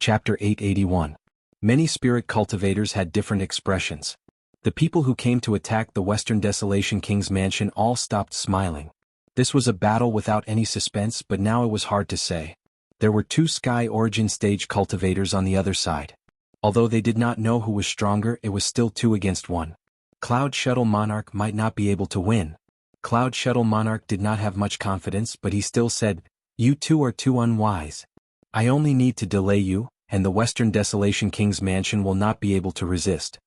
Chapter 881. Many spirit cultivators had different expressions. The people who came to attack the Western Desolation King's mansion all stopped smiling. This was a battle without any suspense, but now it was hard to say. There were two Sky Origin Stage cultivators on the other side. Although they did not know who was stronger, it was still 2 against 1. Cloud Shuttle Monarch might not be able to win. Cloud Shuttle Monarch did not have much confidence, but he still said, "You two are too unwise. I only need to delay you, and the Western Desolation King's mansion will not be able to resist."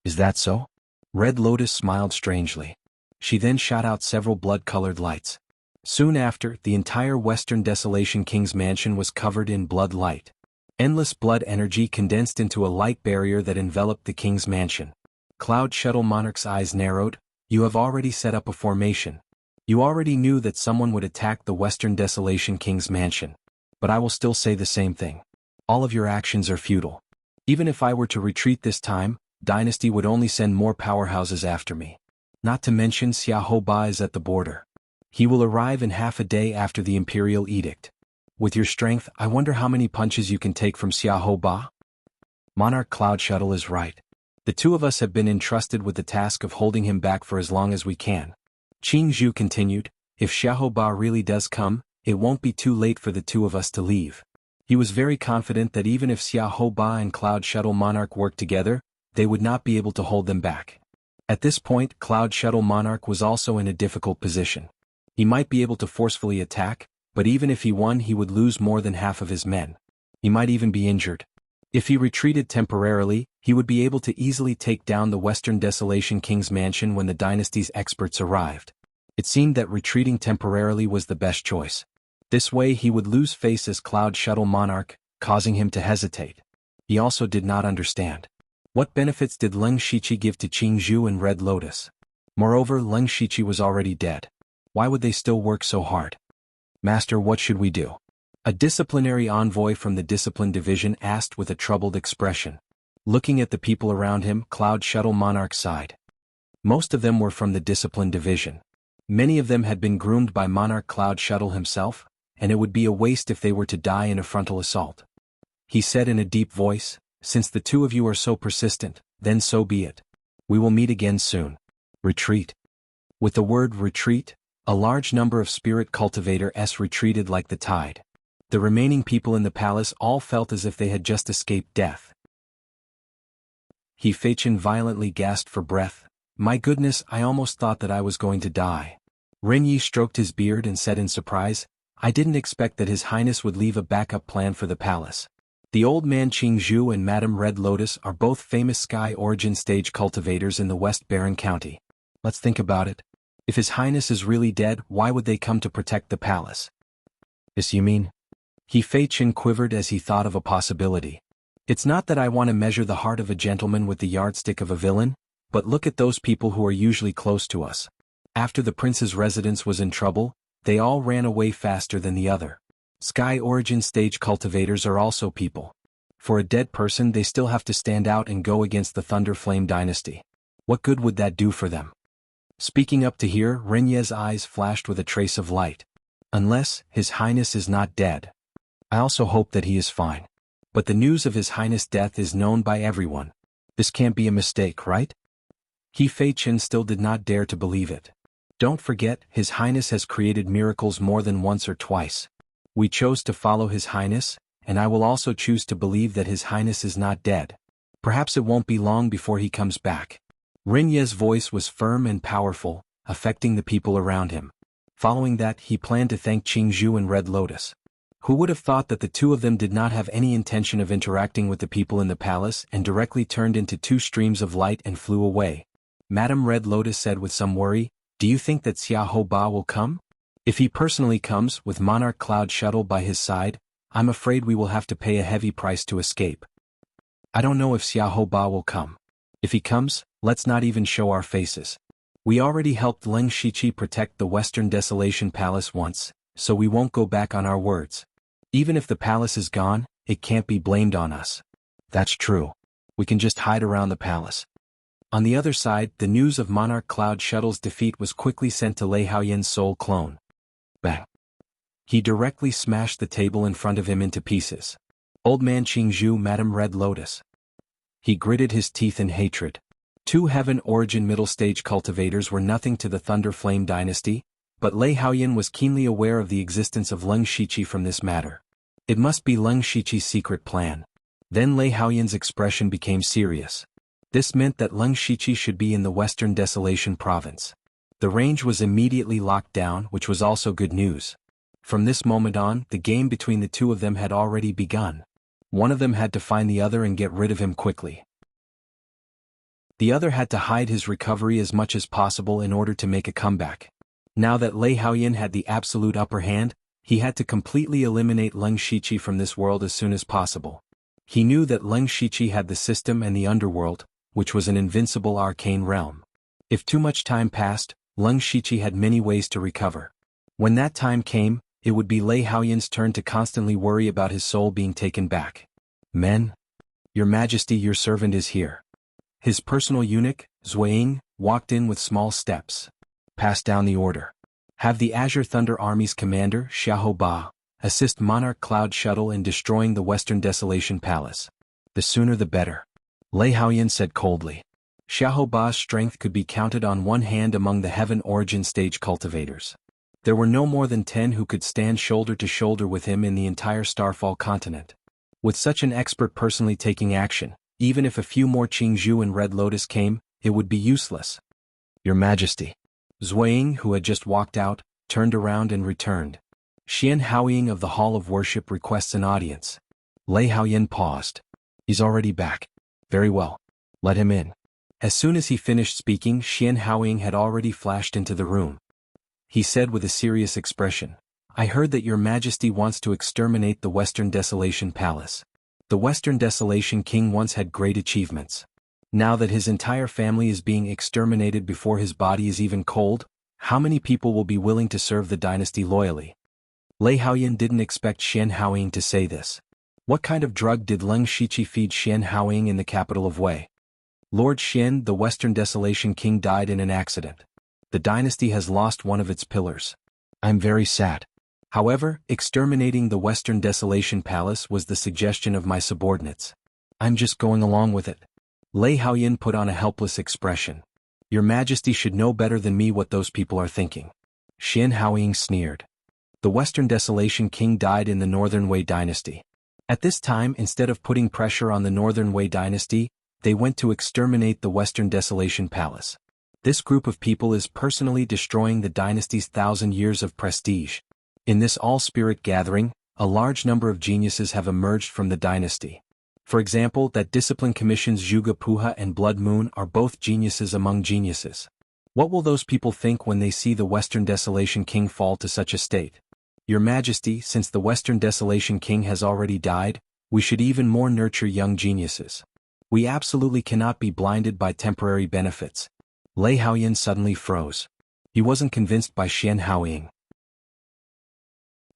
"Is that so?" Red Lotus smiled strangely. She then shot out several blood-colored lights. Soon after, the entire Western Desolation King's mansion was covered in blood light. Endless blood energy condensed into a light barrier that enveloped the king's mansion. Cloud Shuttle Monarch's eyes narrowed. "You have already set up a formation. You already knew that someone would attack the Western Desolation King's mansion. But I will still say the same thing. All of your actions are futile. Even if I were to retreat this time, Dynasty would only send more powerhouses after me. Not to mention Xiahou Ba is at the border. He will arrive in half a day after the Imperial Edict. With your strength, I wonder how many punches you can take from Xiahou Ba?" Monarch Cloud Shuttle is right. The two of us have been entrusted with the task of holding him back for as long as we can. Qing Zhu continued, "If Xiahou Ba really does come, it won't be too late for the two of us to leave." He was very confident that even if Xiahou Ba and Cloud Shuttle Monarch worked together, they would not be able to hold them back. At this point, Cloud Shuttle Monarch was also in a difficult position. He might be able to forcefully attack, but even if he won, he would lose more than half of his men. He might even be injured. If he retreated temporarily, he would be able to easily take down the Western Desolation King's mansion when the dynasty's experts arrived. It seemed that retreating temporarily was the best choice. This way he would lose face as Cloud Shuttle Monarch, causing him to hesitate. He also did not understand. What benefits did Leng Shiqi give to Qing Zhu and Red Lotus? Moreover, Leng Shiqi was already dead. Why would they still work so hard? "Master, what should we do?" A disciplinary envoy from the Discipline Division asked with a troubled expression. Looking at the people around him, Cloud Shuttle Monarch sighed. Most of them were from the Discipline Division. Many of them had been groomed by Monarch Cloud Shuttle himself, and it would be a waste if they were to die in a frontal assault. He said in a deep voice, "Since the two of you are so persistent, then so be it. We will meet again soon. Retreat." With the word retreat, a large number of spirit cultivators retreated like the tide. The remaining people in the palace all felt as if they had just escaped death. He Feichen violently gasped for breath. "My goodness, I almost thought that I was going to die." Ren Yi stroked his beard and said in surprise, "I didn't expect that His Highness would leave a backup plan for the palace." The old man Qing Zhu and Madame Red Lotus are both famous Sky Origin Stage cultivators in the West Baron County. Let's think about it. If His Highness is really dead, why would they come to protect the palace? "Yes, you mean?" He Feichen quivered as he thought of a possibility. "It's not that I want to measure the heart of a gentleman with the yardstick of a villain, but look at those people who are usually close to us. After the prince's residence was in trouble, they all ran away faster than the other. Sky Origin Stage cultivators are also people. For a dead person, they still have to stand out and go against the Thunder Flame dynasty. What good would that do for them?" Speaking up to hear, Renye's eyes flashed with a trace of light. "Unless His Highness is not dead. I also hope that he is fine. But the news of His Highness' death is known by everyone. This can't be a mistake, right?" He Feichen still did not dare to believe it. "Don't forget, His Highness has created miracles more than once or twice. We chose to follow His Highness, and I will also choose to believe that His Highness is not dead. Perhaps it won't be long before he comes back." Renye's voice was firm and powerful, affecting the people around him. Following that, he planned to thank Qing Zhu and Red Lotus. Who would have thought that the two of them did not have any intention of interacting with the people in the palace and directly turned into 2 streams of light and flew away? Madame Red Lotus said with some worry, "Do you think that Xiahou Ba will come? If he personally comes, with Monarch Cloud Shuttle by his side, I'm afraid we will have to pay a heavy price to escape." "I don't know if Xiahou Ba will come. If he comes, let's not even show our faces. We already helped Leng Shiqi protect the Western Desolation Palace once, so we won't go back on our words. Even if the palace is gone, it can't be blamed on us." "That's true. We can just hide around the palace." On the other side, the news of Monarch Cloud Shuttle's defeat was quickly sent to Lei Haoyan's soul clone. Bang! He directly smashed the table in front of him into pieces. Old man Qingzhu, Madame Red Lotus. He gritted his teeth in hatred. 2 Heaven Origin middle-stage cultivators were nothing to the Thunder Flame dynasty, but Lei Haoyan was keenly aware of the existence of Leng Shiqi from this matter. It must be Leng Shiqi's secret plan. Then Lei Haoyan's expression became serious. This meant that Leng Shiqi should be in the Western Desolation province. The range was immediately locked down, which was also good news. From this moment on, the game between the two of them had already begun. One of them had to find the other and get rid of him quickly. The other had to hide his recovery as much as possible in order to make a comeback. Now that Lei Haoyan had the absolute upper hand, he had to completely eliminate Leng Shiqi from this world as soon as possible. He knew that Leng Shiqi had the system and the underworld, which was an invincible arcane realm. If too much time passed, Leng Shiqi had many ways to recover. When that time came, it would be Lei Haoyan's turn to constantly worry about his soul being taken back. Men? Your Majesty, your servant is here. His personal eunuch, Zuiying, walked in with small steps. Pass down the order. Have the Azure Thunder Army's commander, Xiahou Ba, assist Monarch Cloud Shuttle in destroying the Western Desolation Palace. The sooner the better. Lei Haoyan said coldly. Xiahou Ba's strength could be counted on one hand among the Heaven Origin stage cultivators. There were no more than 10 who could stand shoulder to shoulder with him in the entire Starfall continent. With such an expert personally taking action, even if a few more Qingzhu and Red Lotus came, it would be useless. Your Majesty. Zuiying, who had just walked out, turned around and returned. Xian Haoying of the Hall of Worship requests an audience. Lei Haoyan paused. He's already back. Very well. Let him in. As soon as he finished speaking, Xian Haoying had already flashed into the room. He said with a serious expression, I heard that your Majesty wants to exterminate the Western Desolation Palace. The Western Desolation King once had great achievements. Now that his entire family is being exterminated before his body is even cold, how many people will be willing to serve the dynasty loyally? Lei Haoyan didn't expect Xian Haoying to say this. What kind of drug did Leng Shiqi feed Xian Haoying in the capital of Wei? Lord Xian, the Western Desolation King, died in an accident. The dynasty has lost one of its pillars. I'm very sad. However, exterminating the Western Desolation Palace was the suggestion of my subordinates. I'm just going along with it. Lei Haoyan put on a helpless expression. Your Majesty should know better than me what those people are thinking. Xian Haoying sneered. The Western Desolation King died in the Northern Wei dynasty. At this time, instead of putting pressure on the Northern Wei dynasty, they went to exterminate the Western Desolation Palace. This group of people is personally destroying the dynasty's 1,000 years of prestige. In this all-spirit gathering, a large number of geniuses have emerged from the dynasty. For example, that Discipline Commission's Zhuge Puha and Blood Moon are both geniuses among geniuses. What will those people think when they see the Western Desolation King fall to such a state? Your Majesty, since the Western Desolation King has already died, we should even more nurture young geniuses. We absolutely cannot be blinded by temporary benefits. Lei Haoyan suddenly froze. He wasn't convinced by Xian Haoying.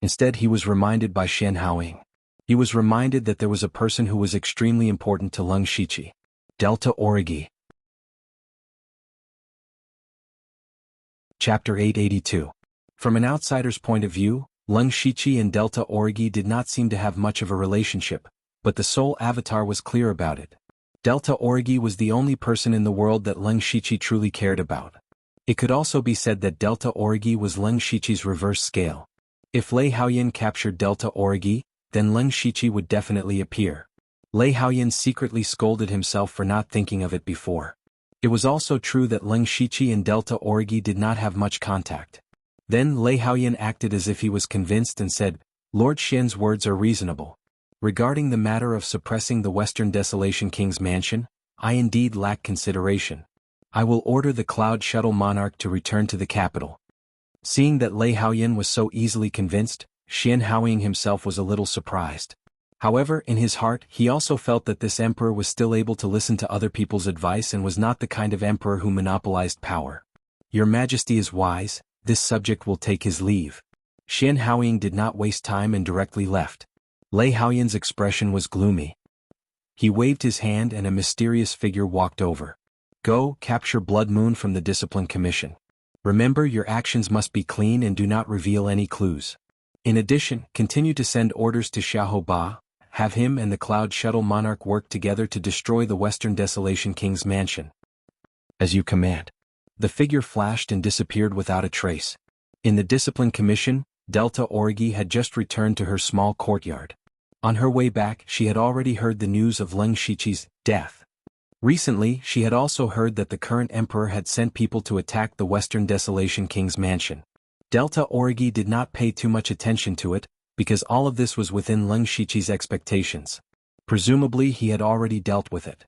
Instead, he was reminded by Xian Haoying. He was reminded that there was a person who was extremely important to Leng Shiqi. Delta Origi. Chapter 882. From an outsider's point of view, Leng Shiqi and Delta Origi did not seem to have much of a relationship, but the Soul Avatar was clear about it. Delta Origi was the only person in the world that Leng Shiqi truly cared about. It could also be said that Delta Origi was Leng Shiqi's reverse scale. If Lei Haoyan captured Delta Origi, then Leng Shiqi would definitely appear. Lei Haoyan secretly scolded himself for not thinking of it before. It was also true that Leng Shiqi and Delta Origi did not have much contact. Then Lei Haoyan acted as if he was convinced and said, Lord Xian's words are reasonable. Regarding the matter of suppressing the Western Desolation King's mansion, I indeed lack consideration. I will order the Cloud Shuttle Monarch to return to the capital. Seeing that Lei Haoyan was so easily convinced, Xian Haoying himself was a little surprised. However, in his heart, he also felt that this emperor was still able to listen to other people's advice and was not the kind of emperor who monopolized power. Your Majesty is wise, this subject will take his leave. Xian Haoying did not waste time and directly left. Lei Haoyan's expression was gloomy. He waved his hand and a mysterious figure walked over. Go, capture Blood Moon from the Discipline Commission. Remember, your actions must be clean and do not reveal any clues. In addition, continue to send orders to Xiahou Ba, have him and the Cloud Shuttle Monarch work together to destroy the Western Desolation King's mansion. As you command. The figure flashed and disappeared without a trace. In the Discipline Commission, Delta Orgi had just returned to her small courtyard. On her way back, she had already heard the news of Leng Shiqi's death. Recently, she had also heard that the current emperor had sent people to attack the Western Desolation King's mansion. Delta Orgi did not pay too much attention to it, because all of this was within Leng Shiqi's expectations. Presumably he had already dealt with it.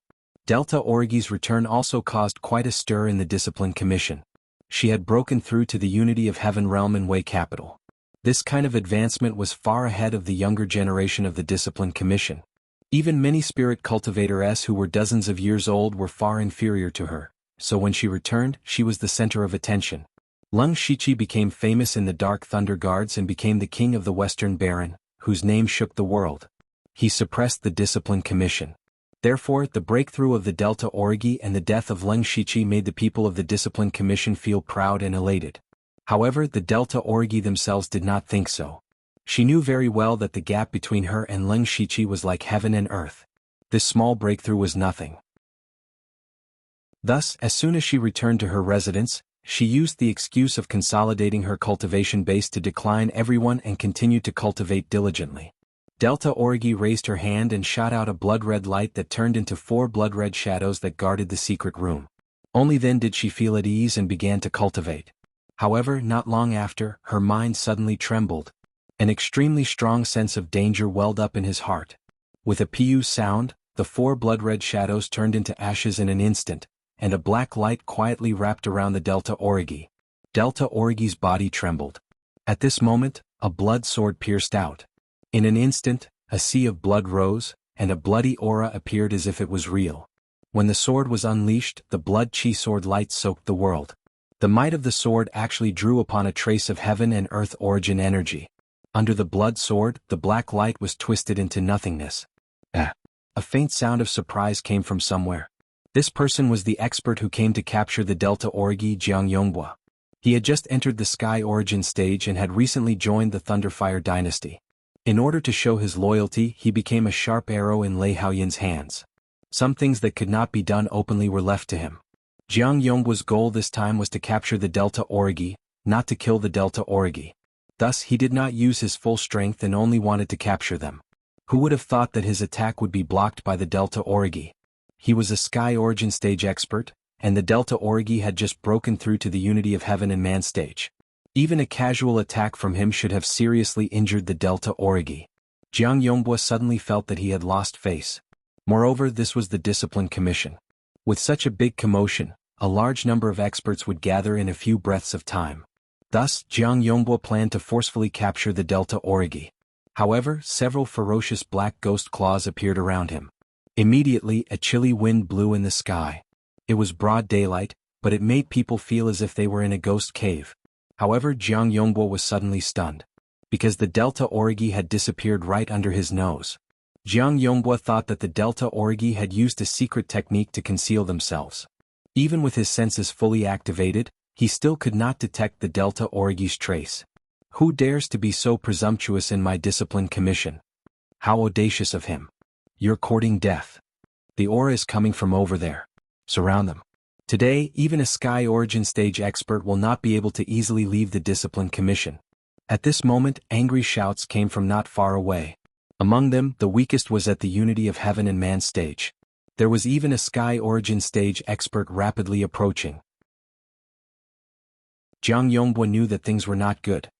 Delta Orgi's return also caused quite a stir in the Discipline Commission. She had broken through to the Unity of Heaven realm and Wei capital. This kind of advancement was far ahead of the younger generation of the Discipline Commission. Even many spirit cultivators who were dozens of years old were far inferior to her, so when she returned, she was the center of attention. Leng Shiqi became famous in the Dark Thunder Guards and became the king of the Western Baron, whose name shook the world. He suppressed the Discipline Commission. Therefore, the breakthrough of the Delta Orgi and the death of Leng Shiqi made the people of the Discipline Commission feel proud and elated. However, the Delta Orgi themselves did not think so. She knew very well that the gap between her and Leng Shiqi was like heaven and earth. This small breakthrough was nothing. Thus, as soon as she returned to her residence, she used the excuse of consolidating her cultivation base to decline everyone and continued to cultivate diligently. Delta Orgi raised her hand and shot out a blood-red light that turned into 4 blood-red shadows that guarded the secret room. Only then did she feel at ease and began to cultivate. However, not long after, her mind suddenly trembled. An extremely strong sense of danger welled up in his heart. With a pu sound, the 4 blood-red shadows turned into ashes in an instant, and a black light quietly wrapped around the Delta Orgi. Delta Orgi's body trembled. At this moment, a blood sword pierced out. In an instant, a sea of blood rose, and a bloody aura appeared as if it was real. When the sword was unleashed, the blood chi sword light soaked the world. The might of the sword actually drew upon a trace of heaven and earth origin energy. Under the blood sword, the black light was twisted into nothingness. A faint sound of surprise came from somewhere. This person was the expert who came to capture the Delta Orgi, Jiang Yonghua. He had just entered the Sky Origin stage and had recently joined the Thunderfire dynasty. In order to show his loyalty, he became a sharp arrow in Lei Haoyin's hands. Some things that could not be done openly were left to him. Jiang Yonghua's goal this time was to capture the Delta Orgi, not to kill the Delta Orgi. Thus he did not use his full strength and only wanted to capture them. Who would have thought that his attack would be blocked by the Delta Orgi? He was a Sky Origin stage expert, and the Delta Orgi had just broken through to the Unity of Heaven and Man stage. Even a casual attack from him should have seriously injured the Delta Orgi. Jiang Yonghua suddenly felt that he had lost face. Moreover, this was the Discipline Commission. With such a big commotion, a large number of experts would gather in a few breaths of time. Thus, Jiang Yonghua planned to forcefully capture the Delta Orgi. However, several ferocious black ghost claws appeared around him. Immediately, a chilly wind blew in the sky. It was broad daylight, but it made people feel as if they were in a ghost cave. However, Jiang Yonghua was suddenly stunned. Because the Delta Orgi had disappeared right under his nose. Jiang Yonghua thought that the Delta Orgi had used a secret technique to conceal themselves. Even with his senses fully activated, he still could not detect the Delta Orgi's trace. Who dares to be so presumptuous in my Discipline Commission? How audacious of him. You're courting death. The aura is coming from over there. Surround them. Today, even a Sky Origin stage expert will not be able to easily leave the Discipline Commission. At this moment, angry shouts came from not far away. Among them, the weakest was at the Unity of Heaven and Man stage. There was even a Sky Origin stage expert rapidly approaching. Jiang Yonghua knew that things were not good.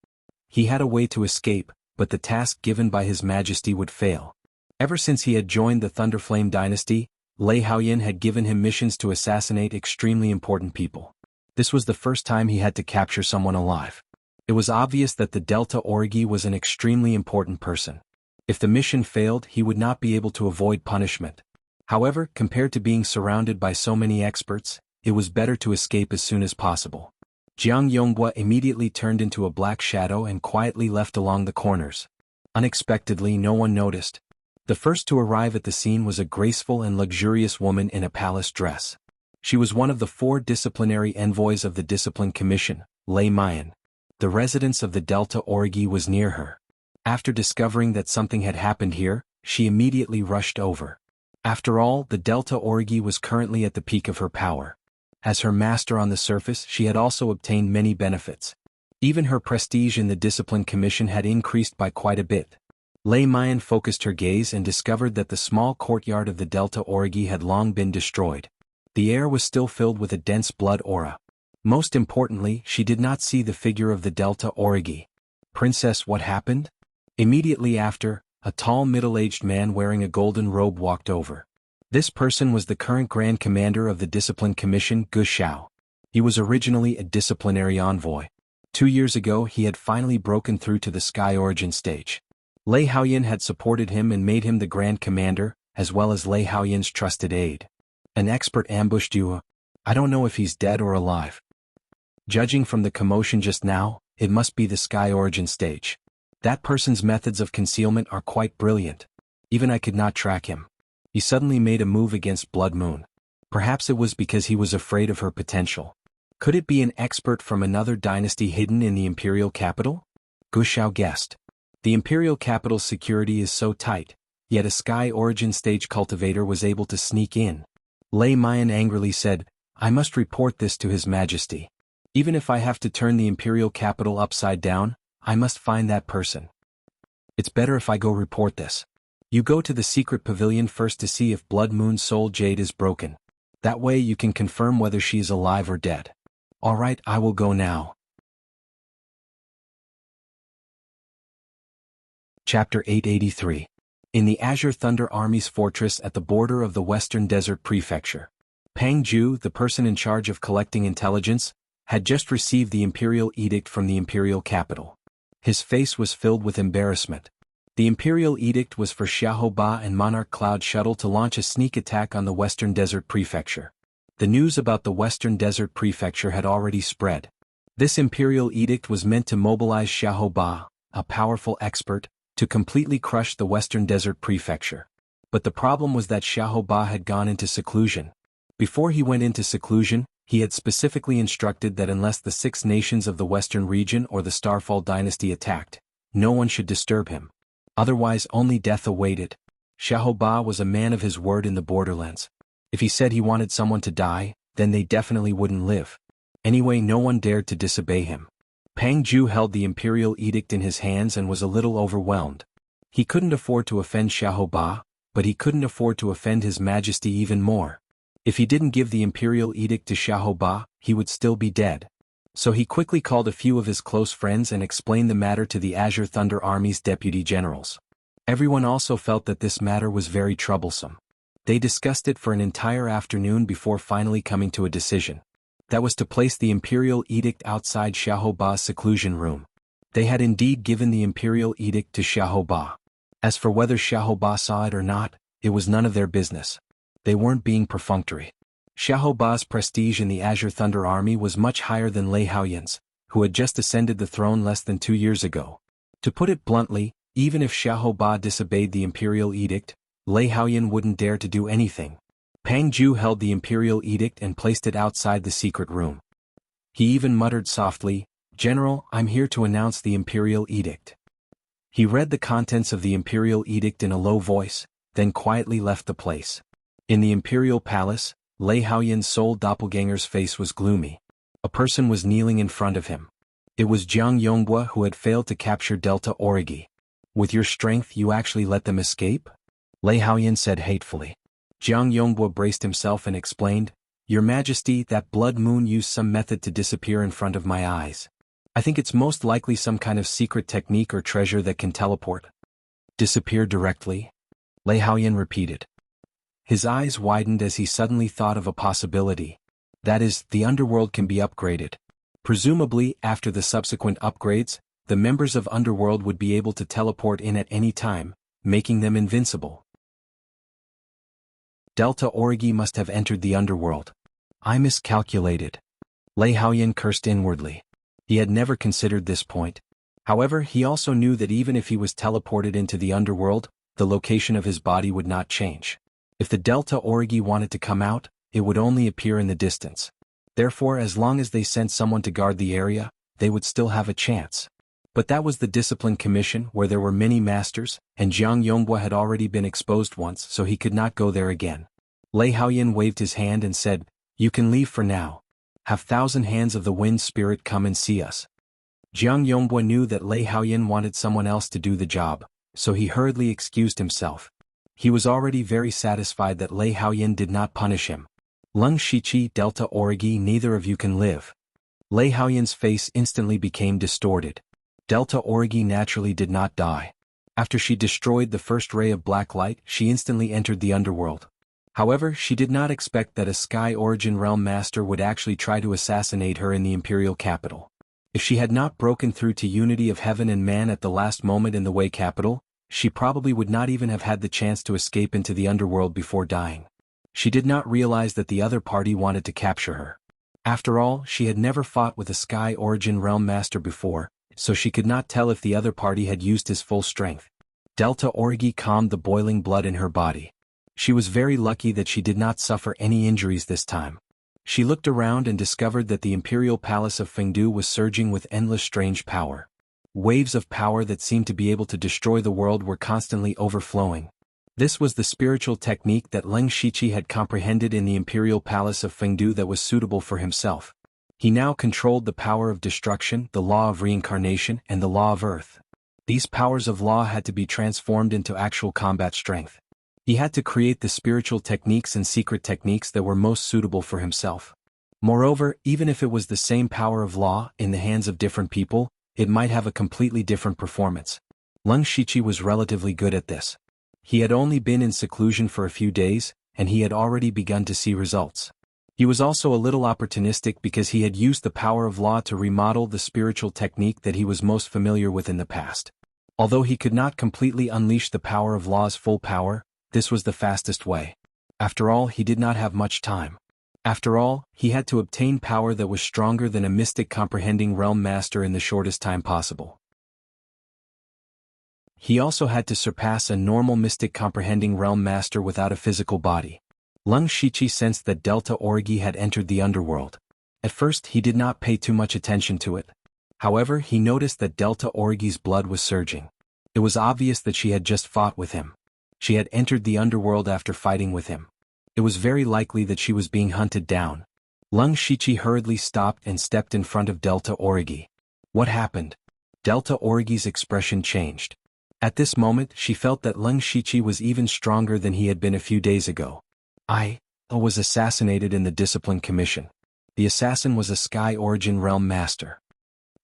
He had a way to escape, but the task given by His Majesty would fail. Ever since he had joined the Thunderflame dynasty, Lei Haoyin had given him missions to assassinate extremely important people. This was the first time he had to capture someone alive. It was obvious that the Delta Orgi was an extremely important person. If the mission failed, he would not be able to avoid punishment. However, compared to being surrounded by so many experts, it was better to escape as soon as possible. Jiang Yonghua immediately turned into a black shadow and quietly left along the corners. Unexpectedly, no one noticed. The first to arrive at the scene was a graceful and luxurious woman in a palace dress. She was one of the 4 disciplinary envoys of the Discipline Commission, Lei Mayan. The residence of the Delta Orgi was near her. After discovering that something had happened here, she immediately rushed over. After all, the Delta Orgi was currently at the peak of her power. As her master on the surface, she had also obtained many benefits. Even her prestige in the Discipline Commission had increased by quite a bit. Lei Mayan focused her gaze and discovered that the small courtyard of the Delta Orgi had long been destroyed. The air was still filled with a dense blood aura. Most importantly, she did not see the figure of the Delta Orgi. "Princess, what happened?" Immediately after, a tall middle-aged man wearing a golden robe walked over. This person was the current Grand Commander of the Discipline Commission, Gu Xiao. He was originally a disciplinary envoy. 2 years ago he had finally broken through to the Sky Origin stage. Lei Haoyan had supported him and made him the Grand Commander, as well as Lei Haoyan's trusted aide. "An expert ambushed you. I don't know if he's dead or alive. Judging from the commotion just now, it must be the Sky Origin stage. That person's methods of concealment are quite brilliant. Even I could not track him. He suddenly made a move against Blood Moon. Perhaps it was because he was afraid of her potential. Could it be an expert from another dynasty hidden in the imperial capital?" Gu Xiao guessed. The imperial capital's security is so tight, yet a Sky Origin stage cultivator was able to sneak in. Lei Mayan angrily said, "I must report this to His Majesty. Even if I have to turn the imperial capital upside down, I must find that person. It's better if I go report this. You go to the secret pavilion first to see if Blood Moon's soul jade is broken. That way you can confirm whether she is alive or dead." "All right, I will go now." Chapter 883. In the Azure Thunder Army's fortress at the border of the Western Desert Prefecture, Pang Ju, the person in charge of collecting intelligence, had just received the imperial edict from the imperial capital. His face was filled with embarrassment. The imperial edict was for Xiahou Ba and Monarch Cloud Shuttle to launch a sneak attack on the Western Desert Prefecture. The news about the Western Desert Prefecture had already spread. This imperial edict was meant to mobilize Xiahou Ba, a powerful expert, to completely crush the Western Desert Prefecture. But the problem was that Xiahou Ba had gone into seclusion. Before he went into seclusion, he had specifically instructed that unless the 6 nations of the Western region or the Starfall dynasty attacked, no one should disturb him. Otherwise only death awaited. Xiahou Ba was a man of his word in the borderlands. If he said he wanted someone to die, then they definitely wouldn't live. Anyway, no one dared to disobey him. Pang Ju held the imperial edict in his hands and was a little overwhelmed. He couldn't afford to offend Xiahou Ba, but he couldn't afford to offend His Majesty even more. If he didn't give the imperial edict to Xiahou Ba, he would still be dead. So he quickly called a few of his close friends and explained the matter to the Azure Thunder Army's deputy generals. Everyone also felt that this matter was very troublesome. They discussed it for an entire afternoon before finally coming to a decision. That was to place the imperial edict outside Xiahou Ba's seclusion room. They had indeed given the imperial edict to Xiahou Ba. As for whether Xiahou Ba saw it or not, it was none of their business. They weren't being perfunctory. Xiahou Ba's prestige in the Azure Thunder Army was much higher than Lei Haoyan's, who had just ascended the throne less than 2 years ago. To put it bluntly, even if Xiahou Ba disobeyed the imperial edict, Lei Haoyan wouldn't dare to do anything. Pang Ju held the imperial edict and placed it outside the secret room. He even muttered softly, "General, I'm here to announce the imperial edict." He read the contents of the imperial edict in a low voice, then quietly left the place. In the imperial palace, Lei Haoyan's sole doppelganger's face was gloomy. A person was kneeling in front of him. It was Jiang Yongbua who had failed to capture Delta Origi. "With your strength you actually let them escape?" Lei Haoyan said hatefully. Jiang Yongbua braced himself and explained, "Your Majesty, that Blood Moon used some method to disappear in front of my eyes. I think it's most likely some kind of secret technique or treasure that can teleport." "Disappear directly?" Lei Haoyan repeated. His eyes widened as he suddenly thought of a possibility. That is, the underworld can be upgraded. Presumably, after the subsequent upgrades, the members of Underworld would be able to teleport in at any time, making them invincible. Delta Origi must have entered the Underworld. I miscalculated. Lei Haoyan cursed inwardly. He had never considered this point. However, he also knew that even if he was teleported into the Underworld, the location of his body would not change. If the Delta Origi wanted to come out, it would only appear in the distance. Therefore, as long as they sent someone to guard the area, they would still have a chance. But that was the discipline commission where there were many masters, and Jiang Yongbua had already been exposed once, so he could not go there again. Lei Haoyan waved his hand and said, "You can leave for now. Have 1,000 hands of the wind spirit come and see us." Jiang Yongbua knew that Lei Haoyan wanted someone else to do the job, so he hurriedly excused himself. He was already very satisfied that Lei Haoyan did not punish him. "Leng Shiqi, Delta Origi, neither of you can live." Lei Haoyan's face instantly became distorted. Delta Origi naturally did not die. After she destroyed the first ray of black light, she instantly entered the underworld. However, she did not expect that a Sky Origin Realm Master would actually try to assassinate her in the imperial capital. If she had not broken through to unity of heaven and man at the last moment in the Wei capital, she probably would not even have had the chance to escape into the underworld before dying. She did not realize that the other party wanted to capture her. After all, she had never fought with a Sky Origin Realm Master before, so she could not tell if the other party had used his full strength. Delta Origi calmed the boiling blood in her body. She was very lucky that she did not suffer any injuries this time. She looked around and discovered that the imperial palace of Fengdu was surging with endless strange power. Waves of power that seemed to be able to destroy the world were constantly overflowing. This was the spiritual technique that Leng Shiqi had comprehended in the imperial palace of Fengdu that was suitable for himself. He now controlled the power of destruction, the law of reincarnation, and the law of earth. These powers of law had to be transformed into actual combat strength. He had to create the spiritual techniques and secret techniques that were most suitable for himself. Moreover, even if it was the same power of law in the hands of different people, it might have a completely different performance. Leng Shiqi was relatively good at this. He had only been in seclusion for a few days, and he had already begun to see results. He was also a little opportunistic because he had used the power of law to remodel the spiritual technique that he was most familiar with in the past. Although he could not completely unleash the power of law's full power, this was the fastest way. After all, he did not have much time. After all, he had to obtain power that was stronger than a mystic comprehending realm master in the shortest time possible. He also had to surpass a normal mystic comprehending realm master without a physical body. Leng Shiqi sensed that Delta Origi had entered the underworld. At first he did not pay too much attention to it. However, he noticed that Delta Origi's blood was surging. It was obvious that she had just fought with him. She had entered the underworld after fighting with him. It was very likely that she was being hunted down. Leng Shiqi hurriedly stopped and stepped in front of Delta Origi. What happened? Delta Origi's expression changed. At this moment she felt that Leng Shiqi was even stronger than he had been a few days ago. I was assassinated in the discipline commission. The assassin was a Sky Origin Realm Master.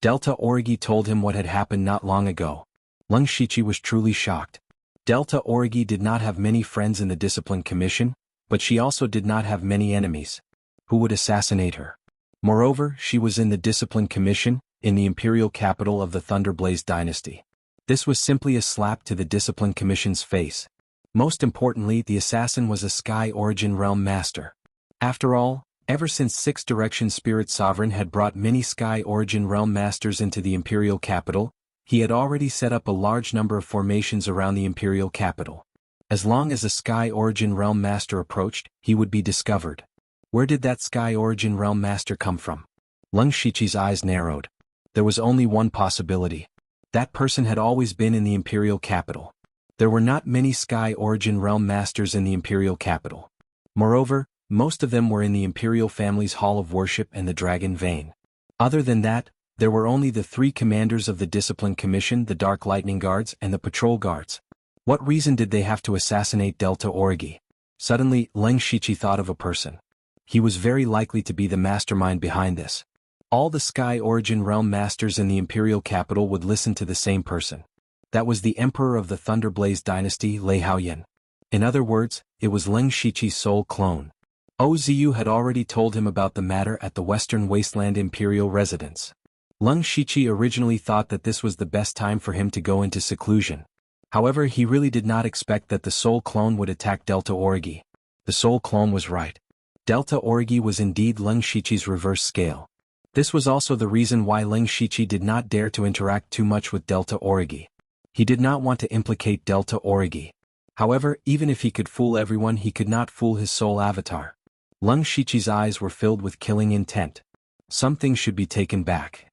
Delta Origi told him what had happened not long ago. Leng Shiqi was truly shocked. Delta Origi did not have many friends in the discipline commission, but she also did not have many enemies. Who would assassinate her? Moreover, she was in the discipline commission, in the imperial capital of the Thunderblaze dynasty. This was simply a slap to the discipline commission's face. Most importantly, the assassin was a Sky Origin Realm Master. After all, ever since Sixth Direction Spirit Sovereign had brought many Sky Origin Realm Masters into the imperial capital, he had already set up a large number of formations around the imperial capital. As long as a Sky Origin Realm Master approached, he would be discovered. Where did that Sky Origin Realm Master come from? Leng Shiqi's eyes narrowed. There was only one possibility. That person had always been in the imperial capital. There were not many Sky Origin Realm Masters in the imperial capital. Moreover, most of them were in the imperial family's hall of worship and the Dragon Vein. Other than that, there were only the three commanders of the Discipline Commission, the Dark Lightning Guards, and the Patrol Guards. What reason did they have to assassinate Delta Origi? Suddenly, Leng Shiqi thought of a person. He was very likely to be the mastermind behind this. All the Sky Origin Realm Masters in the imperial capital would listen to the same person. That was the Emperor of the Thunderblaze dynasty, Lei Haoyan. In other words, it was Leng Shiqi's soul clone. Ozu had already told him about the matter at the Western Wasteland Imperial residence. Leng Shiqi originally thought that this was the best time for him to go into seclusion. However, he really did not expect that the soul clone would attack Delta Origi. The soul clone was right. Delta Origi was indeed Leng Shiqi's reverse scale. This was also the reason why Leng Shiqi did not dare to interact too much with Delta Origi. He did not want to implicate Delta Origi. However, even if he could fool everyone, he could not fool his soul avatar. Leng Shiqi's eyes were filled with killing intent. Some things should be taken back.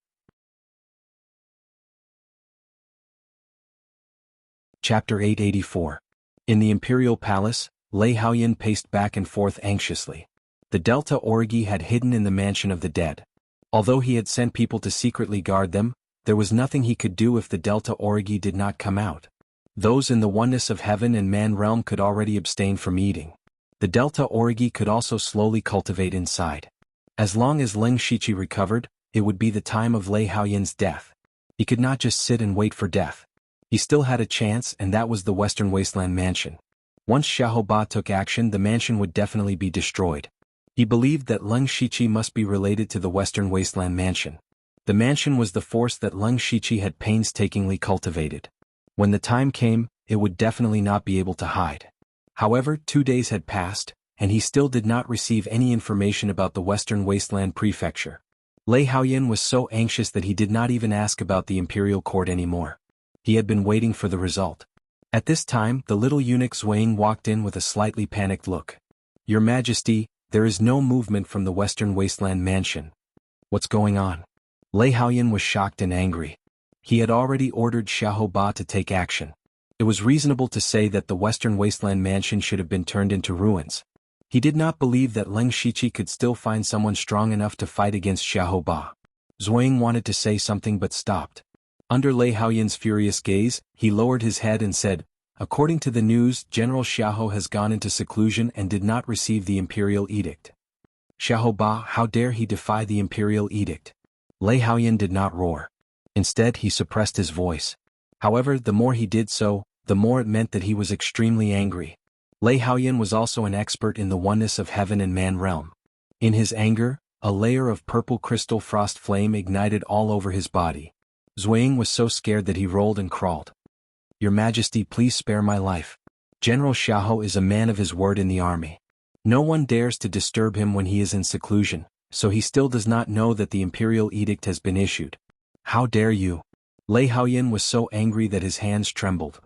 Chapter 884. In the imperial palace, Lei Haoyan paced back and forth anxiously. The Delta Origi had hidden in the mansion of the dead. Although he had sent people to secretly guard them, there was nothing he could do if the Delta Origi did not come out. Those in the oneness of heaven and man realm could already abstain from eating. The Delta Origi could also slowly cultivate inside. As long as Leng Shiqi recovered, it would be the time of Lei Haoyan's death. He could not just sit and wait for death. He still had a chance, and that was the Western Wasteland Mansion. Once Xiaoba took action, the mansion would definitely be destroyed. He believed that Leng Shiqi must be related to the Western Wasteland Mansion. The mansion was the force that Leng Shiqi had painstakingly cultivated. When the time came, it would definitely not be able to hide. However, 2 days had passed, and he still did not receive any information about the Western Wasteland Prefecture. Lei Haoyan was so anxious that he did not even ask about the imperial court anymore. He had been waiting for the result. At this time, the little eunuch Xueying walked in with a slightly panicked look. "Your Majesty, there is no movement from the Western Wasteland Mansion. What's going on?" Lei Haoyan was shocked and angry. He had already ordered Xiaoba to take action. It was reasonable to say that the Western Wasteland Mansion should have been turned into ruins. He did not believe that Leng Shiqi could still find someone strong enough to fight against Xiaoba. Xueying wanted to say something but stopped. Under Lei Haoyan's furious gaze, he lowered his head and said, "According to the news, General Xiahou has gone into seclusion and did not receive the imperial edict." "Xiaoba, how dare he defy the imperial edict?" Lei Haoyan did not roar. Instead, he suppressed his voice. However, the more he did so, the more it meant that he was extremely angry. Lei Haoyan was also an expert in the oneness of heaven and man realm. In his anger, a layer of purple crystal frost flame ignited all over his body. Xueying was so scared that he rolled and crawled. "Your Majesty, please spare my life. General Xiahou is a man of his word in the army. No one dares to disturb him when he is in seclusion, so he still does not know that the imperial edict has been issued. How dare you?" Lei Haoyan was so angry that his hands trembled.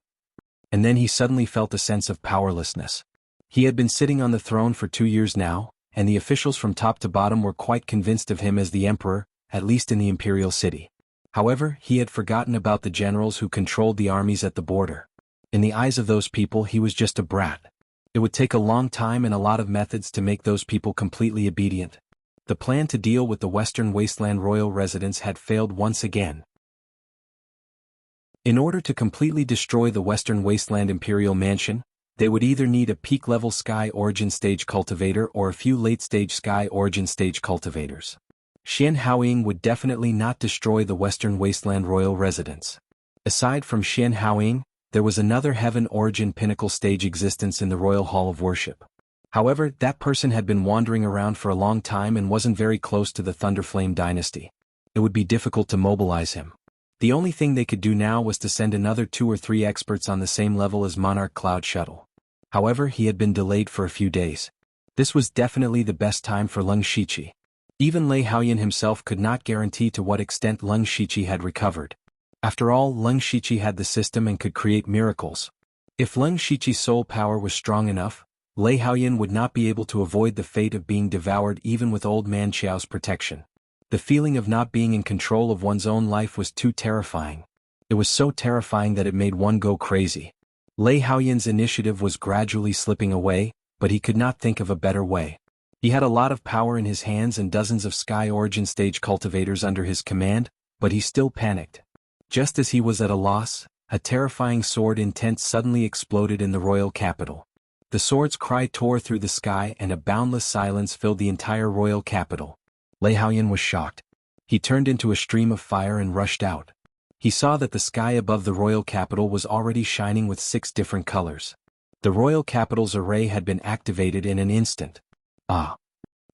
And then he suddenly felt a sense of powerlessness. He had been sitting on the throne for 2 years now, and the officials from top to bottom were quite convinced of him as the emperor, at least in the imperial city. However, he had forgotten about the generals who controlled the armies at the border. In the eyes of those people, he was just a brat. It would take a long time and a lot of methods to make those people completely obedient. The plan to deal with the Western Wasteland royal residents had failed once again. In order to completely destroy the Western Wasteland Imperial Mansion, they would either need a peak-level Sky Origin Stage cultivator or a few late-stage Sky Origin Stage cultivators. Xian Haoying would definitely not destroy the Western Wasteland royal residence. Aside from Xian Haoying, there was another Heaven Origin Pinnacle Stage existence in the Royal Hall of Worship. However, that person had been wandering around for a long time and wasn't very close to the Thunderflame dynasty. It would be difficult to mobilize him. The only thing they could do now was to send another 2 or 3 experts on the same level as Monarch Cloud Shuttle. However, he had been delayed for a few days. This was definitely the best time for Leng Shiqi. Even Lei Haoyan himself could not guarantee to what extent Leng Shiqi had recovered. After all, Leng Shiqi had the system and could create miracles. If Leng Shiqi's soul power was strong enough, Lei Haoyan would not be able to avoid the fate of being devoured even with Old Man Qiao's protection. The feeling of not being in control of one's own life was too terrifying. It was so terrifying that it made one go crazy. Lei Haoyan's initiative was gradually slipping away, but he could not think of a better way. He had a lot of power in his hands and dozens of Sky Origin Stage cultivators under his command, but he still panicked. Just as he was at a loss, a terrifying sword intent suddenly exploded in the royal capital. The sword's cry tore through the sky and a boundless silence filled the entire royal capital. Lei Haoyan was shocked. He turned into a stream of fire and rushed out. He saw that the sky above the royal capital was already shining with 6 different colors. The royal capital's array had been activated in an instant. Ah!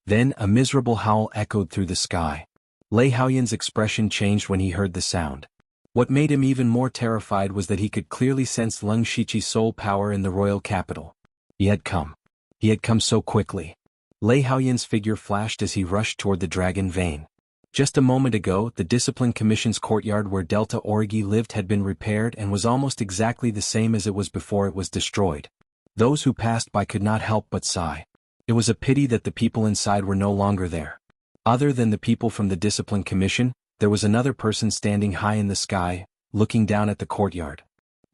Then a miserable howl echoed through the sky. Lei Haoyan's expression changed when he heard the sound. What made him even more terrified was that he could clearly sense Leng Shiqi's soul power in the royal capital. He had come. He had come so quickly. Lei Haoyan's figure flashed as he rushed toward the Dragon Vein. Just a moment ago, the Discipline Commission's courtyard where Delta Origi lived had been repaired and was almost exactly the same as it was before it was destroyed. Those who passed by could not help but sigh. It was a pity that the people inside were no longer there. Other than the people from the Discipline Commission, there was another person standing high in the sky, looking down at the courtyard.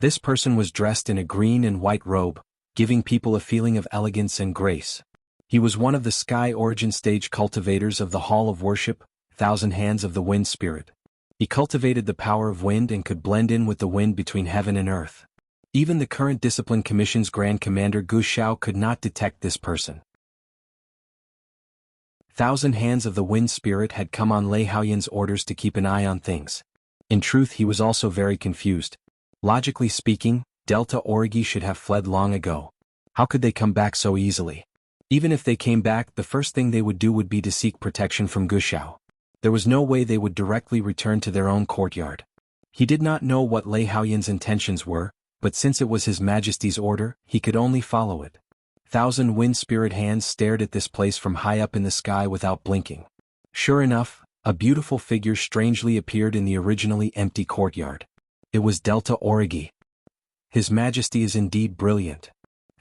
This person was dressed in a green and white robe, giving people a feeling of elegance and grace. He was one of the sky origin stage cultivators of the Hall of Worship, Thousand Hands of the Wind Spirit. He cultivated the power of wind and could blend in with the wind between heaven and earth. Even the current Discipline Commission's Grand Commander Gu Xiao could not detect this person. Thousand Hands of the Wind Spirit had come on Lei Haoyan's orders to keep an eye on things. In truth, he was also very confused. Logically speaking, Delta Origi should have fled long ago. How could they come back so easily? Even if they came back, the first thing they would do would be to seek protection from Gu Xiao. There was no way they would directly return to their own courtyard. He did not know what Lei Haoyan's intentions were, but since it was His Majesty's order, he could only follow it. Thousand Wind Spirit hands stared at this place from high up in the sky without blinking. Sure enough, a beautiful figure strangely appeared in the originally empty courtyard. It was Delta Origi. His Majesty is indeed brilliant.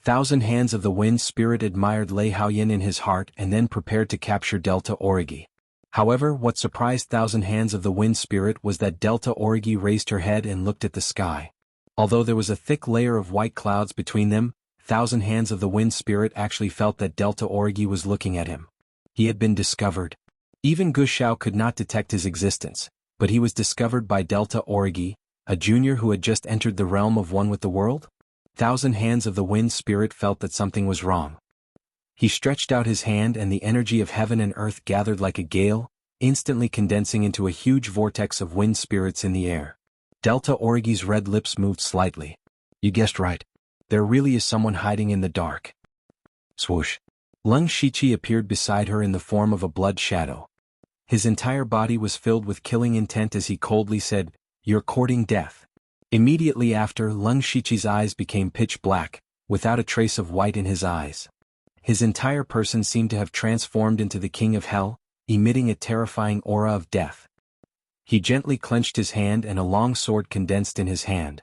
Thousand Hands of the Wind Spirit admired Lei Haoyan in his heart and then prepared to capture Delta Origi. However, what surprised Thousand Hands of the Wind Spirit was that Delta Origi raised her head and looked at the sky. Although there was a thick layer of white clouds between them, Thousand Hands of the Wind Spirit actually felt that Delta Origi was looking at him. He had been discovered. Even Gu Xiao could not detect his existence, but he was discovered by Delta Origi, a junior who had just entered the realm of one with the world. Thousand Hands of the Wind Spirit felt that something was wrong. He stretched out his hand and the energy of heaven and earth gathered like a gale, instantly condensing into a huge vortex of wind spirits in the air. Delta Origi's red lips moved slightly. You guessed right. There really is someone hiding in the dark. Swoosh. Lung Shiqi appeared beside her in the form of a blood shadow. His entire body was filled with killing intent as he coldly said, "You're courting death." Immediately after, Lung Shiqi's eyes became pitch black, without a trace of white in his eyes. His entire person seemed to have transformed into the King of Hell, emitting a terrifying aura of death. He gently clenched his hand and a long sword condensed in his hand.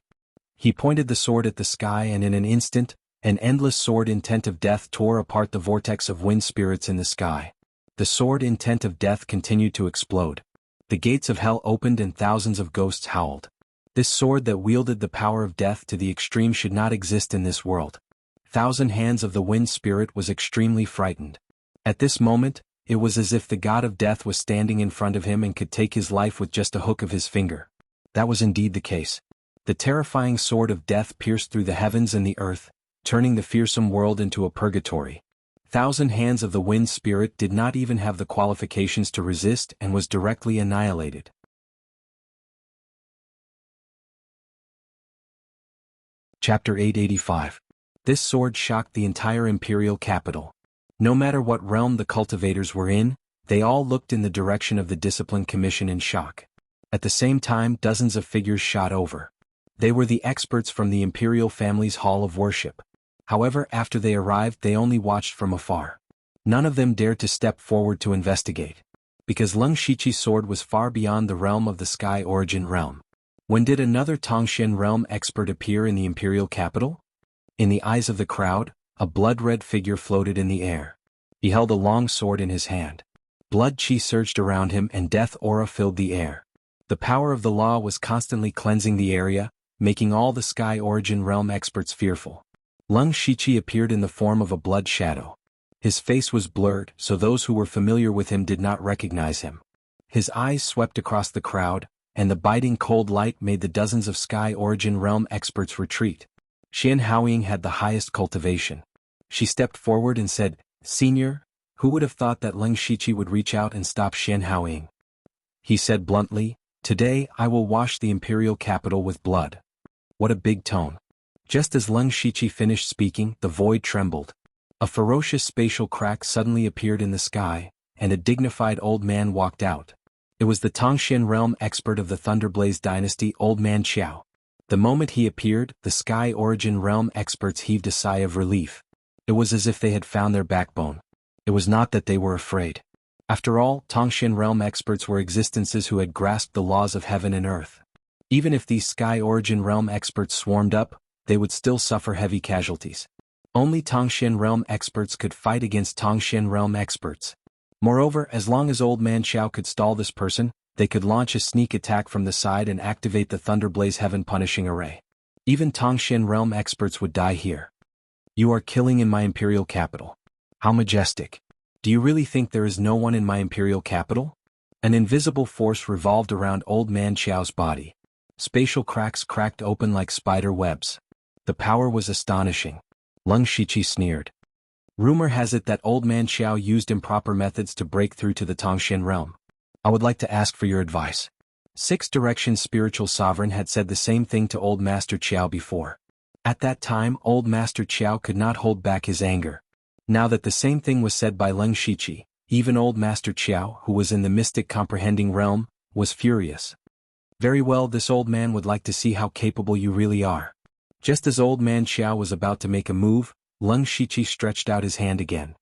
He pointed the sword at the sky and in an instant, an endless sword intent of death tore apart the vortex of wind spirits in the sky. The sword intent of death continued to explode. The gates of hell opened and thousands of ghosts howled. This sword that wielded the power of death to the extreme should not exist in this world. Thousand Hands of the Wind Spirit was extremely frightened. At this moment, it was as if the god of death was standing in front of him and could take his life with just a hook of his finger. That was indeed the case. The terrifying sword of death pierced through the heavens and the earth, turning the fearsome world into a purgatory. Thousand Hands of the Wind Spirit did not even have the qualifications to resist and was directly annihilated. Chapter 885. This sword shocked the entire imperial capital. No matter what realm the cultivators were in, they all looked in the direction of the Discipline Commission in shock. At the same time, dozens of figures shot over. They were the experts from the imperial family's Hall of Worship. However, after they arrived, they only watched from afar. None of them dared to step forward to investigate. Because Lung Shiqi's sword was far beyond the realm of the Sky Origin realm. When did another Tongxian realm expert appear in the imperial capital? In the eyes of the crowd, a blood-red figure floated in the air. He held a long sword in his hand. Blood chi surged around him and death aura filled the air. The power of the law was constantly cleansing the area, making all the Sky Origin realm experts fearful. Lung Shiqi appeared in the form of a blood shadow. His face was blurred, so those who were familiar with him did not recognize him. His eyes swept across the crowd, and the biting cold light made the dozens of Sky Origin realm experts retreat. Xian Haoying had the highest cultivation. She stepped forward and said, "Senior, who would have thought that Lung Shiqi would reach out and stop Xian Haoying?" He said bluntly, "Today I will wash the imperial capital with blood." What a big tone. Just as Lung Shiqi finished speaking, the void trembled. A ferocious spatial crack suddenly appeared in the sky, and a dignified old man walked out. It was the Tongxian realm expert of the Thunderblaze dynasty, Old Man Qiao. The moment he appeared, the Sky Origin realm experts heaved a sigh of relief. It was as if they had found their backbone. It was not that they were afraid. After all, Tongxian realm experts were existences who had grasped the laws of heaven and earth. Even if these Sky Origin realm experts swarmed up, they would still suffer heavy casualties. Only Tongxian realm experts could fight against Tongxian realm experts. Moreover, as long as Old Man Qiao could stall this person, they could launch a sneak attack from the side and activate the Thunderblaze Heaven Punishing Array. Even Tongshan realm experts would die here. You are killing in my imperial capital. How majestic. Do you really think there is no one in my imperial capital? An invisible force revolved around Old Man Qiao's body. Spatial cracks cracked open like spider webs. The power was astonishing. Leng Shiqi sneered. Rumor has it that Old Man Qiao used improper methods to break through to the Tongshan realm. I would like to ask for your advice. Six Direction Spiritual Sovereign had said the same thing to Old Master Qiao before. At that time, Old Master Qiao could not hold back his anger. Now that the same thing was said by Leng Shiqi, even Old Master Qiao, who was in the mystic comprehending realm, was furious. Very well, this old man would like to see how capable you really are. Just as Old Man Qiao was about to make a move, Leng Shiqi stretched out his hand again.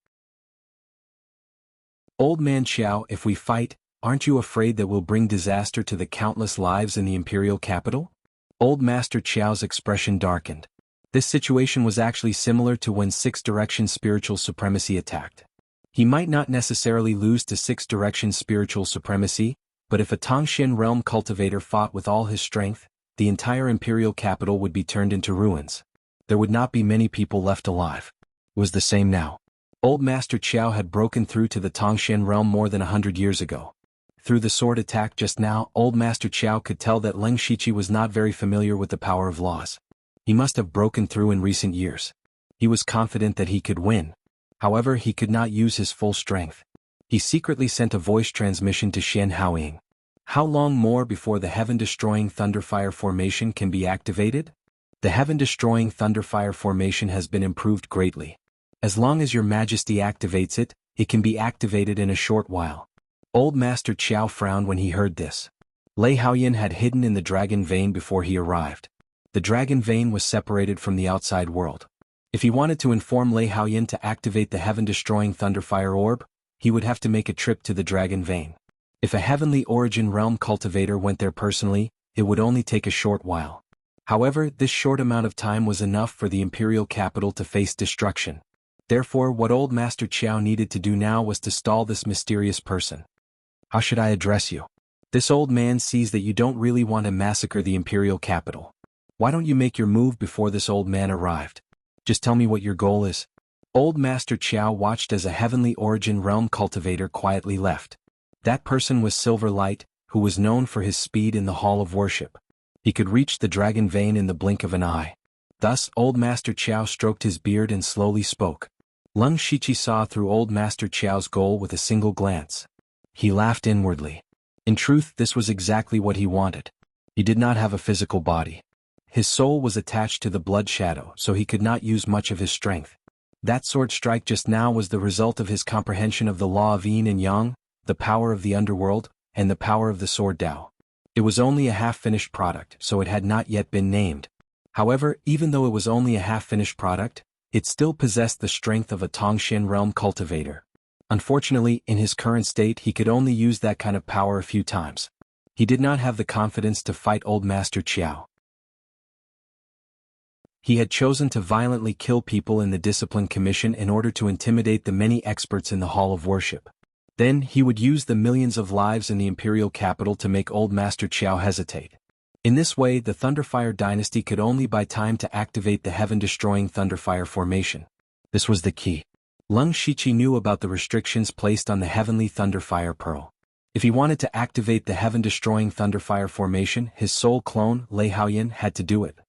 Old Man Qiao, if we fight, aren't you afraid that we'll bring disaster to the countless lives in the imperial capital? Old Master Qiao's expression darkened. This situation was actually similar to when Six Direction Spiritual Supremacy attacked. He might not necessarily lose to Six Direction Spiritual Supremacy, but if a Tongshan realm cultivator fought with all his strength, the entire imperial capital would be turned into ruins. There would not be many people left alive. It was the same now. Old Master Qiao had broken through to the Tongshan realm more than 100 years ago. Through the sword attack just now, Old Master Qiao could tell that Leng Shiqi was not very familiar with the power of laws. He must have broken through in recent years. He was confident that he could win. However, he could not use his full strength. He secretly sent a voice transmission to Xian Haoying. How long more before the heaven-destroying Thunderfire formation can be activated? The heaven-destroying Thunderfire formation has been improved greatly. As long as your majesty activates it, it can be activated in a short while. Old Master Qiao frowned when he heard this. Lei Haoyan had hidden in the dragon vein before he arrived. The dragon vein was separated from the outside world. If he wanted to inform Lei Haoyan to activate the heaven-destroying Thunderfire orb, he would have to make a trip to the dragon vein. If a heavenly origin realm cultivator went there personally, it would only take a short while. However, this short amount of time was enough for the imperial capital to face destruction. Therefore, what Old Master Qiao needed to do now was to stall this mysterious person. How should I address you? This old man sees that you don't really want to massacre the imperial capital. Why don't you make your move before this old man arrived? Just tell me what your goal is. Old Master Qiao watched as a heavenly origin realm cultivator quietly left. That person was Silver Light, who was known for his speed in the Hall of Worship. He could reach the dragon vein in the blink of an eye. Thus, Old Master Qiao stroked his beard and slowly spoke. Leng Shiqi saw through Old Master Qiao's goal with a single glance. He laughed inwardly. In truth, this was exactly what he wanted. He did not have a physical body. His soul was attached to the blood shadow, so he could not use much of his strength. That sword strike just now was the result of his comprehension of the law of yin and yang, the power of the underworld, and the power of the sword Tao. It was only a half-finished product, so it had not yet been named. However, even though it was only a half-finished product, it still possessed the strength of a Tongshan realm cultivator. Unfortunately, in his current state he could only use that kind of power a few times. He did not have the confidence to fight Old Master Qiao. He had chosen to violently kill people in the Discipline Commission in order to intimidate the many experts in the Hall of Worship. Then he would use the millions of lives in the imperial capital to make Old Master Qiao hesitate. In this way, the Thunderfire dynasty could only buy time to activate the heaven-destroying Thunderfire formation. This was the key. Leng Shiqi knew about the restrictions placed on the heavenly Thunderfire Pearl. If he wanted to activate the heaven-destroying Thunderfire formation, his soul clone, Lei Haoyan, had to do it.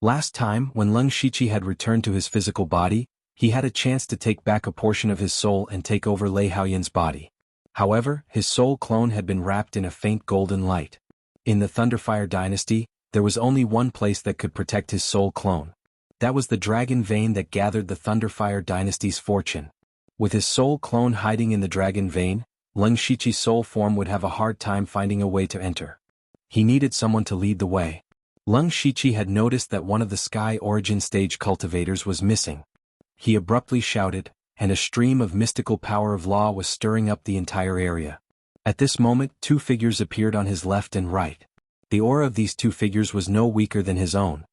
Last time, when Leng Shiqi had returned to his physical body, he had a chance to take back a portion of his soul and take over Lei Haoyan's body. However, his soul clone had been wrapped in a faint golden light. In the Thunderfire dynasty, there was only one place that could protect his soul clone. That was the dragon vein that gathered the Thunderfire dynasty's fortune. With his soul clone hiding in the dragon vein, Leng Shiqi's soul form would have a hard time finding a way to enter. He needed someone to lead the way. Leng Shiqi had noticed that one of the Sky Origin Stage cultivators was missing. He abruptly shouted, and a stream of mystical power of law was stirring up the entire area. At this moment, two figures appeared on his left and right. The aura of these two figures was no weaker than his own.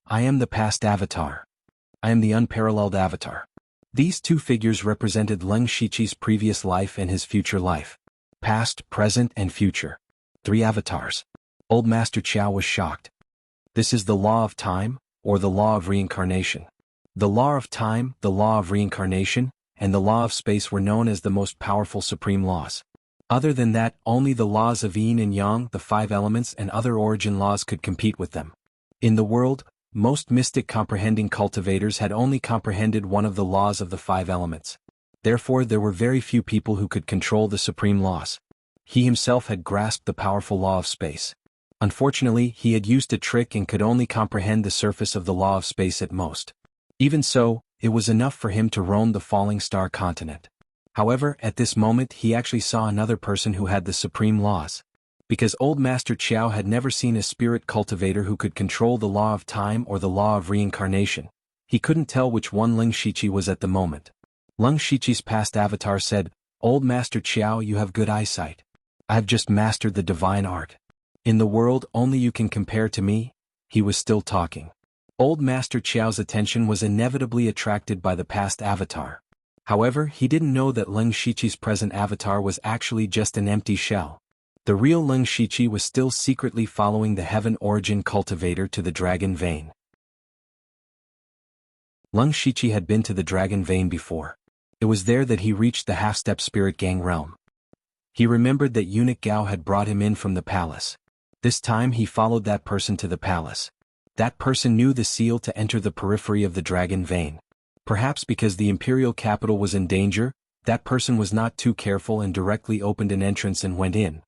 I am the past avatar. I am the unparalleled avatar. These two figures represented Leng Shiqi's previous life and his future life. Past, present, and future. 3 avatars. Old Master Qiao was shocked. This is the law of time, or the law of reincarnation. The law of time, the law of reincarnation, and the law of space were known as the most powerful supreme laws. Other than that, only the laws of yin and yang, the five elements and other origin laws could compete with them. In the world, most mystic comprehending cultivators had only comprehended one of the laws of the five elements. Therefore there were very few people who could control the supreme laws. He himself had grasped the powerful law of space. Unfortunately, he had used a trick and could only comprehend the surface of the law of space at most. Even so, it was enough for him to roam the falling star continent. However, at this moment he actually saw another person who had the supreme laws. Because Old Master Qiao had never seen a spirit cultivator who could control the law of time or the law of reincarnation, he couldn't tell which one Ling Shiqi was at the moment. Ling Shiqi's past avatar said, "Old Master Qiao, you have good eyesight. I have just mastered the divine art. In the world only you can compare to me." He was still talking. Old Master Qiao's attention was inevitably attracted by the past avatar. However, he didn't know that Ling Shiqi's present avatar was actually just an empty shell. The real Ling Shiqi was still secretly following the heaven origin cultivator to the Dragon Vein. Ling Shiqi had been to the Dragon Vein before. It was there that he reached the half-step spirit gang realm. He remembered that eunuch Gao had brought him in from the palace. This time he followed that person to the palace. That person knew the seal to enter the periphery of the Dragon Vein. Perhaps because the imperial capital was in danger, that person was not too careful and directly opened an entrance and went in.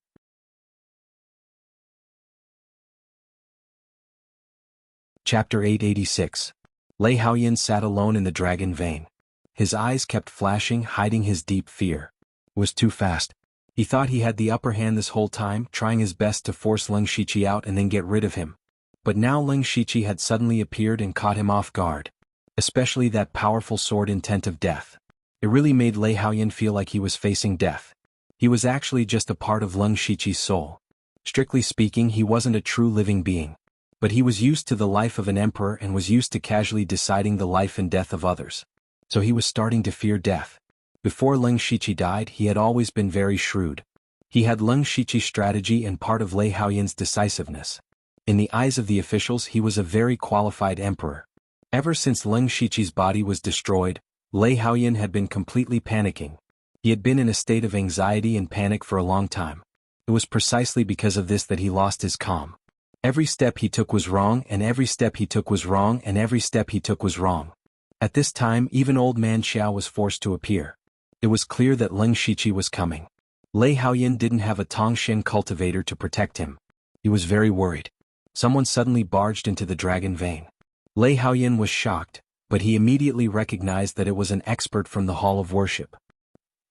Chapter 886. Lei Haoyan sat alone in the Dragon Vein. His eyes kept flashing, hiding his deep fear. It was too fast. He thought he had the upper hand this whole time, trying his best to force Ling Shiqi out and then get rid of him. But now Ling Shiqi had suddenly appeared and caught him off guard. Especially that powerful sword intent of death. It really made Lei Haoyan feel like he was facing death. He was actually just a part of Ling Shiqi's soul. Strictly speaking, he wasn't a true living being. But he was used to the life of an emperor and was used to casually deciding the life and death of others. So he was starting to fear death. Before Ling Shiqi died, he had always been very shrewd. He had Ling Shiqi's strategy and part of Lei Haoyan's decisiveness. In the eyes of the officials, he was a very qualified emperor. Ever since Ling Shiqi's body was destroyed, Lei Haoyan had been completely panicking. He had been in a state of anxiety and panic for a long time. It was precisely because of this that he lost his calm. Every step he took was wrong, and every step he took was wrong, and every step he took was wrong. At this time, even Old Man Qiao was forced to appear. It was clear that Ling Shiqi was coming. Lei Haoyan didn't have a Tongshen cultivator to protect him. He was very worried. Someone suddenly barged into the Dragon Vein. Lei Haoyan was shocked, but he immediately recognized that it was an expert from the Hall of Worship.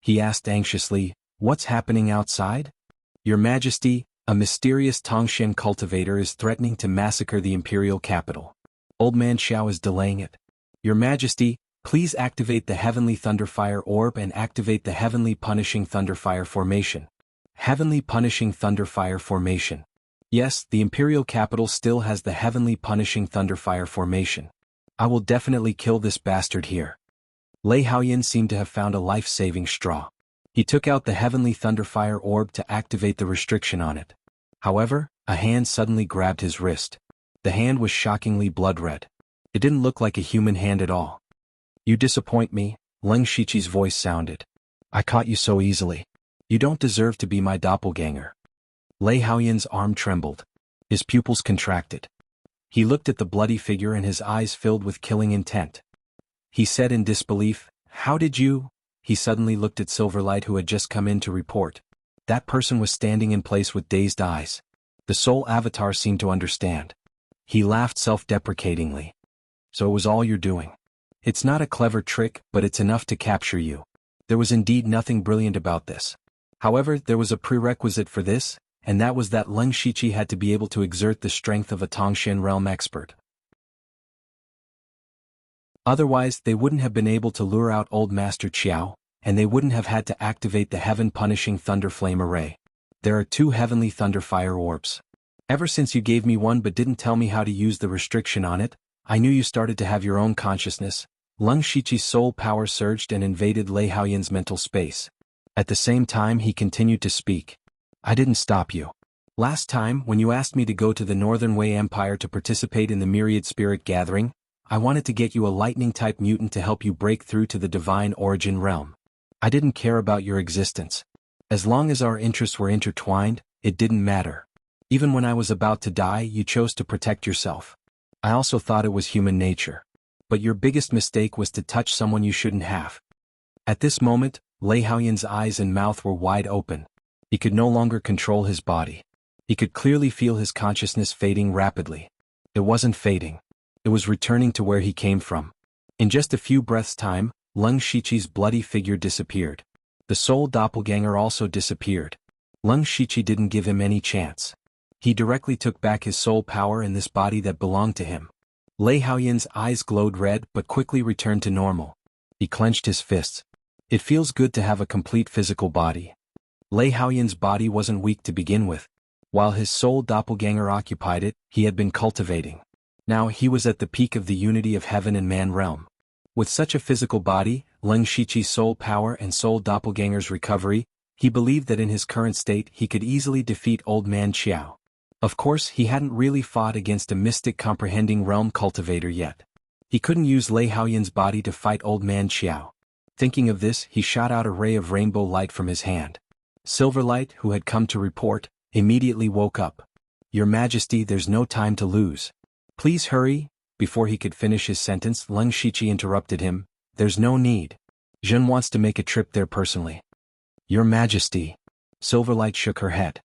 He asked anxiously, "What's happening outside?" "Your Majesty, a mysterious Tongshen cultivator is threatening to massacre the imperial capital. Old Man Qiao is delaying it. Your Majesty, please activate the Heavenly Thunderfire Orb and activate the Heavenly Punishing Thunderfire Formation." Heavenly Punishing Thunderfire Formation. Yes, the imperial capital still has the Heavenly Punishing Thunderfire Formation. I will definitely kill this bastard here. Lei Haoyan seemed to have found a life-saving straw. He took out the Heavenly Thunderfire Orb to activate the restriction on it. However, a hand suddenly grabbed his wrist. The hand was shockingly blood-red. It didn't look like a human hand at all. "You disappoint me," Ling Shiqi's voice sounded. "I caught you so easily. You don't deserve to be my doppelganger." Lei Haoyan's arm trembled. His pupils contracted. He looked at the bloody figure and his eyes filled with killing intent. He said in disbelief, "How did you?" He suddenly looked at Silverlight, who had just come in to report. That person was standing in place with dazed eyes. The soul avatar seemed to understand. He laughed self-deprecatingly. "So it was all you're doing. It's not a clever trick, but it's enough to capture you." There was indeed nothing brilliant about this. However, there was a prerequisite for this, and that was that Ling Shiqi had to be able to exert the strength of a Tongshen realm expert. Otherwise, they wouldn't have been able to lure out Old Master Qiao, and they wouldn't have had to activate the Heaven-Punishing Thunderflame Array. There are 2 Heavenly Thunderfire Orbs. Ever since you gave me one but didn't tell me how to use the restriction on it, I knew you started to have your own consciousness. Ling Shiqi's soul power surged and invaded Lei Haoyan's mental space. At the same time he continued to speak. "I didn't stop you. Last time, when you asked me to go to the Northern Wei Empire to participate in the Myriad Spirit Gathering, I wanted to get you a lightning-type mutant to help you break through to the Divine Origin realm. I didn't care about your existence. As long as our interests were intertwined, it didn't matter. Even when I was about to die, you chose to protect yourself. I also thought it was human nature. But your biggest mistake was to touch someone you shouldn't have. At this moment, Lei Haoyan's eyes and mouth were wide open. He could no longer control his body. He could clearly feel his consciousness fading rapidly. It wasn't fading. It was returning to where he came from. In just a few breaths' time, Leng Shiqi's bloody figure disappeared. The soul doppelganger also disappeared. Leng Shiqi didn't give him any chance. He directly took back his soul power and this body that belonged to him. Lei Haoyan's eyes glowed red but quickly returned to normal. He clenched his fists. It feels good to have a complete physical body. Lei Haoyan's body wasn't weak to begin with. While his soul doppelganger occupied it, he had been cultivating. Now he was at the peak of the unity of heaven and man realm. With such a physical body, Leng Shiqi's soul power and soul doppelganger's recovery, he believed that in his current state he could easily defeat Old Man Qiao. Of course, he hadn't really fought against a mystic comprehending realm cultivator yet. He couldn't use Lei Haoyan's body to fight Old Man Qiao. Thinking of this, he shot out a ray of rainbow light from his hand. Silverlight, who had come to report, immediately woke up. "Your Majesty, there's no time to lose. Please hurry." Before he could finish his sentence, Leng Shiqi interrupted him. "There's no need. Zhen wants to make a trip there personally." "Your Majesty." Silverlight shook her head.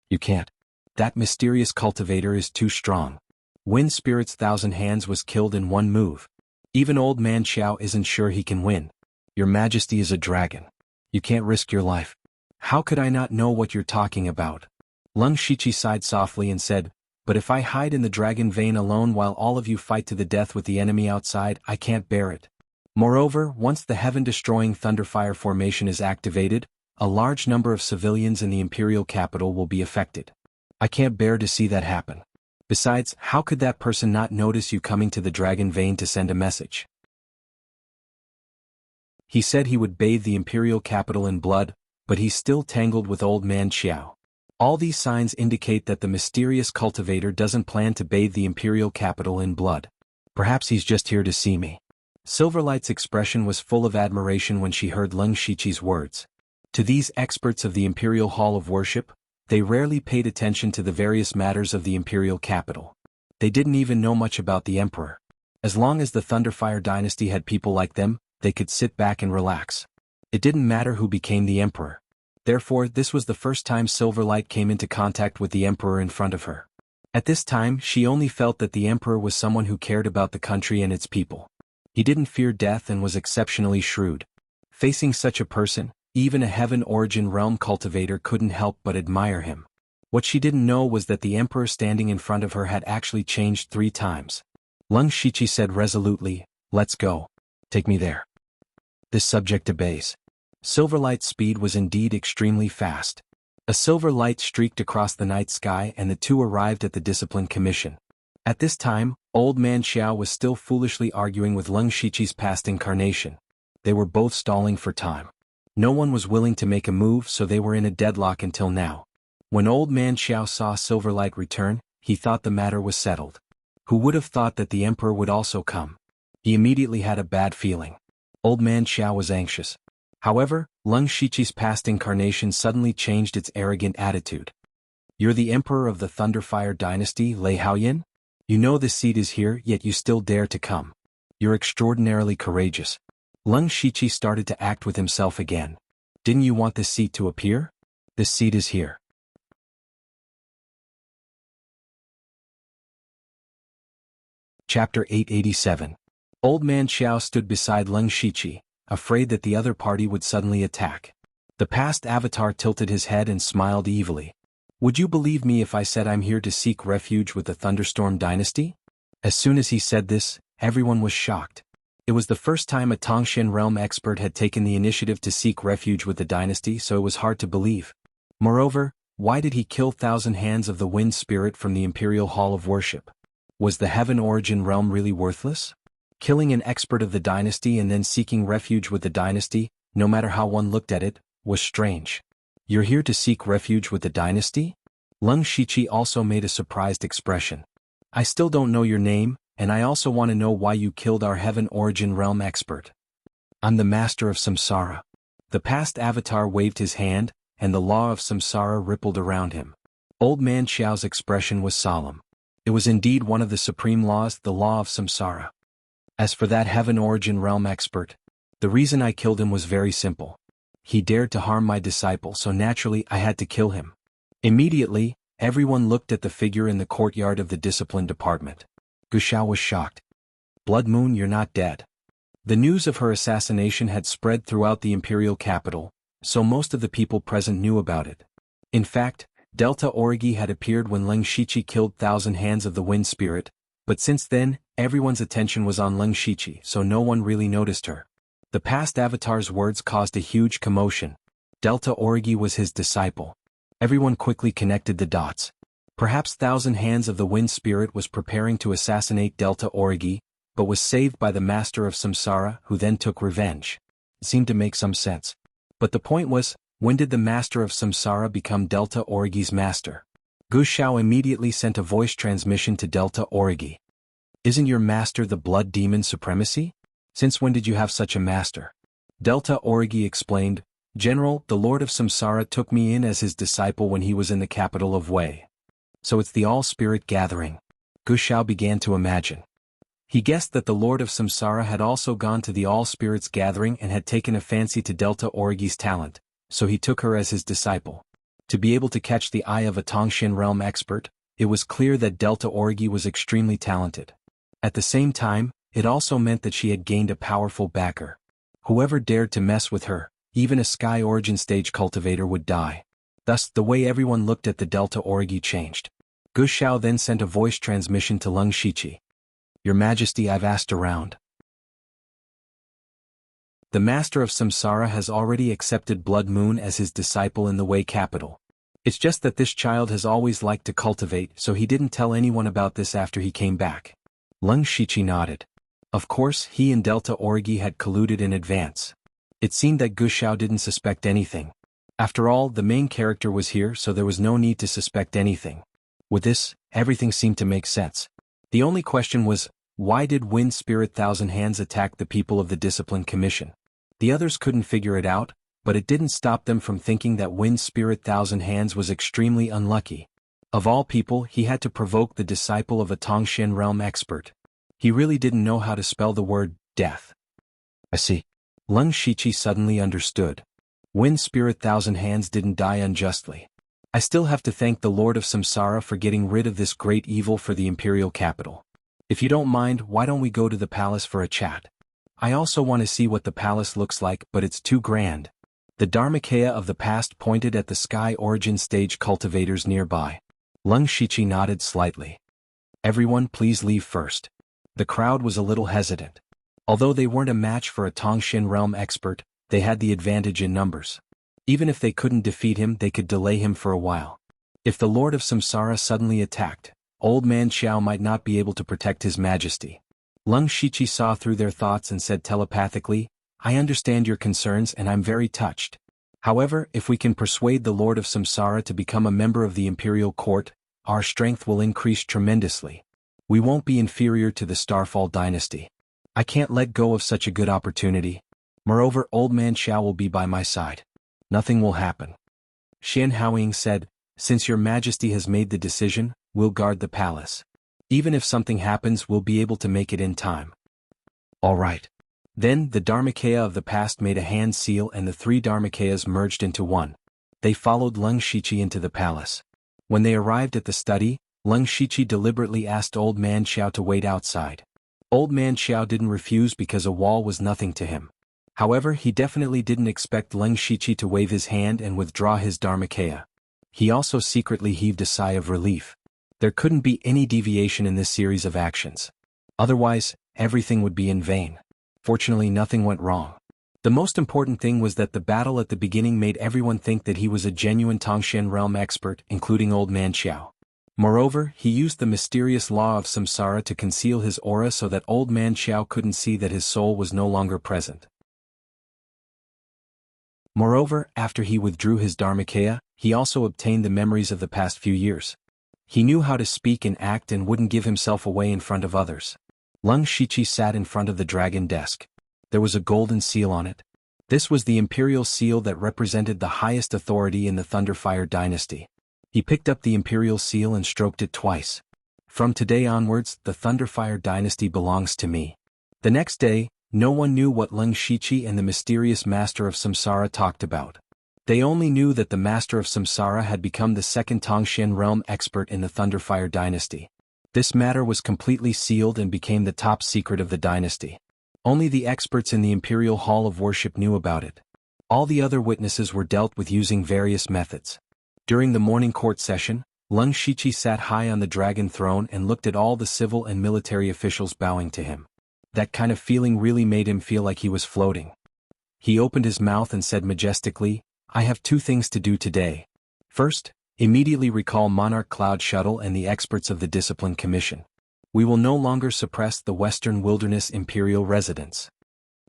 "You can't. That mysterious cultivator is too strong. Wind Spirit's Thousand Hands was killed in one move. Even Old Man Qiao isn't sure he can win. Your Majesty is a dragon. You can't risk your life." "How could I not know what you're talking about?" Leng Shiqi sighed softly and said, "But if I hide in the dragon vein alone while all of you fight to the death with the enemy outside, I can't bear it. Moreover, once the heaven-destroying Thunderfire formation is activated, a large number of civilians in the imperial capital will be affected. I can't bear to see that happen. Besides, how could that person not notice you coming to the dragon vein to send a message?" He said he would bathe the imperial capital in blood, but he's still tangled with Old Man Qiao. All these signs indicate that the mysterious cultivator doesn't plan to bathe the imperial capital in blood. Perhaps he's just here to see me. Silverlight's expression was full of admiration when she heard Leng Shiqi's words. To these experts of the Imperial Hall of Worship, they rarely paid attention to the various matters of the imperial capital. They didn't even know much about the emperor. As long as the Thunderfire dynasty had people like them, they could sit back and relax. It didn't matter who became the emperor. Therefore, this was the first time Silverlight came into contact with the emperor in front of her. At this time, she only felt that the emperor was someone who cared about the country and its people. He didn't fear death and was exceptionally shrewd. Facing such a person, even a heaven origin realm cultivator couldn't help but admire him. What she didn't know was that the emperor standing in front of her had actually changed 3 times. Leng Shiqi said resolutely, "Let's go. Take me there." This subject obeys. Silverlight's speed was indeed extremely fast. A silver light streaked across the night sky and the two arrived at the Discipline Commission. At this time, Old Man Qiao was still foolishly arguing with Leng Shiqi's past incarnation. They were both stalling for time. No one was willing to make a move, so they were in a deadlock until now. When Old Man Qiao saw Silverlight return, he thought the matter was settled. Who would have thought that the emperor would also come? He immediately had a bad feeling. Old Man Qiao was anxious. However, Leng Shiqi's past incarnation suddenly changed its arrogant attitude. "You're the emperor of the Thunderfire dynasty, Lei Haoyan? You know this seat is here, yet you still dare to come. You're extraordinarily courageous." Leng Shiqi started to act with himself again. "Didn't you want this seat to appear? This seat is here." Chapter 887. Old Man Qiao stood beside Leng Shiqi, afraid that the other party would suddenly attack. The past avatar tilted his head and smiled evilly. "Would you believe me if I said I'm here to seek refuge with the Thunderstorm dynasty?" As soon as he said this, everyone was shocked. It was the first time a Tongshan realm expert had taken the initiative to seek refuge with the dynasty, so it was hard to believe. Moreover, why did he kill Thousand Hands of the Wind Spirit from the Imperial Hall of Worship? Was the Heaven Origin realm really worthless? Killing an expert of the dynasty and then seeking refuge with the dynasty, no matter how one looked at it, was strange. "You're here to seek refuge with the dynasty?" Leng Shiqi also made a surprised expression. I still don't know your name, and I also want to know why you killed our heaven origin realm expert. I'm the master of samsara. The past avatar waved his hand, and the law of samsara rippled around him. Old man Xiao's expression was solemn. It was indeed one of the supreme laws, the law of samsara. As for that heaven origin realm expert, the reason I killed him was very simple. He dared to harm my disciple, so naturally I had to kill him. Immediately, everyone looked at the figure in the courtyard of the discipline department. Guxiao was shocked. Blood Moon, you're not dead. The news of her assassination had spread throughout the imperial capital, so most of the people present knew about it. In fact, Delta Origi had appeared when Leng Shiqi killed Thousand Hands of the Wind Spirit, but since then, everyone's attention was on Leng Shiqi, so no one really noticed her. The past avatar's words caused a huge commotion. Delta Origi was his disciple. Everyone quickly connected the dots. Perhaps Thousand Hands of the Wind Spirit was preparing to assassinate Delta Origi, but was saved by the Master of Samsara, who then took revenge. It seemed to make some sense. But the point was, when did the Master of Samsara become Delta Origi's master? Guxiao immediately sent a voice transmission to Delta Origi. Isn't your master the Blood Demon Supremacy? Since when did you have such a master? Delta Origi explained, General, the Lord of Samsara took me in as his disciple when he was in the capital of Wei. So it's the All-Spirit Gathering. Guxiao began to imagine. He guessed that the Lord of Samsara had also gone to the All-Spirits Gathering and had taken a fancy to Delta Origi's talent, so he took her as his disciple. To be able to catch the eye of a Tongxin realm expert, it was clear that Delta Origi was extremely talented. At the same time, it also meant that she had gained a powerful backer. Whoever dared to mess with her, even a Sky Origin Stage cultivator, would die. Thus, the way everyone looked at the Delta Origi changed. Guxiao then sent a voice transmission to Leng Shiqi. Your Majesty, I've asked around. The Master of Samsara has already accepted Blood Moon as his disciple in the Wei capital. It's just that this child has always liked to cultivate, so he didn't tell anyone about this after he came back. Leng Shiqi nodded. Of course, he and Delta Origi had colluded in advance. It seemed that Guxiao didn't suspect anything. After all, the main character was here, so there was no need to suspect anything. With this, everything seemed to make sense. The only question was, why did Wind Spirit Thousand Hands attack the people of the Discipline Commission? The others couldn't figure it out, but it didn't stop them from thinking that Wind Spirit Thousand Hands was extremely unlucky. Of all people, he had to provoke the disciple of a Tongxin realm expert. He really didn't know how to spell the word death. I see. Leng Shiqi suddenly understood. Wind Spirit Thousand Hands didn't die unjustly. I still have to thank the Lord of Samsara for getting rid of this great evil for the imperial capital. If you don't mind, why don't we go to the palace for a chat? I also want to see what the palace looks like, but it's too grand. The Dharmakaya of the past pointed at the Sky Origin Stage cultivators nearby. Leng Shiqi nodded slightly. Everyone, please leave first. The crowd was a little hesitant. Although they weren't a match for a Tongxin realm expert, they had the advantage in numbers. Even if they couldn't defeat him, they could delay him for a while. If the Lord of Samsara suddenly attacked, Old Man Xiao might not be able to protect his majesty. Leng Shiqi saw through their thoughts and said telepathically, I understand your concerns and I'm very touched. However, if we can persuade the Lord of Samsara to become a member of the imperial court, our strength will increase tremendously. We won't be inferior to the Starfall dynasty. I can't let go of such a good opportunity. Moreover, Old Man Xiao will be by my side. Nothing will happen. Xian Haoying said, Since your majesty has made the decision, we'll guard the palace. Even if something happens, we'll be able to make it in time. All right. Then, the Dharmakaya of the past made a hand seal and the three Dharmakayas merged into one. They followed Leng Shiqi into the palace. When they arrived at the study, Leng Shiqi deliberately asked Old Man Xiao to wait outside. Old Man Xiao didn't refuse because a wall was nothing to him. However, he definitely didn't expect Leng Shiqi to wave his hand and withdraw his Dharmakaya. He also secretly heaved a sigh of relief. There couldn't be any deviation in this series of actions. Otherwise, everything would be in vain. Fortunately, nothing went wrong. The most important thing was that the battle at the beginning made everyone think that he was a genuine Tongxin realm expert, including Old Man Xiao. Moreover, he used the mysterious law of samsara to conceal his aura so that Old Man Xiao couldn't see that his soul was no longer present. Moreover, after he withdrew his Dharmakaya, he also obtained the memories of the past few years. He knew how to speak and act and wouldn't give himself away in front of others. Lung Shiqi sat in front of the dragon desk. There was a golden seal on it. This was the imperial seal that represented the highest authority in the Thunderfire dynasty. He picked up the imperial seal and stroked it twice. From today onwards, the Thunderfire dynasty belongs to me. The next day, no one knew what Lung Shiqi and the mysterious Master of Samsara talked about. They only knew that the Master of Samsara had become the second Tongxian realm expert in the Thunderfire dynasty. This matter was completely sealed and became the top secret of the dynasty. Only the experts in the Imperial Hall of Worship knew about it. All the other witnesses were dealt with using various methods. During the morning court session, Lung Shiqi sat high on the dragon throne and looked at all the civil and military officials bowing to him. That kind of feeling really made him feel like he was floating. He opened his mouth and said majestically, "I have 2 things to do today. First, immediately recall Monarch Cloud Shuttle and the experts of the Discipline Commission. We will no longer suppress the Western Wilderness Imperial residents."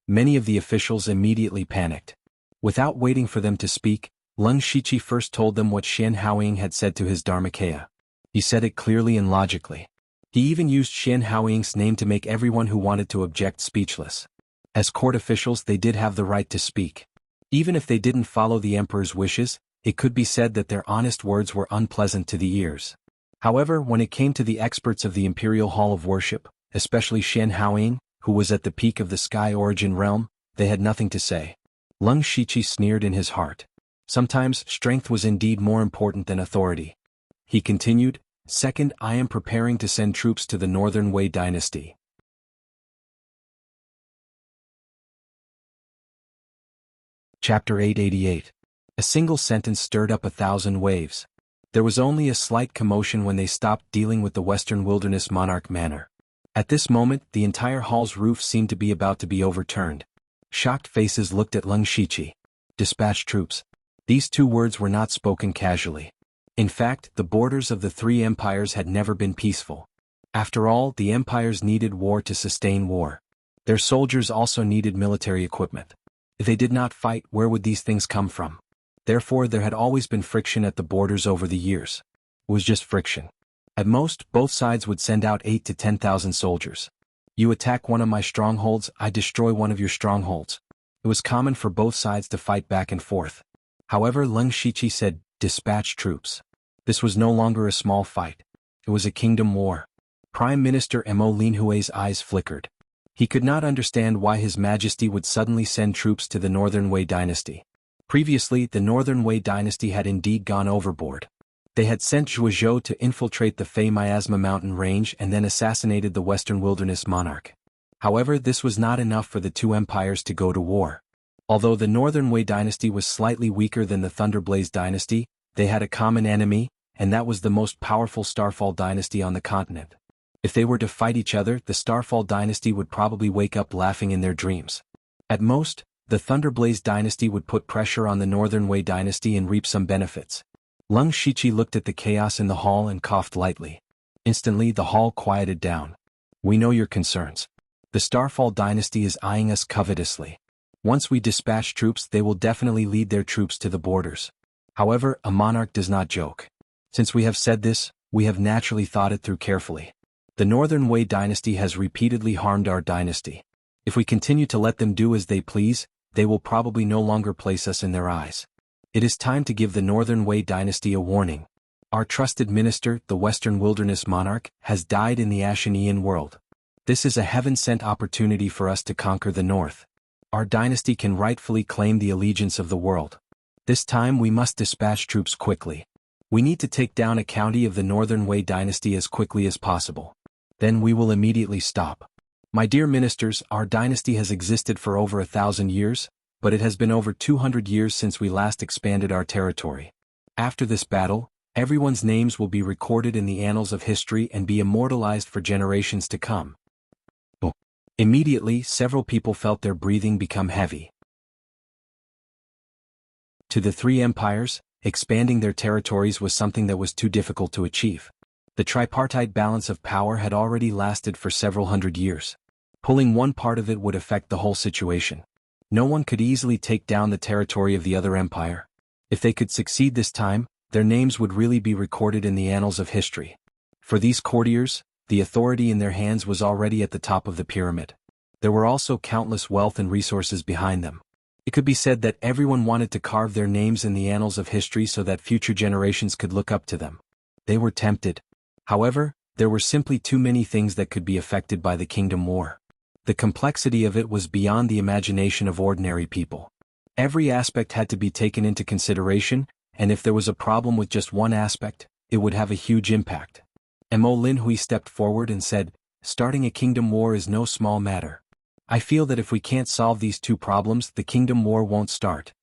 Many of the officials immediately panicked. Without waiting for them to speak, Lung Shiqi first told them what Xian Haoying had said to his Dharmakaya. He said it clearly and logically. He even used Xian Haoying's name to make everyone who wanted to object speechless. As court officials, they did have the right to speak. Even if they didn't follow the emperor's wishes, it could be said that their honest words were unpleasant to the ears. However, when it came to the experts of the Imperial Hall of Worship, especially Xian Haoying, who was at the peak of the Sky Origin realm, they had nothing to say. Lung Shiqi sneered in his heart. Sometimes, strength was indeed more important than authority. He continued, "Second, I am preparing to send troops to the Northern Wei dynasty." Chapter 888. A single sentence stirred up 1,000 waves. There was only a slight commotion when they stopped dealing with the Western Wilderness Monarch manor. At this moment, the entire hall's roof seemed to be about to be overturned. Shocked faces looked at Lung Shiqi. "Dispatch troops." These 2 words were not spoken casually. In fact, the borders of the 3 empires had never been peaceful. After all, the empires needed war to sustain war. Their soldiers also needed military equipment. If they did not fight, where would these things come from? Therefore, there had always been friction at the borders over the years. It was just friction. At most, both sides would send out 8 to 10,000 soldiers. You attack one of my strongholds, I destroy one of your strongholds. It was common for both sides to fight back and forth. However, Lung Shiqi said, "Dispatch troops." This was no longer a small fight. It was a kingdom war. Prime Minister Mo Linhui's eyes flickered. He could not understand why His Majesty would suddenly send troops to the Northern Wei dynasty. Previously, the Northern Wei dynasty had indeed gone overboard. They had sent Zhuozhou to infiltrate the Fei Miasma mountain range and then assassinated the Western Wilderness monarch. However, this was not enough for the 2 empires to go to war. Although the Northern Wei dynasty was slightly weaker than the Thunderblaze dynasty, they had a common enemy, and that was the most powerful Starfall dynasty on the continent. If they were to fight each other, the Starfall dynasty would probably wake up laughing in their dreams. At most, the Thunderblaze dynasty would put pressure on the Northern Wei dynasty and reap some benefits. Lung Shiqi looked at the chaos in the hall and coughed lightly. Instantly, the hall quieted down. "We know your concerns. The Starfall dynasty is eyeing us covetously. Once we dispatch troops, they will definitely lead their troops to the borders. However, a monarch does not joke. Since we have said this, we have naturally thought it through carefully. The Northern Wei dynasty has repeatedly harmed our dynasty. If we continue to let them do as they please, they will probably no longer place us in their eyes. It is time to give the Northern Wei dynasty a warning. Our trusted minister, the Western Wilderness monarch, has died in the Ashanean world. This is a heaven-sent opportunity for us to conquer the North. Our dynasty can rightfully claim the allegiance of the world. This time we must dispatch troops quickly. We need to take down a county of the Northern Wei dynasty as quickly as possible. Then we will immediately stop. My dear ministers, our dynasty has existed for over 1,000 years, but it has been over 200 years since we last expanded our territory. After this battle, everyone's names will be recorded in the annals of history and be immortalized for generations to come." Immediately, several people felt their breathing become heavy. To the 3 empires, expanding their territories was something that was too difficult to achieve. The tripartite balance of power had already lasted for several hundred years. Pulling one part of it would affect the whole situation. No one could easily take down the territory of the other empire. If they could succeed this time, their names would really be recorded in the annals of history. For these courtiers, the authority in their hands was already at the top of the pyramid. There were also countless wealth and resources behind them. It could be said that everyone wanted to carve their names in the annals of history so that future generations could look up to them. They were tempted. However, there were simply too many things that could be affected by the Kingdom War. The complexity of it was beyond the imagination of ordinary people. Every aspect had to be taken into consideration, and if there was a problem with just one aspect, it would have a huge impact. Mo Linhui stepped forward and said, "Starting a kingdom war is no small matter. I feel that if we can't solve these two problems, the kingdom war won't start."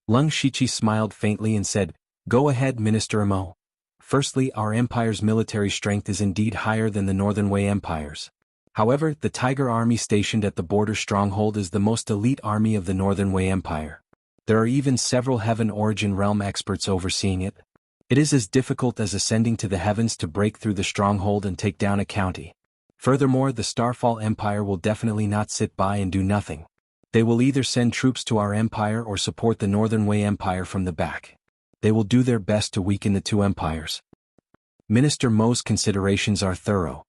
Leng Shiqi smiled faintly and said, "Go ahead, Minister Mo. Firstly, our empire's military strength is indeed higher than the Northern Wei Empire's. However, the Tiger Army stationed at the border stronghold is the most elite army of the Northern Wei Empire. There are even several Heaven Origin Realm experts overseeing it. It is as difficult as ascending to the heavens to break through the stronghold and take down a county. Furthermore, the Starfall Empire will definitely not sit by and do nothing. They will either send troops to our empire or support the Northern Wei Empire from the back. They will do their best to weaken the two empires." Minister Mo's considerations are thorough.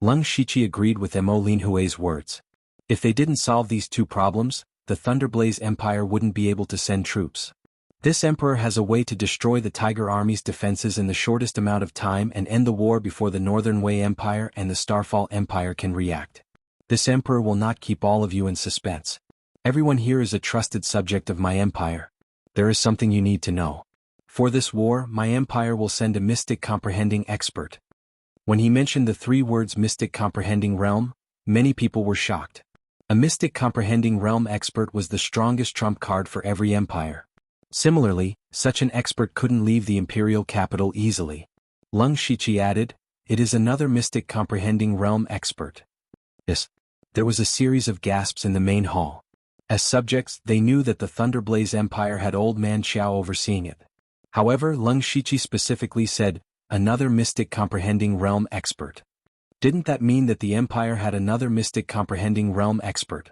Leng Shiqi agreed with Mo Linhui's words. If they didn't solve these two problems, the Thunderblaze Empire wouldn't be able to send troops. This emperor has a way to destroy the Tiger Army's defenses in the shortest amount of time and end the war before the Northern Wei Empire and the Starfall Empire can react. This emperor will not keep all of you in suspense. Everyone here is a trusted subject of my empire. There is something you need to know. For this war, my empire will send a mystic comprehending expert. When he mentioned the three words mystic comprehending realm, many people were shocked. A mystic comprehending realm expert was the strongest trump card for every empire. Similarly, such an expert couldn't leave the imperial capital easily. Leng Shiqi added, "It is another mystic comprehending realm expert." Yes. There was a series of gasps in the main hall. As subjects, they knew that the Thunderblaze Empire had Old Man Xiao overseeing it. However, Leng Shiqi specifically said, "Another mystic comprehending realm expert." Didn't that mean that the empire had another mystic comprehending realm expert?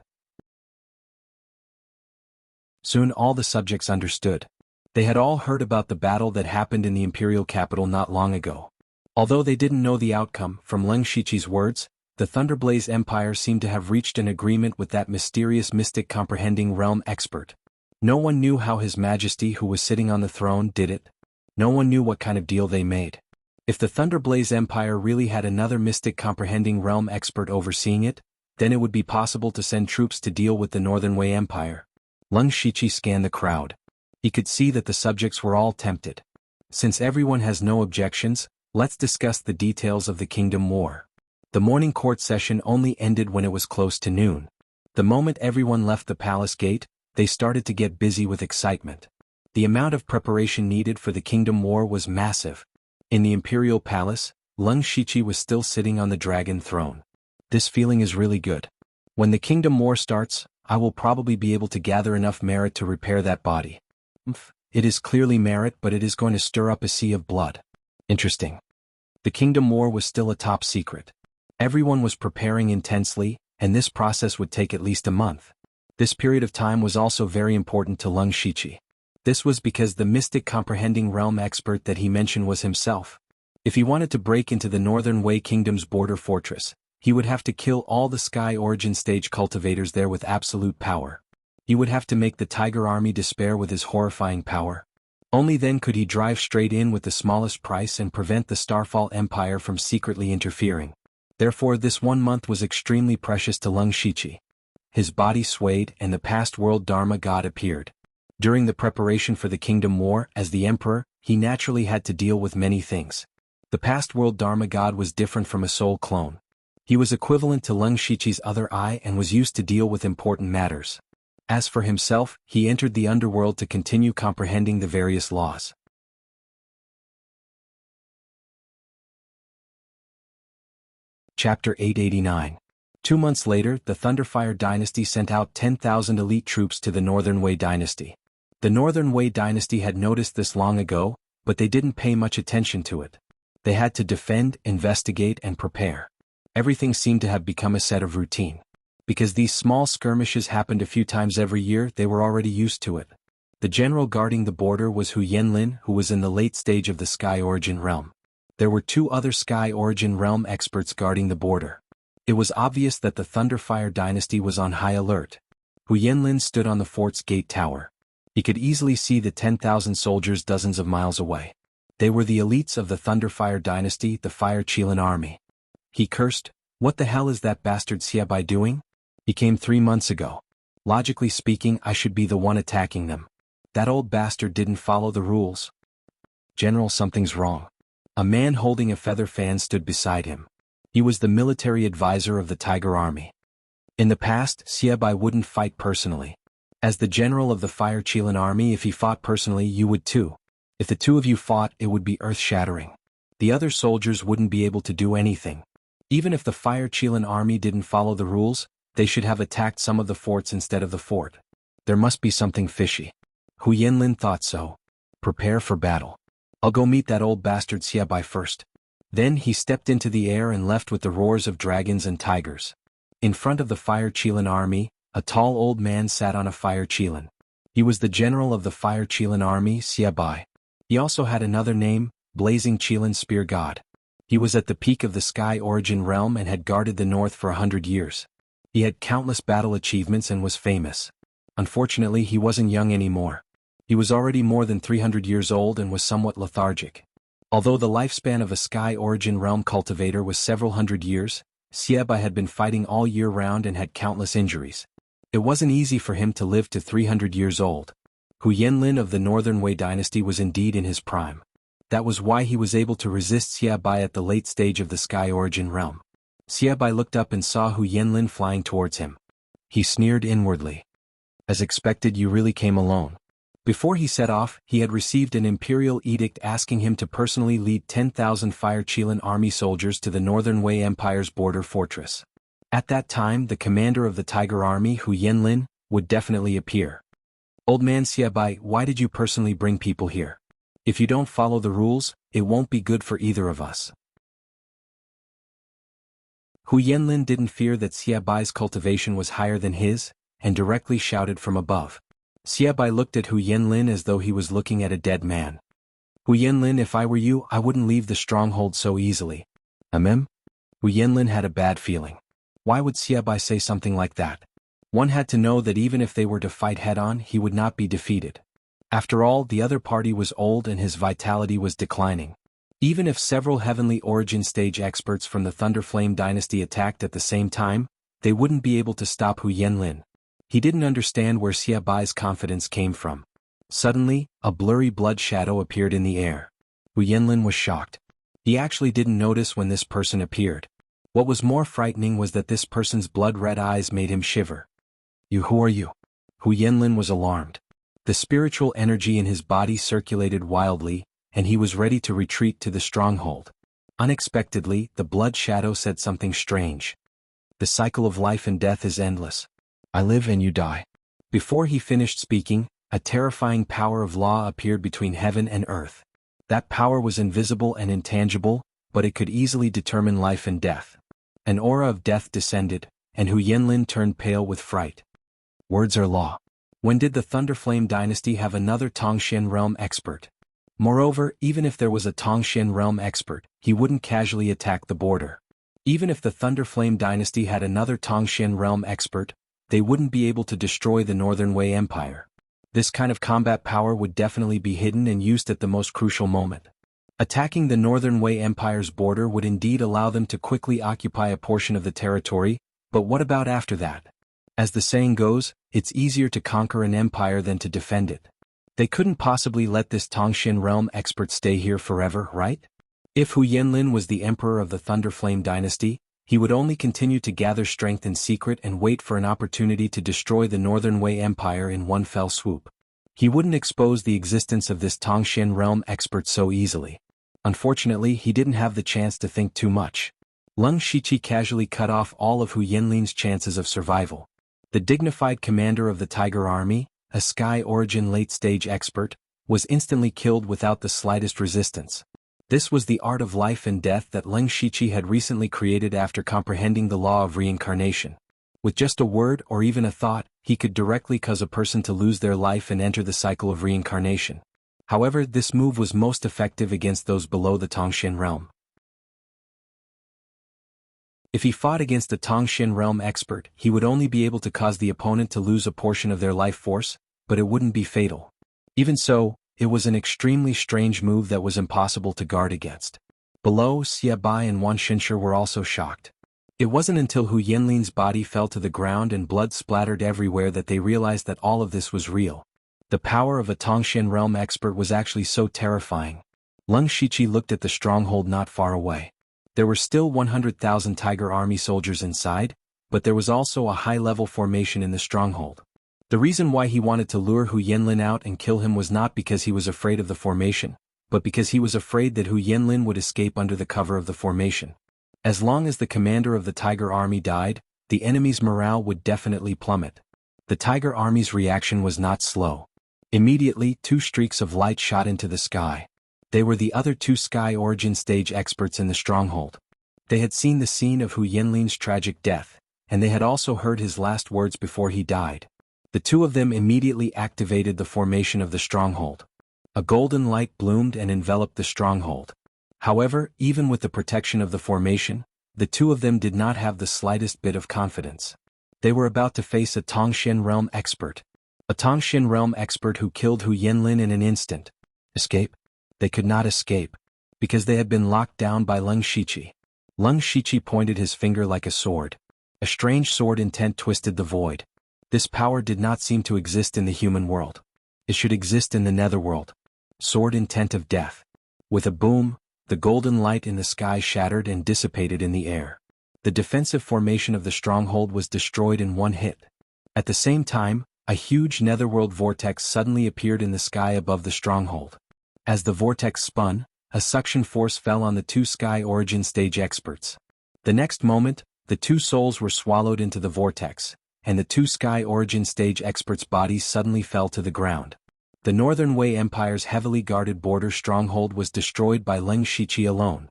Soon all the subjects understood. They had all heard about the battle that happened in the imperial capital not long ago. Although they didn't know the outcome, from Leng Shiqi's words, the Thunderblaze Empire seemed to have reached an agreement with that mysterious mystic comprehending realm expert. No one knew how His Majesty who was sitting on the throne did it. No one knew what kind of deal they made. If the Thunderblaze Empire really had another mystic comprehending realm expert overseeing it, then it would be possible to send troops to deal with the Northern Wei Empire. Leng Shiqi scanned the crowd. He could see that the subjects were all tempted. Since everyone has no objections, let's discuss the details of the Kingdom War. The morning court session only ended when it was close to noon. The moment everyone left the palace gate, they started to get busy with excitement. The amount of preparation needed for the Kingdom War was massive. In the Imperial Palace, Leng Shiqi was still sitting on the dragon throne. This feeling is really good. When the Kingdom War starts, I will probably be able to gather enough merit to repair that body. It is clearly merit, but it is going to stir up a sea of blood. Interesting. The Kingdom War was still a top secret. Everyone was preparing intensely, and this process would take at least a month. This period of time was also very important to Leng Shiqi. This was because the mystic comprehending realm expert that he mentioned was himself. If he wanted to break into the Northern Wei Kingdom's border fortress, he would have to kill all the Sky Origin stage cultivators there with absolute power. He would have to make the Tiger Army despair with his horrifying power. Only then could he drive straight in with the smallest price and prevent the Starfall Empire from secretly interfering. Therefore this 1 month was extremely precious to Leng Shiqi. His body swayed and the past world Dharma god appeared. During the preparation for the Kingdom War, as the Emperor, he naturally had to deal with many things. The past world Dharma god was different from a soul clone. He was equivalent to Leng Shiqi's other eye and was used to deal with important matters. As for himself, he entered the underworld to continue comprehending the various laws. Chapter 889. 2 months later, the Thunderfire dynasty sent out 10,000 elite troops to the Northern Wei dynasty. The Northern Wei dynasty had noticed this long ago, but they didn't pay much attention to it. They had to defend, investigate, and prepare. Everything seemed to have become a set of routine. Because these small skirmishes happened a few times every year, they were already used to it. The general guarding the border was Hu Yanlin, who was in the late stage of the Sky Origin realm. There were 2 other Sky Origin realm experts guarding the border. It was obvious that the Thunderfire dynasty was on high alert. Hu Yanlin stood on the fort's gate tower. He could easily see the 10,000 soldiers dozens of miles away. They were the elites of the Thunderfire dynasty, the Fire Qilin army. He cursed, "What the hell is that bastard Xiaobai doing? He came 3 months ago. Logically speaking, I should be the one attacking them. That old bastard didn't follow the rules." "General, something's wrong." A man holding a feather fan stood beside him. He was the military advisor of the Tiger Army. In the past, Xiaobai wouldn't fight personally. As the general of the Fire Qilin army, if he fought personally, you would too. If the 2 of you fought, it would be earth-shattering. The other soldiers wouldn't be able to do anything. Even if the Fire Qilin army didn't follow the rules, they should have attacked some of the forts instead of the fort. There must be something fishy. Hu Yanlin thought so. Prepare for battle. I'll go meet that old bastard Xiaobai first. Then he stepped into the air and left with the roars of dragons and tigers. In front of the Fire Qilin army, a tall old man sat on a Fire Qilin. He was the general of the Fire Qilin army, Xiaobai. He also had another name, Blazing Qilin Spear God. He was at the peak of the Sky Origin realm and had guarded the north for 100 years. He had countless battle achievements and was famous. Unfortunately, he wasn't young anymore. He was already more than 300 years old and was somewhat lethargic. Although the lifespan of a Sky Origin realm cultivator was several hundred years, Xiaobai had been fighting all year round and had countless injuries. It wasn't easy for him to live to 300 years old. Hu Yanlin of the Northern Wei dynasty was indeed in his prime. That was why he was able to resist Xiaobai at the late stage of the Sky Origin realm. Xiaobai looked up and saw Hu Yanlin flying towards him. He sneered inwardly. "As expected, you really came alone." Before he set off, he had received an imperial edict asking him to personally lead 10,000 Fire Qilin army soldiers to the Northern Wei Empire's border fortress. At that time, the commander of the Tiger Army, Hu Yanlin, would definitely appear. "Old man Xiaobai, why did you personally bring people here? If you don't follow the rules, it won't be good for either of us." Hu Yanlin didn't fear that Xiaobai's cultivation was higher than his, and directly shouted from above. Xiaobai looked at Hu Yanlin as though he was looking at a dead man. "Hu Yanlin, if I were you, I wouldn't leave the stronghold so easily." Hu Yanlin had a bad feeling. Why would Xiaobai say something like that? One had to know that even if they were to fight head-on, he would not be defeated. After all, the other party was old and his vitality was declining. Even if several Heavenly Origin stage experts from the Thunderflame dynasty attacked at the same time, they wouldn't be able to stop Hu Yanlin. He didn't understand where Xiaobai's confidence came from. Suddenly, a blurry blood shadow appeared in the air. Hu Yanlin was shocked. He actually didn't notice when this person appeared. What was more frightening was that this person's blood-red eyes made him shiver. Who are you?" Hu Yanlin was alarmed. The spiritual energy in his body circulated wildly, and he was ready to retreat to the stronghold. Unexpectedly, the blood shadow said something strange. "The cycle of life and death is endless. I live and you die." Before he finished speaking, a terrifying power of law appeared between heaven and earth. That power was invisible and intangible, but it could easily determine life and death. An aura of death descended, and Hu Yanlin turned pale with fright. Words are law. When did the Thunderflame dynasty have another Tongxian realm expert? Moreover, even if there was a Tongxian realm expert, he wouldn't casually attack the border. Even if the Thunderflame dynasty had another Tongxian realm expert, they wouldn't be able to destroy the Northern Wei Empire. This kind of combat power would definitely be hidden and used at the most crucial moment. Attacking the Northern Wei Empire's border would indeed allow them to quickly occupy a portion of the territory, but what about after that? As the saying goes, it's easier to conquer an empire than to defend it. They couldn't possibly let this Tongxian realm expert stay here forever, right? If Hu Yanlin was the emperor of the Thunderflame dynasty, he would only continue to gather strength in secret and wait for an opportunity to destroy the Northern Wei Empire in one fell swoop. He wouldn't expose the existence of this Tongxian realm expert so easily. Unfortunately, he didn't have the chance to think too much. Leng Shiqi casually cut off all of Hu Yanlin's chances of survival. The dignified commander of the Tiger Army, a Sky Origin late-stage expert, was instantly killed without the slightest resistance. This was the art of life and death that Leng Shiqi had recently created after comprehending the law of reincarnation. With just a word or even a thought, he could directly cause a person to lose their life and enter the cycle of reincarnation. However, this move was most effective against those below the Tongxin realm. If he fought against a Tongxin realm expert, he would only be able to cause the opponent to lose a portion of their life force, but it wouldn't be fatal. Even so, it was an extremely strange move that was impossible to guard against. Below, Xia Bai and Wan Xinshi were also shocked. It wasn't until Hu Yanlin's body fell to the ground and blood splattered everywhere that they realized that all of this was real. The power of a Tongxin realm expert was actually so terrifying. Leng Shiqi looked at the stronghold not far away. There were still 100,000 Tiger Army soldiers inside, but there was also a high-level formation in the stronghold. The reason why he wanted to lure Hu Yanlin out and kill him was not because he was afraid of the formation, but because he was afraid that Hu Yanlin would escape under the cover of the formation. As long as the commander of the Tiger Army died, the enemy's morale would definitely plummet. The Tiger Army's reaction was not slow. Immediately, 2 streaks of light shot into the sky. They were the other 2 Sky Origin Stage experts in the stronghold. They had seen the scene of Hu Yanlin's tragic death, and they had also heard his last words before he died. The 2 of them immediately activated the formation of the stronghold. A golden light bloomed and enveloped the stronghold. However, even with the protection of the formation, the 2 of them did not have the slightest bit of confidence. They were about to face a Tongxin realm expert. A Tongxin realm expert who killed Hu Yanlin in an instant. Escape? They could not escape, because they had been locked down by Leng Shiqi. Leng Shiqi pointed his finger like a sword. A strange sword intent twisted the void. This power did not seem to exist in the human world. It should exist in the netherworld. Sword intent of death. With a boom, the golden light in the sky shattered and dissipated in the air. The defensive formation of the stronghold was destroyed in one hit. At the same time, a huge netherworld vortex suddenly appeared in the sky above the stronghold. As the vortex spun, a suction force fell on the 2 Sky Origin Stage experts. The next moment, the 2 souls were swallowed into the vortex, and the 2 Sky Origin Stage experts' bodies suddenly fell to the ground. The Northern Wei Empire's heavily guarded border stronghold was destroyed by Leng Shiqi alone.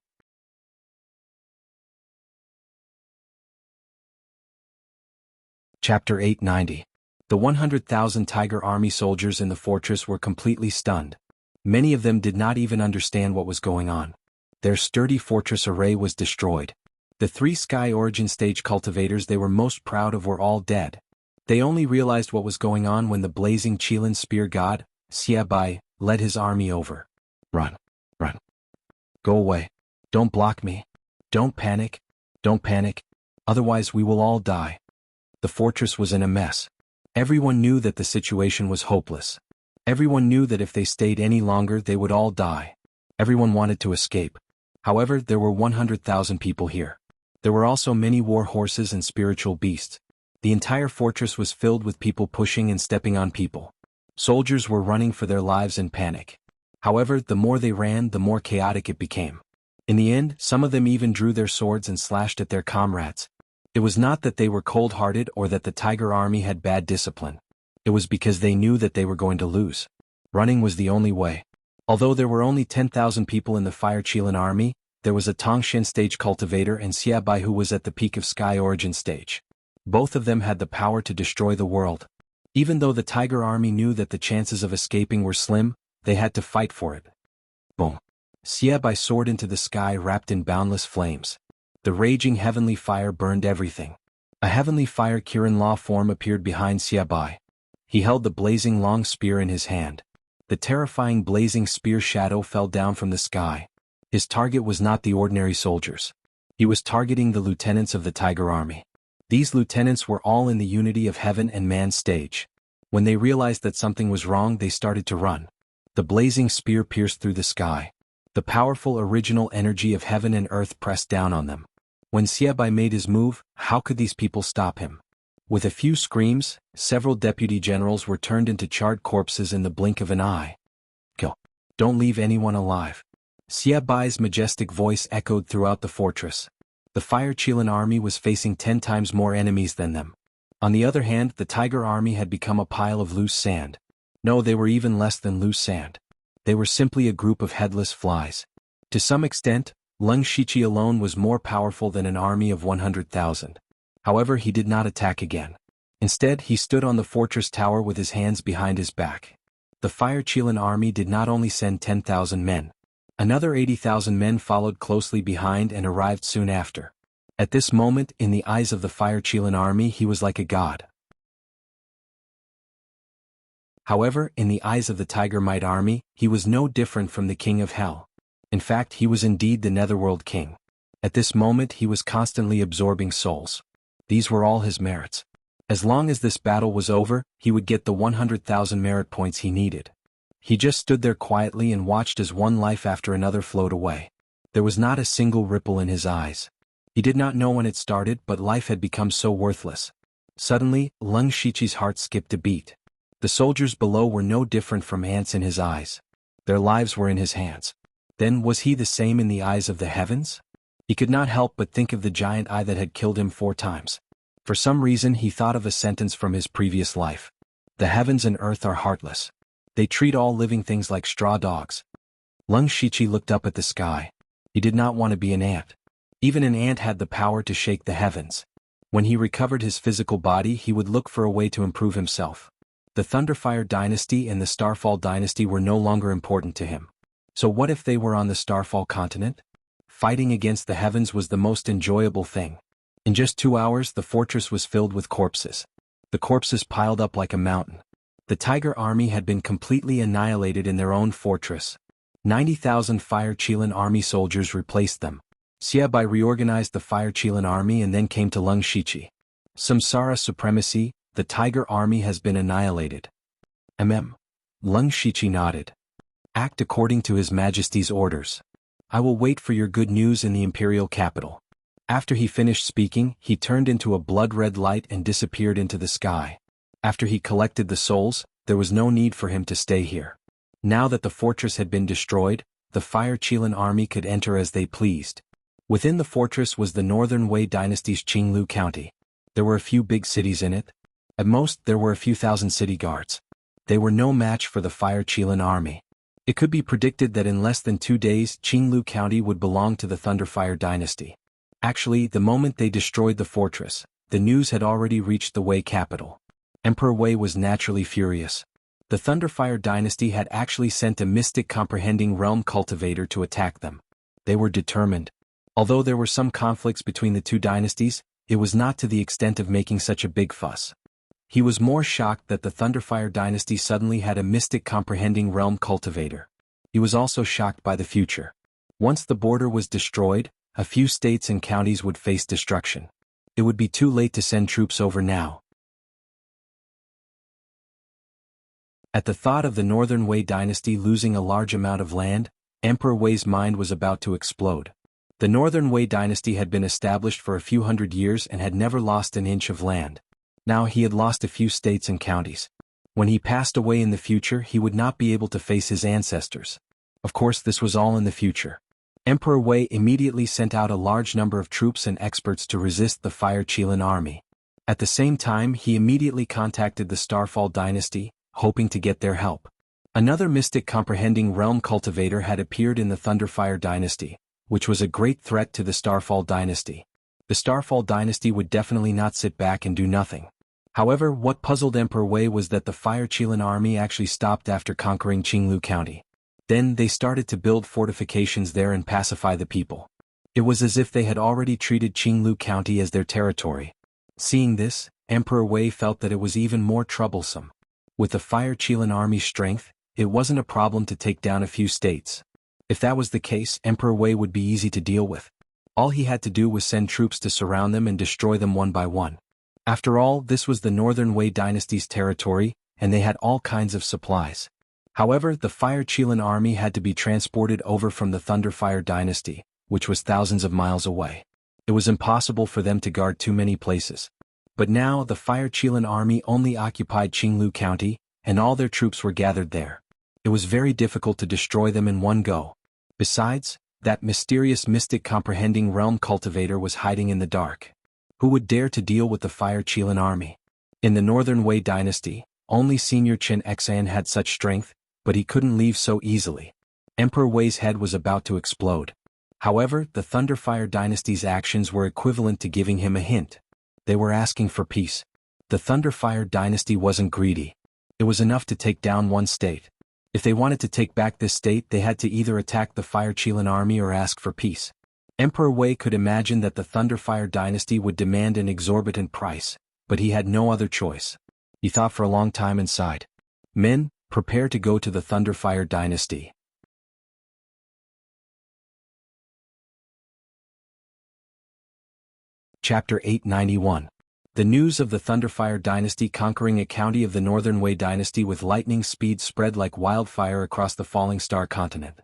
Chapter 890. The 100,000 Tiger Army soldiers in the fortress were completely stunned. Many of them did not even understand what was going on. Their sturdy fortress array was destroyed. The 3 Sky Origin Stage cultivators they were most proud of were all dead. They only realized what was going on when the blazing Qilin spear god, Xia Bai, led his army over. Run. Run. Go away. Don't block me. Don't panic. Don't panic. Otherwise we will all die. The fortress was in a mess. Everyone knew that the situation was hopeless. Everyone knew that if they stayed any longer they would all die. Everyone wanted to escape. However, there were 100,000 people here. There were also many war horses and spiritual beasts. The entire fortress was filled with people pushing and stepping on people. Soldiers were running for their lives in panic. However, the more they ran, the more chaotic it became. In the end, some of them even drew their swords and slashed at their comrades. It was not that they were cold-hearted or that the Tiger Army had bad discipline. It was because they knew that they were going to lose. Running was the only way. Although there were only 10,000 people in the Fire Qilin army, there was a Tongxin Stage cultivator and Xia Bai who was at the peak of Sky Origin Stage. Both of them had the power to destroy the world. Even though the Tiger Army knew that the chances of escaping were slim, they had to fight for it. Boom. Xia Bai soared into the sky wrapped in boundless flames. The raging heavenly fire burned everything. A heavenly fire Kirin Law form appeared behind Xia Bai. He held the blazing long spear in his hand. The terrifying blazing spear shadow fell down from the sky. His target was not the ordinary soldiers. He was targeting the lieutenants of the Tiger Army. These lieutenants were all in the unity of heaven and man stage. When they realized that something was wrong, they started to run. The blazing spear pierced through the sky. The powerful original energy of heaven and earth pressed down on them. When Xia Bai made his move, how could these people stop him? With a few screams, several deputy generals were turned into charred corpses in the blink of an eye. Kill. Don't leave anyone alive. Xia Bai's majestic voice echoed throughout the fortress. The Fire Qilin army was facing 10 times more enemies than them. On the other hand, the Tiger army had become a pile of loose sand. No, they were even less than loose sand. They were simply a group of headless flies. To some extent, Leng Shiqi alone was more powerful than an army of 100,000. However, he did not attack again. Instead, he stood on the fortress tower with his hands behind his back. The Fire Qilin army did not only send 10,000 men. Another 80,000 men followed closely behind and arrived soon after. At this moment, in the eyes of the Fire Qilin army, he was like a god. However, in the eyes of the Tiger Might army, he was no different from the King of Hell. In fact, he was indeed the Netherworld King. At this moment, he was constantly absorbing souls. These were all his merits. As long as this battle was over, he would get the 100,000 merit points he needed. He just stood there quietly and watched as one life after another flowed away. There was not a single ripple in his eyes. He did not know when it started, but life had become so worthless. Suddenly, Leng Shiqi's heart skipped a beat. The soldiers below were no different from ants in his eyes. Their lives were in his hands. Then was he the same in the eyes of the heavens? He could not help but think of the giant eye that had killed him 4 times. For some reason he thought of a sentence from his previous life. The heavens and earth are heartless. They treat all living things like straw dogs. Leng Shiqi looked up at the sky. He did not want to be an ant. Even an ant had the power to shake the heavens. When he recovered his physical body, he would look for a way to improve himself. The Thunderfire dynasty and the Starfall dynasty were no longer important to him. So what if they were on the Starfall continent? Fighting against the heavens was the most enjoyable thing. In just 2 hours, the fortress was filled with corpses. The corpses piled up like a mountain. The Tiger army had been completely annihilated in their own fortress. 90,000 Fire Qilin army soldiers replaced them. Xiaobai reorganized the Fire Qilin army and then came to Leng Shiqi. Samsara supremacy, the Tiger army has been annihilated. Leng Shiqi nodded. Act according to His Majesty's orders. I will wait for your good news in the imperial capital. After he finished speaking, he turned into a blood-red light and disappeared into the sky. After he collected the souls, there was no need for him to stay here. Now that the fortress had been destroyed, the Fire Qilin army could enter as they pleased. Within the fortress was the Northern Wei dynasty's Qinglu County. There were a few big cities in it. At most, there were a few thousand city guards. They were no match for the Fire Qilin army. It could be predicted that in less than 2 days, Qinglu County would belong to the Thunderfire dynasty. Actually, the moment they destroyed the fortress, the news had already reached the Wei capital. Emperor Wei was naturally furious. The Thunderfire dynasty had actually sent a mystic comprehending realm cultivator to attack them. They were determined. Although there were some conflicts between the 2 dynasties, it was not to the extent of making such a big fuss. He was more shocked that the Thunderfire dynasty suddenly had a mystic comprehending realm cultivator. He was also shocked by the future. Once the border was destroyed, a few states and counties would face destruction. It would be too late to send troops over now. At the thought of the Northern Wei dynasty losing a large amount of land, Emperor Wei's mind was about to explode. The Northern Wei dynasty had been established for a few hundred years and had never lost an inch of land. Now he had lost a few states and counties. When he passed away in the future, he would not be able to face his ancestors. Of course, this was all in the future. Emperor Wei immediately sent out a large number of troops and experts to resist the Fire Qilin army. At the same time, he immediately contacted the Starfall dynasty, hoping to get their help. Another mystic comprehending realm cultivator had appeared in the Thunderfire dynasty, which was a great threat to the Starfall dynasty. The Starfall dynasty would definitely not sit back and do nothing. However, what puzzled Emperor Wei was that the Fire Qilin army actually stopped after conquering Qinglu County. Then they started to build fortifications there and pacify the people. It was as if they had already treated Qinglu County as their territory. Seeing this, Emperor Wei felt that it was even more troublesome. With the Fire Qilin army's strength, it wasn't a problem to take down a few states. If that was the case, Emperor Wei would be easy to deal with. All he had to do was send troops to surround them and destroy them one by one. After all, this was the Northern Wei dynasty's territory, and they had all kinds of supplies. However, the Fire Qilin army had to be transported over from the Thunderfire dynasty, which was thousands of miles away. It was impossible for them to guard too many places. But now the Fire Qilin army only occupied Qinglu County, and all their troops were gathered there. It was very difficult to destroy them in one go. Besides, that mysterious mystic comprehending realm cultivator was hiding in the dark. Who would dare to deal with the Fire Qilin army? In the Northern Wei dynasty, only Senior Qin Xan had such strength, but he couldn't leave so easily. Emperor Wei's head was about to explode. However, the Thunderfire dynasty's actions were equivalent to giving him a hint. They were asking for peace. The Thunderfire dynasty wasn't greedy. It was enough to take down one state. If they wanted to take back this state, they had to either attack the Fire Qilin army or ask for peace. Emperor Wei could imagine that the Thunderfire dynasty would demand an exorbitant price, but he had no other choice. He thought for a long time and sighed. Men, prepare to go to the Thunderfire dynasty. Chapter 891. The news of the Thunderfire dynasty conquering a county of the Northern Wei dynasty with lightning speed spread like wildfire across the Falling Star continent.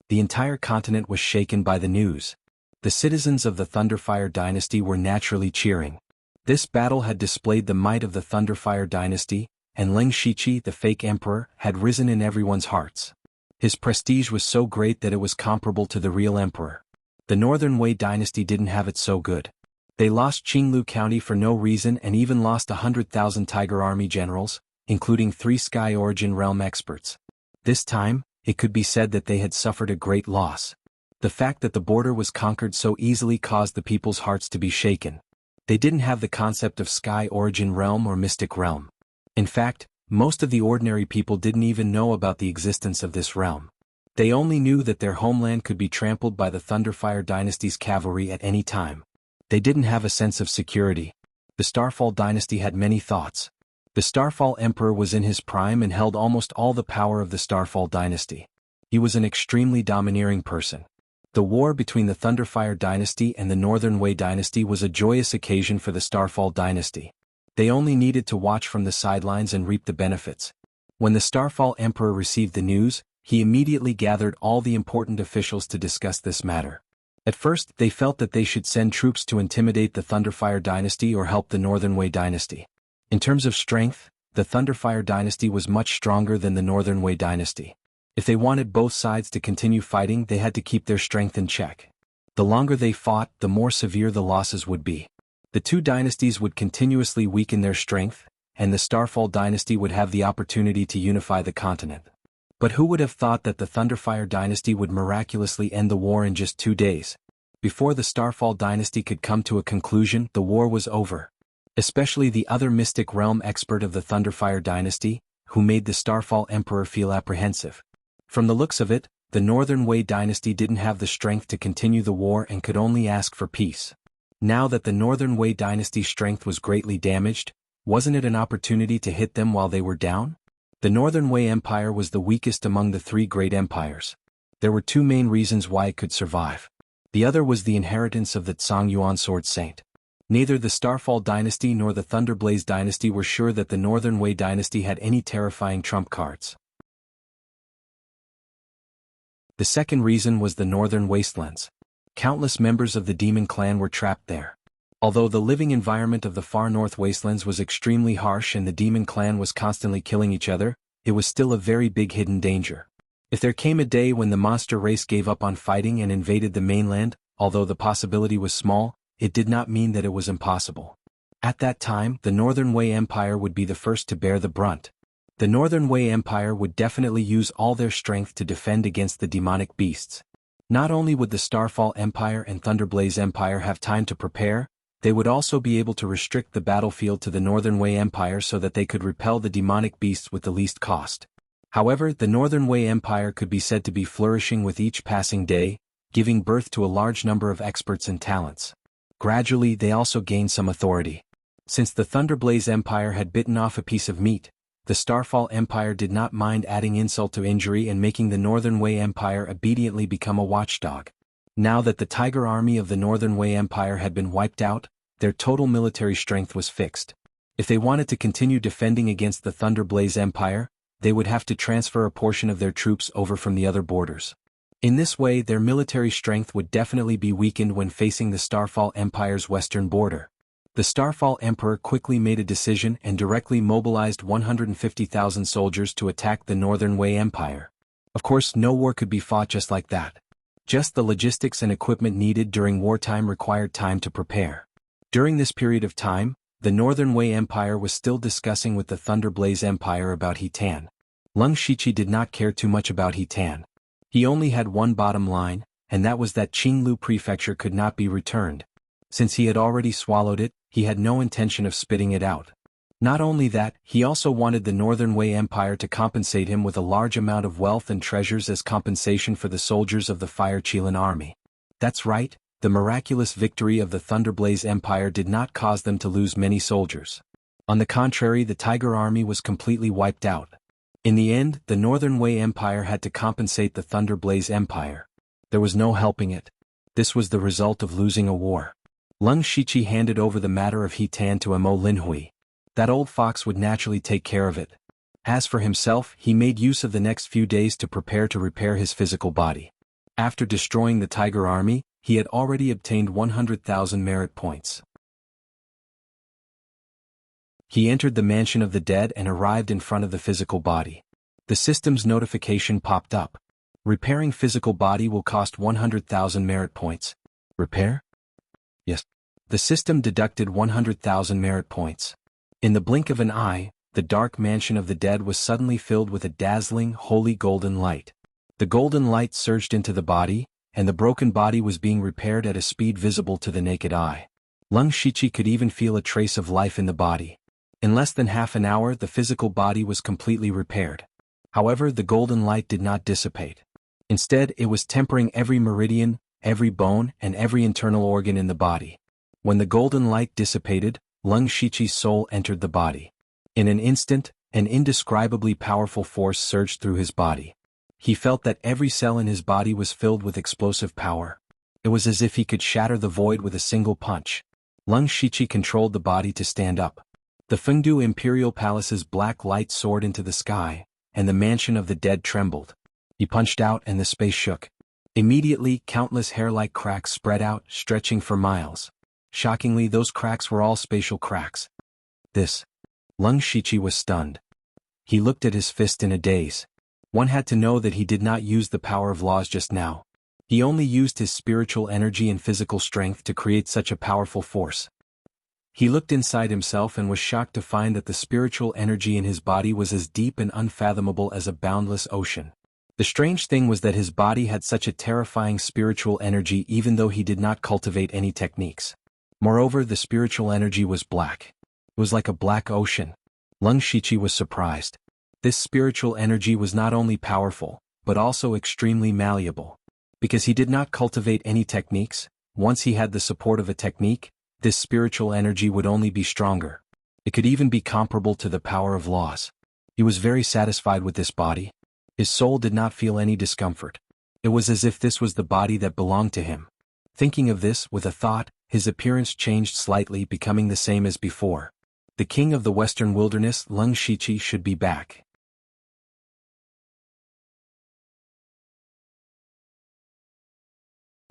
The entire continent was shaken by the news. The citizens of the Thunderfire dynasty were naturally cheering. This battle had displayed the might of the Thunderfire dynasty, and Leng Shiqi, the fake emperor, had risen in everyone's hearts. His prestige was so great that it was comparable to the real emperor. The Northern Wei dynasty didn't have it so good. They lost Qinglu County for no reason and even lost 100,000 Tiger Army generals, including 3 Sky Origin Realm experts. This time, it could be said that they had suffered a great loss. The fact that the border was conquered so easily caused the people's hearts to be shaken. They didn't have the concept of Sky Origin Realm or Mystic Realm. In fact, most of the ordinary people didn't even know about the existence of this realm. They only knew that their homeland could be trampled by the Thunderfire dynasty's cavalry at any time. They didn't have a sense of security. The Starfall dynasty had many thoughts. The Starfall emperor was in his prime and held almost all the power of the Starfall dynasty. He was an extremely domineering person. The war between the Thunderfire dynasty and the Northern Wei dynasty was a joyous occasion for the Starfall dynasty. They only needed to watch from the sidelines and reap the benefits. When the Starfall emperor received the news, he immediately gathered all the important officials to discuss this matter. At first, they felt that they should send troops to intimidate the Thunderfire dynasty or help the Northern Wei dynasty. In terms of strength, the Thunderfire dynasty was much stronger than the Northern Wei dynasty. If they wanted both sides to continue fighting, they had to keep their strength in check. The longer they fought, the more severe the losses would be. The two dynasties would continuously weaken their strength, and the Starfall dynasty would have the opportunity to unify the continent. But who would have thought that the Thunderfire dynasty would miraculously end the war in just 2 days? Before the Starfall dynasty could come to a conclusion, the war was over. Especially the other Mystic Realm expert of the Thunderfire dynasty, who made the Starfall emperor feel apprehensive. From the looks of it, the Northern Wei dynasty didn't have the strength to continue the war and could only ask for peace. Now that the Northern Wei dynasty's strength was greatly damaged, wasn't it an opportunity to hit them while they were down? The Northern Wei Empire was the weakest among the 3 great empires. There were 2 main reasons why it could survive. The other was the inheritance of the Zhongyuan Sword Saint. Neither the Starfall dynasty nor the Thunderblaze dynasty were sure that the Northern Wei dynasty had any terrifying trump cards. The second reason was the Northern Wastelands. Countless members of the Demon Clan were trapped there. Although the living environment of the far north wastelands was extremely harsh and the Demon Clan was constantly killing each other, it was still a very big hidden danger. If there came a day when the monster race gave up on fighting and invaded the mainland, although the possibility was small, it did not mean that it was impossible. At that time, the Northern Wei Empire would be the first to bear the brunt. The Northern Wei Empire would definitely use all their strength to defend against the demonic beasts. Not only would the Starfall Empire and Thunderblaze Empire have time to prepare, they would also be able to restrict the battlefield to the Northern Wei Empire so that they could repel the demonic beasts with the least cost. However, the Northern Wei Empire could be said to be flourishing with each passing day, giving birth to a large number of experts and talents. Gradually, they also gained some authority. Since the Thunderblaze Empire had bitten off a piece of meat, the Starfall Empire did not mind adding insult to injury and making the Northern Wei Empire obediently become a watchdog. Now that the Tiger Army of the Northern Wei Empire had been wiped out, their total military strength was fixed. If they wanted to continue defending against the Thunderblaze Empire, they would have to transfer a portion of their troops over from the other borders. In this way, their military strength would definitely be weakened when facing the Starfall Empire's western border. The Starfall Emperor quickly made a decision and directly mobilized 150,000 soldiers to attack the Northern Wei Empire. Of course, no war could be fought just like that. Just the logistics and equipment needed during wartime required time to prepare. During this period of time, the Northern Wei Empire was still discussing with the Thunderblaze Empire about Hetan. Leng Shiqi did not care too much about Hetan. He only had one bottom line, and that was that Qinglu Prefecture could not be returned. Since he had already swallowed it, he had no intention of spitting it out. Not only that, he also wanted the Northern Wei Empire to compensate him with a large amount of wealth and treasures as compensation for the soldiers of the Fire Qilin army. That's right, the miraculous victory of the Thunderblaze Empire did not cause them to lose many soldiers. On the contrary, the Tiger army was completely wiped out. In the end, the Northern Wei Empire had to compensate the Thunderblaze Empire. There was no helping it. This was the result of losing a war. Leng Shiqi handed over the matter of He Tan to Mo Linhui. That old fox would naturally take care of it. As for himself, he made use of the next few days to prepare to repair his physical body. After destroying the Tiger army, he had already obtained 100,000 merit points. He entered the mansion of the dead and arrived in front of the physical body. The system's notification popped up. Repairing physical body will cost 100,000 merit points. Repair? Yes. The system deducted 100,000 merit points. In the blink of an eye, the dark mansion of the dead was suddenly filled with a dazzling, holy golden light. The golden light surged into the body, and the broken body was being repaired at a speed visible to the naked eye. Leng Shiqi could even feel a trace of life in the body. In less than half an hour, the physical body was completely repaired. However, the golden light did not dissipate. Instead, it was tempering every meridian, every bone, and every internal organ in the body. When the golden light dissipated, Leng Shiqi's soul entered the body. In an instant, an indescribably powerful force surged through his body. He felt that every cell in his body was filled with explosive power. It was as if he could shatter the void with a single punch. Leng Shiqi controlled the body to stand up. The Fengdu Imperial Palace's black light soared into the sky, and the mansion of the dead trembled. He punched out and the space shook. Immediately, countless hair-like cracks spread out, stretching for miles. Shockingly, those cracks were all spatial cracks. Leng Shiqi was stunned. He looked at his fist in a daze. One had to know that he did not use the power of laws just now. He only used his spiritual energy and physical strength to create such a powerful force. He looked inside himself and was shocked to find that the spiritual energy in his body was as deep and unfathomable as a boundless ocean. The strange thing was that his body had such a terrifying spiritual energy even though he did not cultivate any techniques. Moreover, the spiritual energy was black. It was like a black ocean. Leng Shiqi was surprised. This spiritual energy was not only powerful, but also extremely malleable. Because he did not cultivate any techniques, once he had the support of a technique, this spiritual energy would only be stronger. It could even be comparable to the power of laws. He was very satisfied with this body. His soul did not feel any discomfort. It was as if this was the body that belonged to him. Thinking of this with a thought, his appearance changed slightly, becoming the same as before. The king of the Western Wilderness, Leng Shiqi, should be back.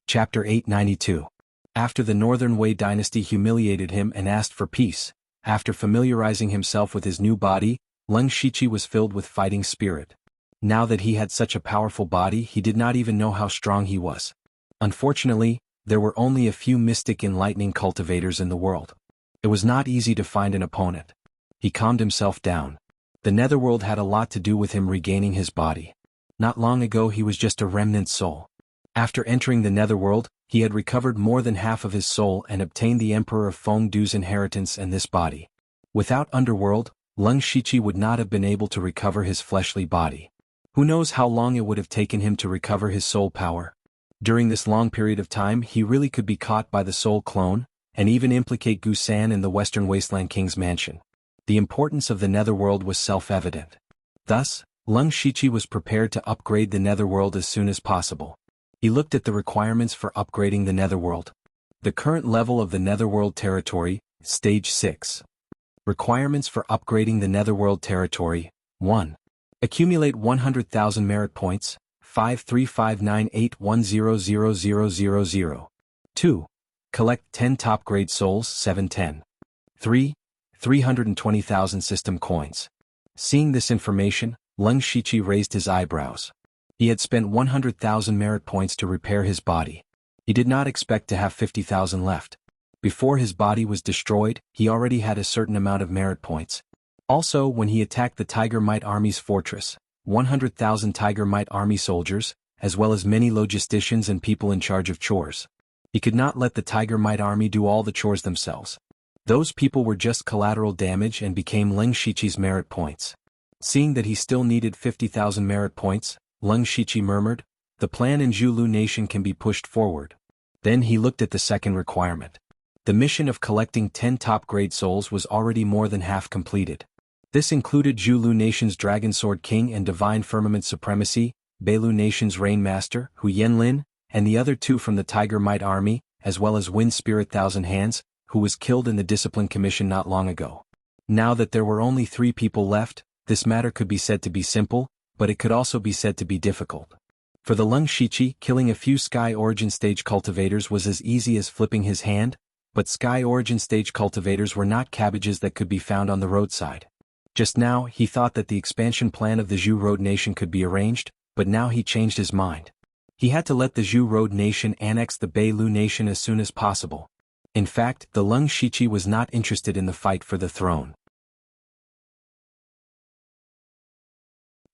Chapter 892. After the Northern Wei dynasty humiliated him and asked for peace, after familiarizing himself with his new body, Leng Shiqi was filled with fighting spirit. Now that he had such a powerful body, he did not even know how strong he was. Unfortunately, there were only a few mystic enlightening cultivators in the world. It was not easy to find an opponent. He calmed himself down. The netherworld had a lot to do with him regaining his body. Not long ago he was just a remnant soul. After entering the netherworld, he had recovered more than half of his soul and obtained the Emperor of Fengdu's inheritance and this body. Without underworld, Leng Shiqi would not have been able to recover his fleshly body. Who knows how long it would have taken him to recover his soul power? During this long period of time, he really could be caught by the soul clone, and even implicate Gu San in the Western Wasteland King's mansion. The importance of the netherworld was self-evident. Thus, Leng Shiqi was prepared to upgrade the netherworld as soon as possible. He looked at the requirements for upgrading the netherworld. The current level of the netherworld territory, Stage 6. Requirements for upgrading the netherworld territory: 1. Accumulate 100,000 merit points, 53598100000. 2. Collect 10 top-grade souls, 710. 3. 320,000 system coins. Seeing this information, Leng Shiqi raised his eyebrows. He had spent 100,000 merit points to repair his body. He did not expect to have 50,000 left. Before his body was destroyed, he already had a certain amount of merit points. Also, when he attacked the Tiger Might Army's fortress, 100,000 Tiger Might Army soldiers, as well as many logisticians and people in charge of chores. He could not let the Tiger Might Army do all the chores themselves. Those people were just collateral damage and became Leng Shiqi's merit points. Seeing that he still needed 50,000 merit points, Leng Shiqi murmured, "The plan in Zhulu Nation can be pushed forward." Then he looked at the second requirement. The mission of collecting 10 top-grade souls was already more than half completed. This included Zhulu Nation's Dragon Sword King and Divine Firmament Supremacy, Beilu Nation's Rain Master, Hu Yanlin, and the other 2 from the Tiger Might Army, as well as Wind Spirit Thousand Hands, who was killed in the Discipline Commission not long ago. Now that there were only 3 people left, this matter could be said to be simple, but it could also be said to be difficult. For the Leng Shiqi, killing a few Sky Origin Stage cultivators was as easy as flipping his hand, but Sky Origin Stage cultivators were not cabbages that could be found on the roadside. Just now, he thought that the expansion plan of the Zhu Road Nation could be arranged, but now he changed his mind. He had to let the Zhu Road Nation annex the Beilu Nation as soon as possible. In fact, the Leng Shiqi was not interested in the fight for the throne.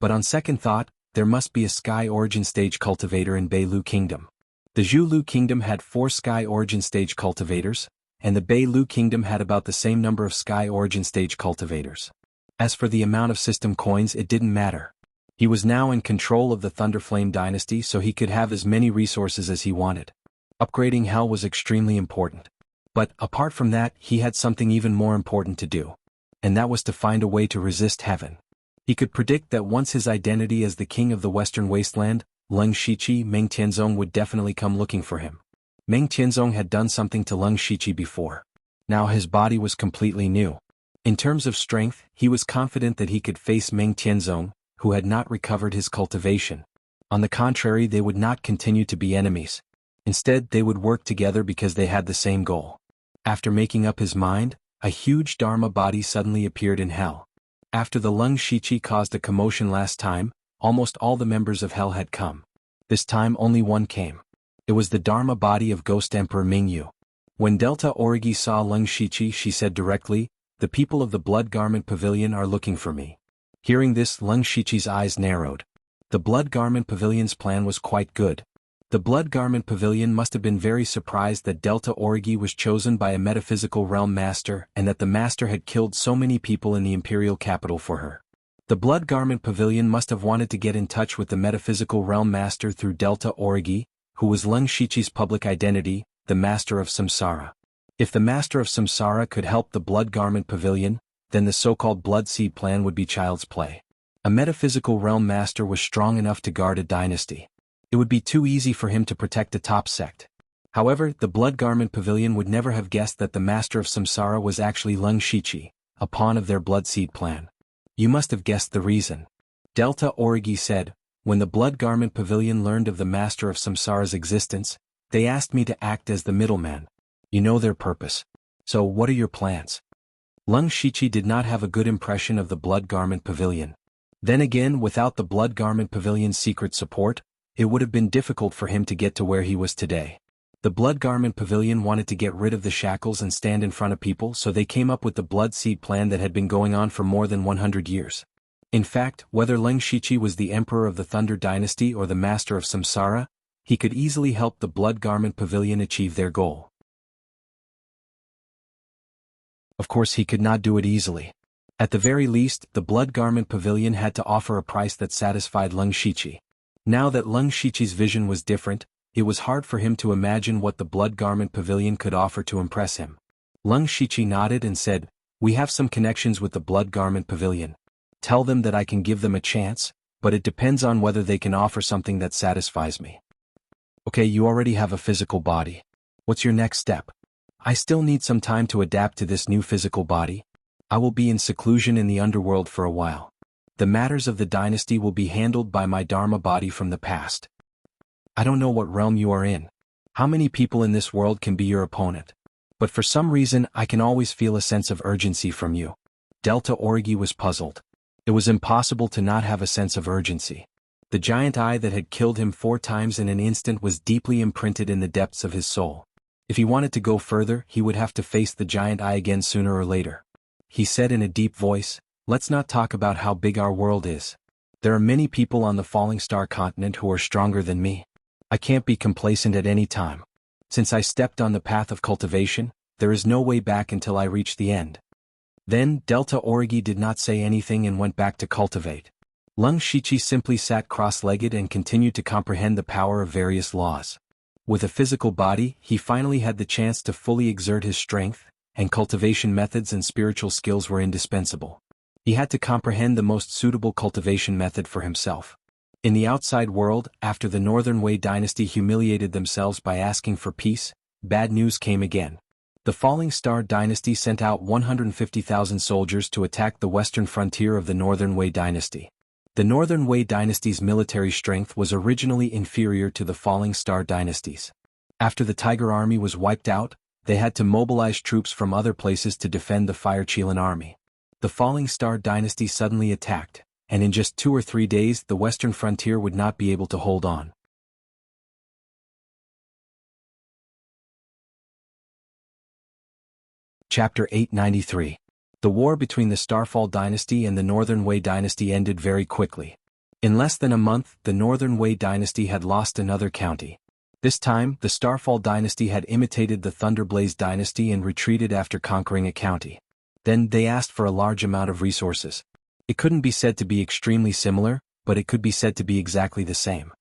But on second thought, there must be a Sky Origin Stage cultivator in Beilu Kingdom. The Zhulu Kingdom had 4 Sky Origin Stage cultivators, and the Beilu Kingdom had about the same number of Sky Origin Stage cultivators. As for the amount of system coins, it didn't matter. He was now in control of the Thunderflame dynasty, so he could have as many resources as he wanted. Upgrading Hell was extremely important. But, apart from that, he had something even more important to do. And that was to find a way to resist heaven. He could predict that once his identity as the king of the Western Wasteland, Leng Shiqi, Meng Tianzong would definitely come looking for him. Meng Tianzong had done something to Leng Shiqi before. Now his body was completely new. In terms of strength, he was confident that he could face Meng Tianzong, who had not recovered his cultivation. On the contrary, they would not continue to be enemies. Instead, they would work together because they had the same goal. After making up his mind, a huge Dharma body suddenly appeared in Hell. After the Leng Shiqi caused a commotion last time, almost all the members of Hell had come. This time only one came. It was the Dharma body of Ghost Emperor Mingyu. When Delta Origi saw Leng Shiqi, she said directly, "The people of the Blood Garment Pavilion are looking for me." Hearing this, Leng Shiqi's eyes narrowed. The Blood Garment Pavilion's plan was quite good. The Blood Garment Pavilion must have been very surprised that Delta Origi was chosen by a metaphysical realm master and that the master had killed so many people in the imperial capital for her. The Blood Garment Pavilion must have wanted to get in touch with the metaphysical realm master through Delta Origi, who was Leng Shiqi's public identity, the Master of Samsara. If the Master of Samsara could help the Blood Garment Pavilion, then the so-called Blood Seed plan would be child's play. A metaphysical realm master was strong enough to guard a dynasty. It would be too easy for him to protect a top sect. However, the Blood Garment Pavilion would never have guessed that the Master of Samsara was actually Leng Shiqi, a pawn of their Blood Seed plan. "You must have guessed the reason," Delta Origi said. "When the Blood Garment Pavilion learned of the Master of Samsara's existence, they asked me to act as the middleman. You know their purpose. So what are your plans?" Leng Shiqi did not have a good impression of the Blood Garment Pavilion. Then again, without the Blood Garment Pavilion's secret support, it would have been difficult for him to get to where he was today. The Blood Garment Pavilion wanted to get rid of the shackles and stand in front of people, so they came up with the Blood Seed plan that had been going on for more than 100 years. In fact, whether Leng Shiqi was the Emperor of the Thunder Dynasty or the Master of Samsara, he could easily help the Blood Garment Pavilion achieve their goal. Of course, he could not do it easily. At the very least, the Blood Garment Pavilion had to offer a price that satisfied Leng Shiqi. Now that Leng Shiqi's vision was different, it was hard for him to imagine what the Blood Garment Pavilion could offer to impress him. Leng Shiqi nodded and said, "We have some connections with the Blood Garment Pavilion. Tell them that I can give them a chance, but it depends on whether they can offer something that satisfies me." "Okay, you already have a physical body. What's your next step?" "I still need some time to adapt to this new physical body. I will be in seclusion in the underworld for a while. The matters of the dynasty will be handled by my Dharma body from the past." "I don't know what realm you are in. How many people in this world can be your opponent? But for some reason I can always feel a sense of urgency from you." Delta Origi was puzzled. It was impossible to not have a sense of urgency. The giant eye that had killed him 4 times in an instant was deeply imprinted in the depths of his soul. If he wanted to go further, he would have to face the giant eye again sooner or later. He said in a deep voice, "Let's not talk about how big our world is. There are many people on the Falling Star continent who are stronger than me. I can't be complacent at any time. Since I stepped on the path of cultivation, There is no way back until I reach the end. Then, Delta Origi did not say anything and went back to cultivate. Leng Shiqi simply sat cross-legged and continued to comprehend the power of various laws. With a physical body, he finally had the chance to fully exert his strength, and cultivation methods and spiritual skills were indispensable. He had to comprehend the most suitable cultivation method for himself. In the outside world, after the Northern Wei dynasty humiliated themselves by asking for peace, bad news came again. The Falling Star dynasty sent out 150,000 soldiers to attack the western frontier of the Northern Wei dynasty. The Northern Wei dynasty's military strength was originally inferior to the Falling Star dynasty's. After the Tiger Army was wiped out, they had to mobilize troops from other places to defend the Fire Qilin army. The Falling Star dynasty suddenly attacked, and in just 2 or 3 days the western frontier would not be able to hold on. Chapter 893. The war between the Starfall dynasty and the Northern Wei dynasty ended very quickly. In less than a month, the Northern Wei dynasty had lost another county. This time, the Starfall dynasty had imitated the Thunderblaze dynasty and retreated after conquering a county. Then they asked for a large amount of resources. It couldn't be said to be extremely similar, but it could be said to be exactly the same.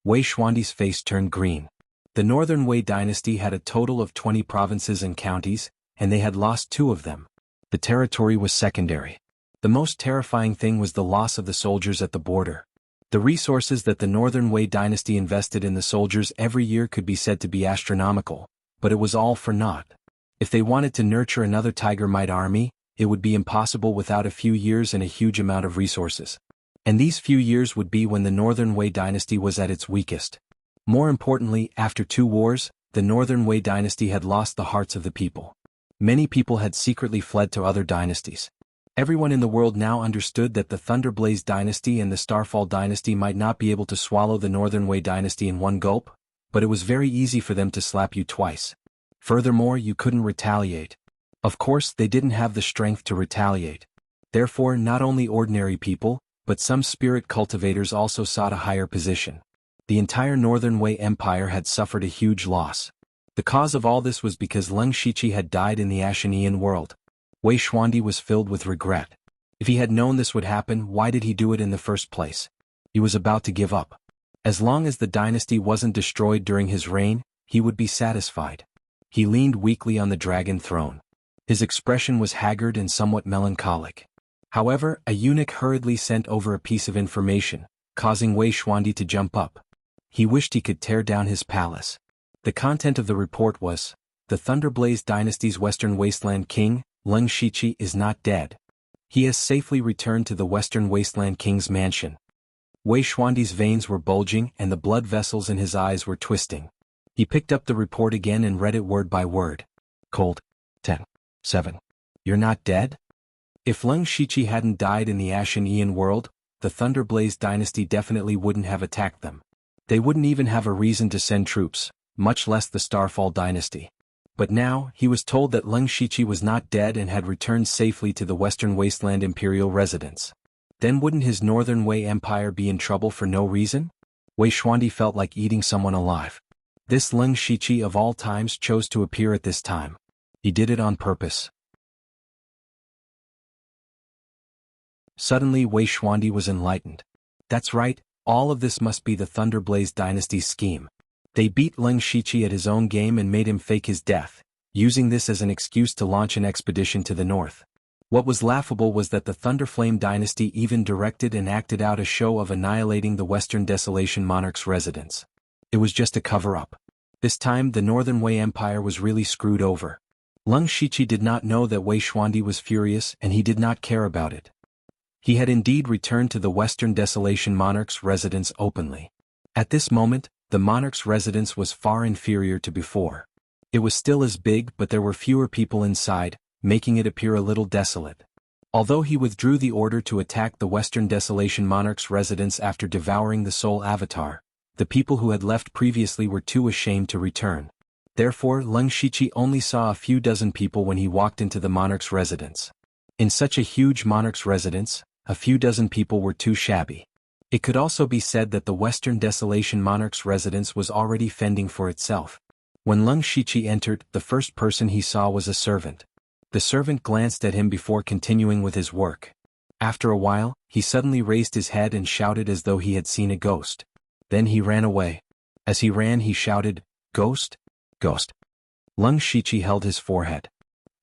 Wei Xuandi's face turned green. The Northern Wei dynasty had a total of 20 provinces and counties, and they had lost 2 of them. The territory was secondary. The most terrifying thing was the loss of the soldiers at the border. The resources that the Northern Wei dynasty invested in the soldiers every year could be said to be astronomical, but it was all for naught. If they wanted to nurture another Tiger Might army, it would be impossible without a few years and a huge amount of resources. And these few years would be when the Northern Wei dynasty was at its weakest. More importantly, after 2 wars, the Northern Wei dynasty had lost the hearts of the people. Many people had secretly fled to other dynasties. Everyone in the world now understood that the Thunderblaze dynasty and the Starfall dynasty might not be able to swallow the Northern Wei dynasty in one gulp, but it was very easy for them to slap you twice. Furthermore, you couldn't retaliate. Of course, they didn't have the strength to retaliate. Therefore, not only ordinary people, but some spirit cultivators also sought a higher position. The entire Northern Wei Empire had suffered a huge loss. The cause of all this was because Leng Shiqi had died in the Ashanian world. Wei Xuandi was filled with regret. If he had known this would happen, why did he do it in the first place? He was about to give up. As long as the dynasty wasn't destroyed during his reign, he would be satisfied. He leaned weakly on the dragon throne. His expression was haggard and somewhat melancholic. However, a eunuch hurriedly sent over a piece of information, causing Wei Xuandi to jump up. He wished he could tear down his palace. The content of the report was, the Thunderblaze dynasty's Western Wasteland king, Leng Shiqi, is not dead. He has safely returned to the Western Wasteland king's mansion. Wei Xuandi's veins were bulging and the blood vessels in his eyes were twisting. He picked up the report again and read it word by word. Cold. 10. 7. You're not dead? If Leng Shiqi hadn't died in the Ashen Aeon world, the Thunderblaze dynasty definitely wouldn't have attacked them. They wouldn't even have a reason to send troops, much less the Starfall dynasty. But now, he was told that Leng Shiqi was not dead and had returned safely to the Western Wasteland imperial residence. Then wouldn't his Northern Wei Empire be in trouble for no reason? Wei Xuandi felt like eating someone alive. This Leng Shiqi of all times chose to appear at this time. He did it on purpose. Suddenly Wei Xuandi was enlightened. That's right, all of this must be the Thunderblaze dynasty's scheme. They beat Leng Shiqi at his own game and made him fake his death, using this as an excuse to launch an expedition to the north. What was laughable was that the Thunderflame dynasty even directed and acted out a show of annihilating the Western Desolation monarch's residence. It was just a cover-up. This time the Northern Wei Empire was really screwed over. Leng Shiqi did not know that Wei Xuandi was furious and he did not care about it. He had indeed returned to the Western Desolation monarch's residence openly. At this moment, the monarch's residence was far inferior to before. It was still as big, but there were fewer people inside, making it appear a little desolate. Although he withdrew the order to attack the Western Desolation monarch's residence after devouring the soul avatar, the people who had left previously were too ashamed to return. Therefore, Leng Shiqi only saw a few dozen people when he walked into the monarch's residence. In such a huge monarch's residence, a few dozen people were too shabby. It could also be said that the Western Desolation monarch's residence was already fending for itself. When Leng Shiqi entered, the first person he saw was a servant. The servant glanced at him before continuing with his work. After a while, he suddenly raised his head and shouted as though he had seen a ghost. Then he ran away. As he ran, he shouted, "Ghost? Ghost." Leng Shiqi held his forehead.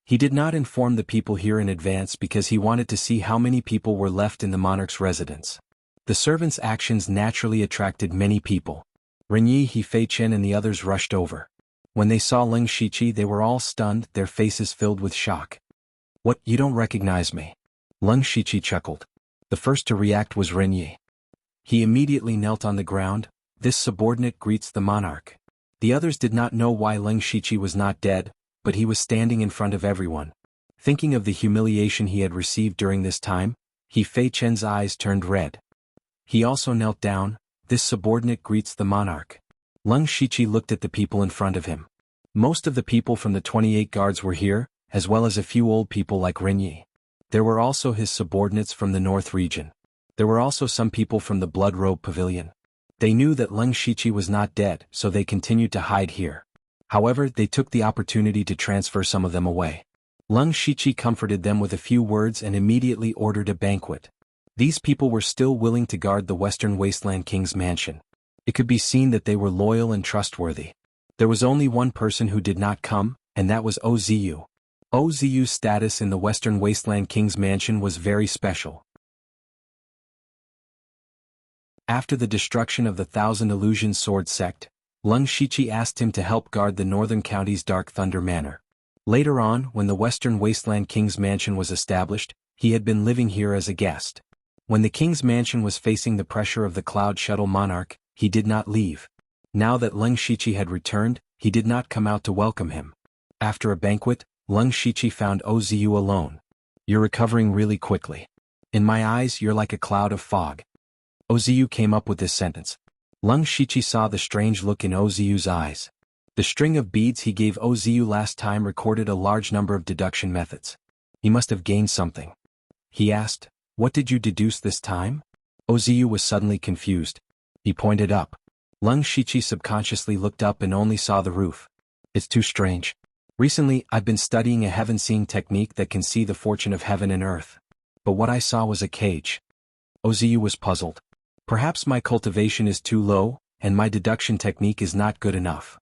He did not inform the people here in advance because he wanted to see how many people were left in the monarch's residence. The servant's actions naturally attracted many people. Renyi, He Fei Chen and the others rushed over. When they saw Leng Shiqi, they were all stunned, their faces filled with shock. "What, you don't recognize me?" Leng Shiqi chuckled. The first to react was Renyi. He immediately knelt on the ground. This subordinate greets the monarch. The others did not know why Leng Shiqi was not dead, but he was standing in front of everyone. Thinking of the humiliation he had received during this time, He Fei Chen's eyes turned red. He also knelt down. This subordinate greets the monarch. Leng Shiqi looked at the people in front of him. Most of the people from the 28 guards were here, as well as a few old people like Renyi. There were also his subordinates from the north region. There were also some people from the Blood Robe Pavilion. They knew that Leng Shiqi was not dead, so they continued to hide here. However, they took the opportunity to transfer some of them away. Leng Shiqi comforted them with a few words and immediately ordered a banquet. These people were still willing to guard the Western Wasteland King's mansion. It could be seen that they were loyal and trustworthy. There was only one person who did not come, and that was Oziu. Oziu's status in the Western Wasteland King's mansion was very special. After the destruction of the Thousand Illusion Sword sect, Leng Shiqi asked him to help guard the northern county's Dark Thunder Manor. Later on, when the Western Wasteland King's mansion was established, he had been living here as a guest. When the king's mansion was facing the pressure of the Cloud Shuttle Monarch, he did not leave. Now that Leng Shiqi had returned, he did not come out to welcome him. After a banquet, Leng Shiqi found Oziu alone. "You're recovering really quickly. In my eyes, you're like a cloud of fog." Oziu came up with this sentence. Leng Shiqi saw the strange look in Oziu's eyes. The string of beads he gave Oziu last time recorded a large number of deduction methods. He must have gained something. He asked, "What did you deduce this time?" Oziu was suddenly confused. He pointed up. Leng Shiqi subconsciously looked up and only saw the roof. "It's too strange. Recently, I've been studying a heaven-seeing technique that can see the fortune of heaven and earth. But what I saw was a cage." Oziu was puzzled. "Perhaps my cultivation is too low, and my deduction technique is not good enough."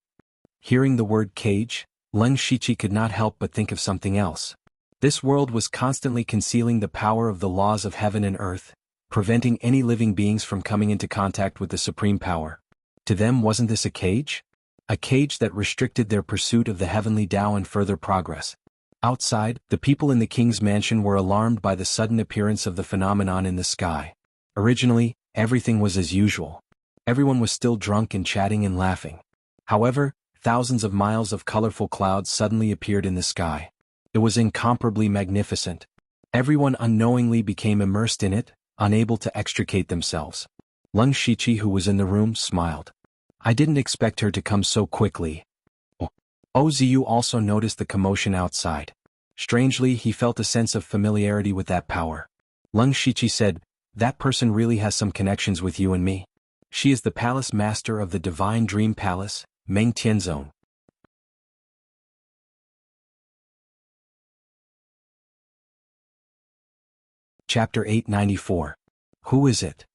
Hearing the word cage, Leng Shiqi could not help but think of something else. This world was constantly concealing the power of the laws of heaven and earth, preventing any living beings from coming into contact with the supreme power. To them, wasn't this a cage? A cage that restricted their pursuit of the heavenly Tao and further progress. Outside, the people in the king's mansion were alarmed by the sudden appearance of the phenomenon in the sky. Originally, everything was as usual. Everyone was still drunk and chatting and laughing. However, thousands of miles of colorful clouds suddenly appeared in the sky. It was incomparably magnificent. Everyone unknowingly became immersed in it, unable to extricate themselves. Leng Shiqi, who was in the room, smiled. "I didn't expect her to come so quickly." Oziu also noticed the commotion outside. Strangely, he felt a sense of familiarity with that power. Leng Shiqi said, "That person really has some connections with you and me. She is the palace master of the Divine Dream Palace, Meng Tianzong." Chapter 894. Who is it?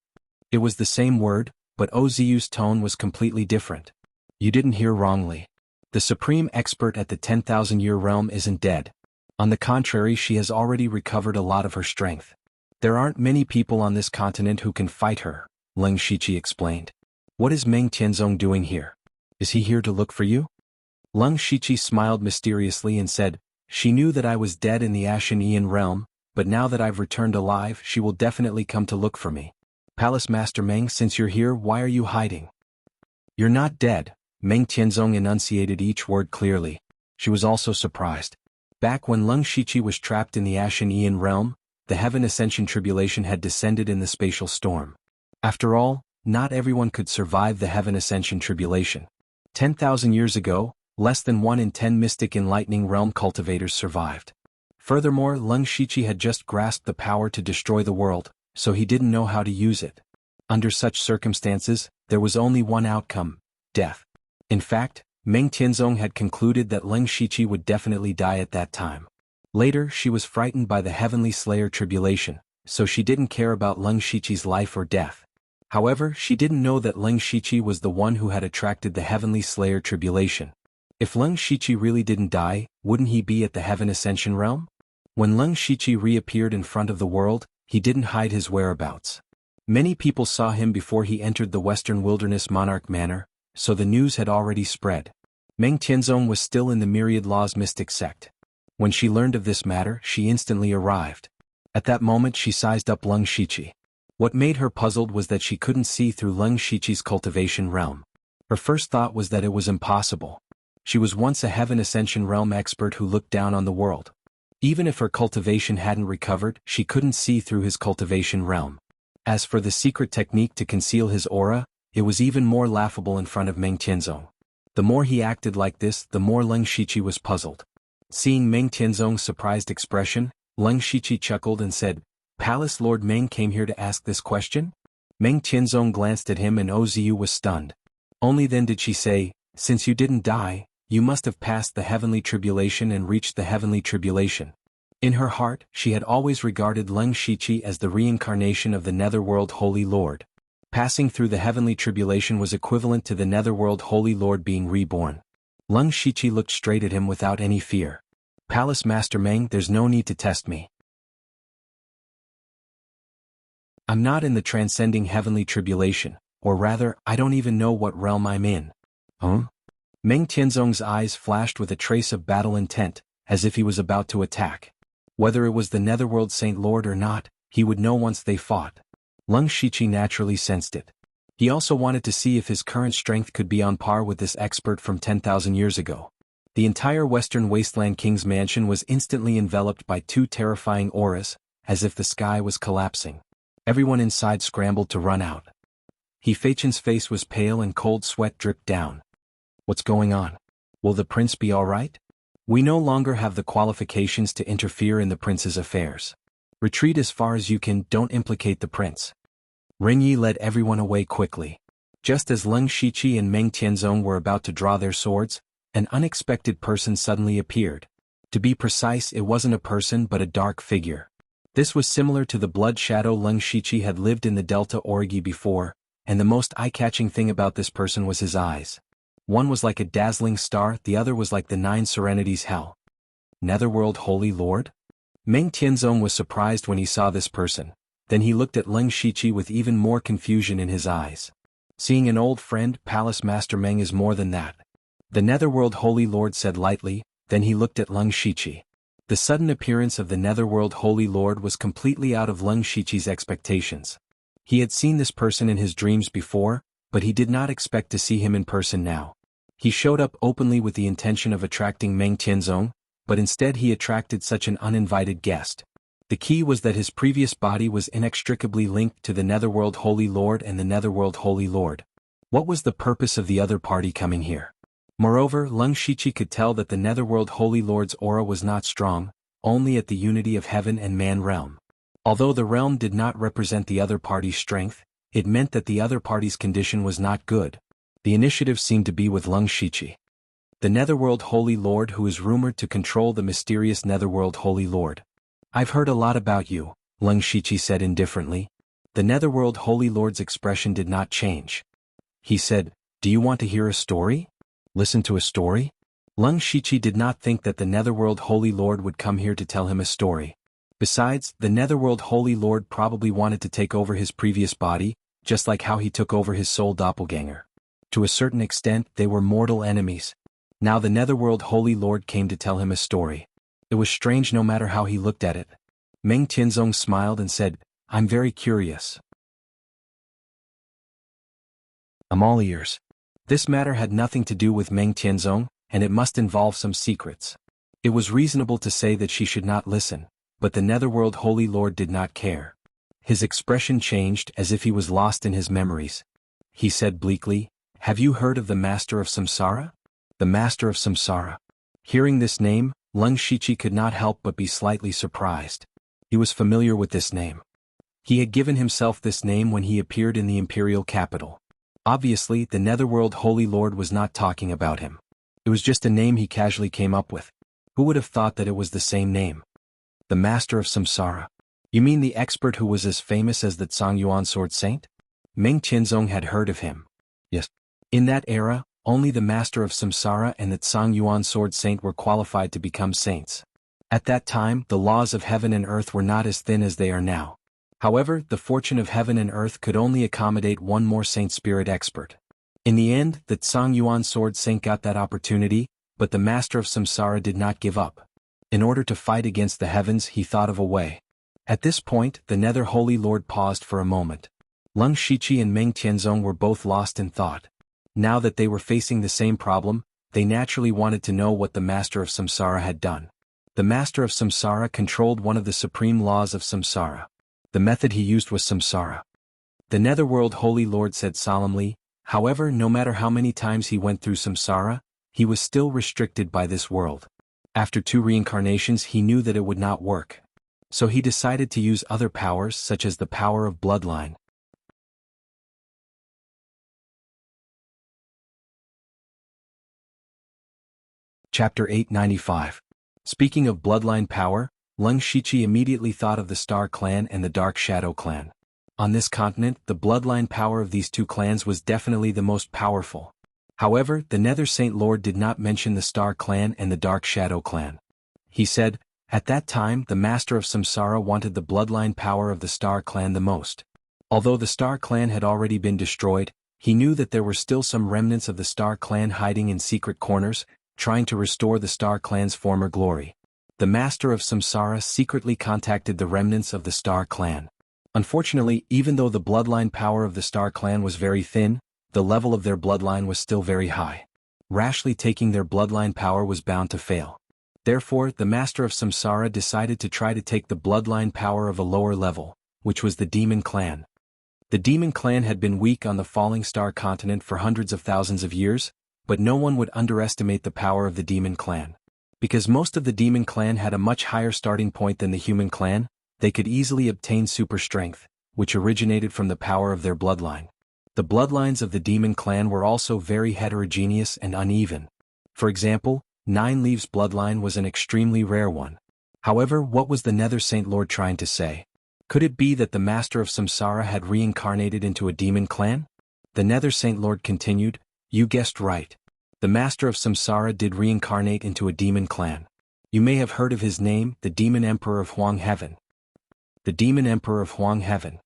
It was the same word, but Oziu's tone was completely different. "You didn't hear wrongly. The supreme expert at the 10,000-year realm isn't dead. On the contrary, she has already recovered a lot of her strength. There aren't many people on this continent who can fight her," Leng Shiqi explained. "What is Meng Tianzong doing here? Is he here to look for you?" Leng Shiqi smiled mysteriously and said, "She knew that I was dead in the Ashen Aeon realm, but now that I've returned alive, she will definitely come to look for me. Palace Master Meng, since you're here, why are you hiding?" "You're not dead," Meng Tianzong enunciated each word clearly. She was also surprised. Back when Leng Shiqi was trapped in the Ashen Aeon realm, the Heaven Ascension Tribulation had descended in the spatial storm. After all, not everyone could survive the Heaven Ascension Tribulation. 10,000 years ago, less than 1 in 10 mystic enlightening realm cultivators survived. Furthermore, Leng Shiqi had just grasped the power to destroy the world, so he didn't know how to use it. Under such circumstances, there was only one outcome: death. In fact, Meng Tianzong had concluded that Leng Shiqi would definitely die at that time. Later, she was frightened by the Heavenly Slayer tribulation, so she didn't care about Leng Shiqi's life or death. However, she didn't know that Leng Shiqi was the one who had attracted the Heavenly Slayer tribulation. If Leng Shiqi really didn't die, wouldn't he be at the Heaven Ascension realm? When Leng Shiqi reappeared in front of the world, he didn't hide his whereabouts. Many people saw him before he entered the Western Wilderness Monarch Manor, so the news had already spread. Meng Tianzong was still in the Myriad Laws mystic sect. When she learned of this matter, she instantly arrived. At that moment she sized up Leng Shiqi. What made her puzzled was that she couldn't see through Leng Shiqi's cultivation realm. Her first thought was that it was impossible. She was once a Heaven Ascension realm expert who looked down on the world. Even if her cultivation hadn't recovered, she couldn't see through his cultivation realm. As for the secret technique to conceal his aura, it was even more laughable in front of Meng Tianzong. The more he acted like this, the more Leng Shiqi was puzzled. Seeing Meng Tianzong's surprised expression, Leng Shiqi chuckled and said, "Palace Lord Meng came here to ask this question?" Meng Tianzong glanced at him and Ozu was stunned. Only then did she say, "Since you didn't die, you must have passed the heavenly tribulation and reached the heavenly tribulation." In her heart, she had always regarded Leng Shiqi as the reincarnation of the Netherworld Holy Lord. Passing through the heavenly tribulation was equivalent to the Netherworld Holy Lord being reborn. Leng Shiqi looked straight at him without any fear. "Palace Master Meng, there's no need to test me. I'm not in the transcending heavenly tribulation, or rather, I don't even know what realm I'm in." Huh? Meng Tianzong's eyes flashed with a trace of battle intent, as if he was about to attack. Whether it was the Netherworld Saint Lord or not, he would know once they fought. Leng Shiqi naturally sensed it. He also wanted to see if his current strength could be on par with this expert from 10,000 years ago. The entire Western Wasteland King's mansion was instantly enveloped by two terrifying auras, as if the sky was collapsing. Everyone inside scrambled to run out. He Feichen's face was pale and cold sweat dripped down. "What's going on? Will the prince be all right? We no longer have the qualifications to interfere in the prince's affairs. Retreat as far as you can, don't implicate the prince." Renyi led everyone away quickly. Just as Leng Shiqi and Meng Tianzong were about to draw their swords, an unexpected person suddenly appeared. To be precise, it wasn't a person but a dark figure. This was similar to the blood shadow Leng Shiqi had lived in the Delta Origi before, and the most eye-catching thing about this person was his eyes. One was like a dazzling star, the other was like the Nine Serenities Hell. Netherworld Holy Lord? Meng Tianzong was surprised when he saw this person. Then he looked at Leng Shiqi with even more confusion in his eyes. Seeing an old friend, Palace Master Meng is more than that. The Netherworld Holy Lord said lightly, then he looked at Leng Shiqi. The sudden appearance of the Netherworld Holy Lord was completely out of Leng Shiqi's expectations. He had seen this person in his dreams before, but he did not expect to see him in person now. He showed up openly with the intention of attracting Meng Tianzong, but instead he attracted such an uninvited guest. The key was that his previous body was inextricably linked to the Netherworld Holy Lord and the Netherworld Holy Lord. What was the purpose of the other party coming here? Moreover, Leng Shiqi could tell that the Netherworld Holy Lord's aura was not strong, only at the unity of heaven and man realm. Although the realm did not represent the other party's strength, it meant that the other party's condition was not good. The initiative seemed to be with Leng Shiqi. The Netherworld Holy Lord, who is rumored to control the mysterious Netherworld Holy Lord. "I've heard a lot about you," Leng Shiqi said indifferently. The Netherworld Holy Lord's expression did not change. He said, "Do you want to hear a story? Listen to a story?" Leng Shiqi did not think that the Netherworld Holy Lord would come here to tell him a story. Besides, the Netherworld Holy Lord probably wanted to take over his previous body, just like how he took over his soul doppelganger. To a certain extent, they were mortal enemies. Now the Netherworld Holy Lord came to tell him a story. It was strange no matter how he looked at it. Meng Tianzong smiled and said, "I'm very curious. I'm all ears." This matter had nothing to do with Meng Tianzong, and it must involve some secrets. It was reasonable to say that she should not listen, but the Netherworld Holy Lord did not care. His expression changed as if he was lost in his memories. He said bleakly, "Have you heard of the Master of Samsara?" The Master of Samsara. Hearing this name, Leng Shiqi could not help but be slightly surprised. He was familiar with this name. He had given himself this name when he appeared in the imperial capital. Obviously, the Netherworld Holy Lord was not talking about him. It was just a name he casually came up with. Who would have thought that it was the same name? The Master of Samsara. You mean the expert who was as famous as the Zhongyuan Sword Saint? Meng Qianzong had heard of him. Yes. In that era, only the Master of Samsara and the Zhongyuan Sword Saint were qualified to become saints. At that time, the laws of heaven and earth were not as thin as they are now. However, the fortune of heaven and earth could only accommodate one more saint spirit expert. In the end, the Zhongyuan Sword Saint got that opportunity, but the Master of Samsara did not give up. In order to fight against the heavens, he thought of a way. At this point, the Nether Holy Lord paused for a moment. Lung Shiqi and Meng Qianzong were both lost in thought. Now that they were facing the same problem, they naturally wanted to know what the Master of Samsara had done. The Master of Samsara controlled one of the supreme laws of Samsara. The method he used was Samsara. The Netherworld Holy Lord said solemnly, however, no matter how many times he went through Samsara, he was still restricted by this world. After 2 reincarnations he knew that it would not work. So he decided to use other powers such as the power of bloodline. Chapter 895. Speaking of bloodline power, Lung Shiqi immediately thought of the Star Clan and the Dark Shadow Clan. On this continent, the bloodline power of these 2 clans was definitely the most powerful. However, the Nether Saint Lord did not mention the Star Clan and the Dark Shadow Clan. He said, at that time the Master of Samsara wanted the bloodline power of the Star Clan the most. Although the Star Clan had already been destroyed, he knew that there were still some remnants of the Star Clan hiding in secret corners, trying to restore the Star Clan's former glory. The Master of Samsara secretly contacted the remnants of the Star Clan. Unfortunately, even though the bloodline power of the Star Clan was very thin, the level of their bloodline was still very high. Rashly taking their bloodline power was bound to fail. Therefore, the Master of Samsara decided to try to take the bloodline power of a lower level, which was the Demon Clan. The Demon Clan had been weak on the Falling Star continent for hundreds of thousands of years, but no one would underestimate the power of the Demon Clan. Because most of the Demon Clan had a much higher starting point than the Human Clan, they could easily obtain super strength, which originated from the power of their bloodline. The bloodlines of the Demon Clan were also very heterogeneous and uneven. For example, Nine Leaves bloodline was an extremely rare one. However, what was the Nether Saint Lord trying to say? Could it be that the Master of Samsara had reincarnated into a Demon Clan? The Nether Saint Lord continued, you guessed right. The Master of Samsara did reincarnate into a Demon Clan. You may have heard of his name, the Demon Emperor of Huang Heaven. The Demon Emperor of Huang Heaven.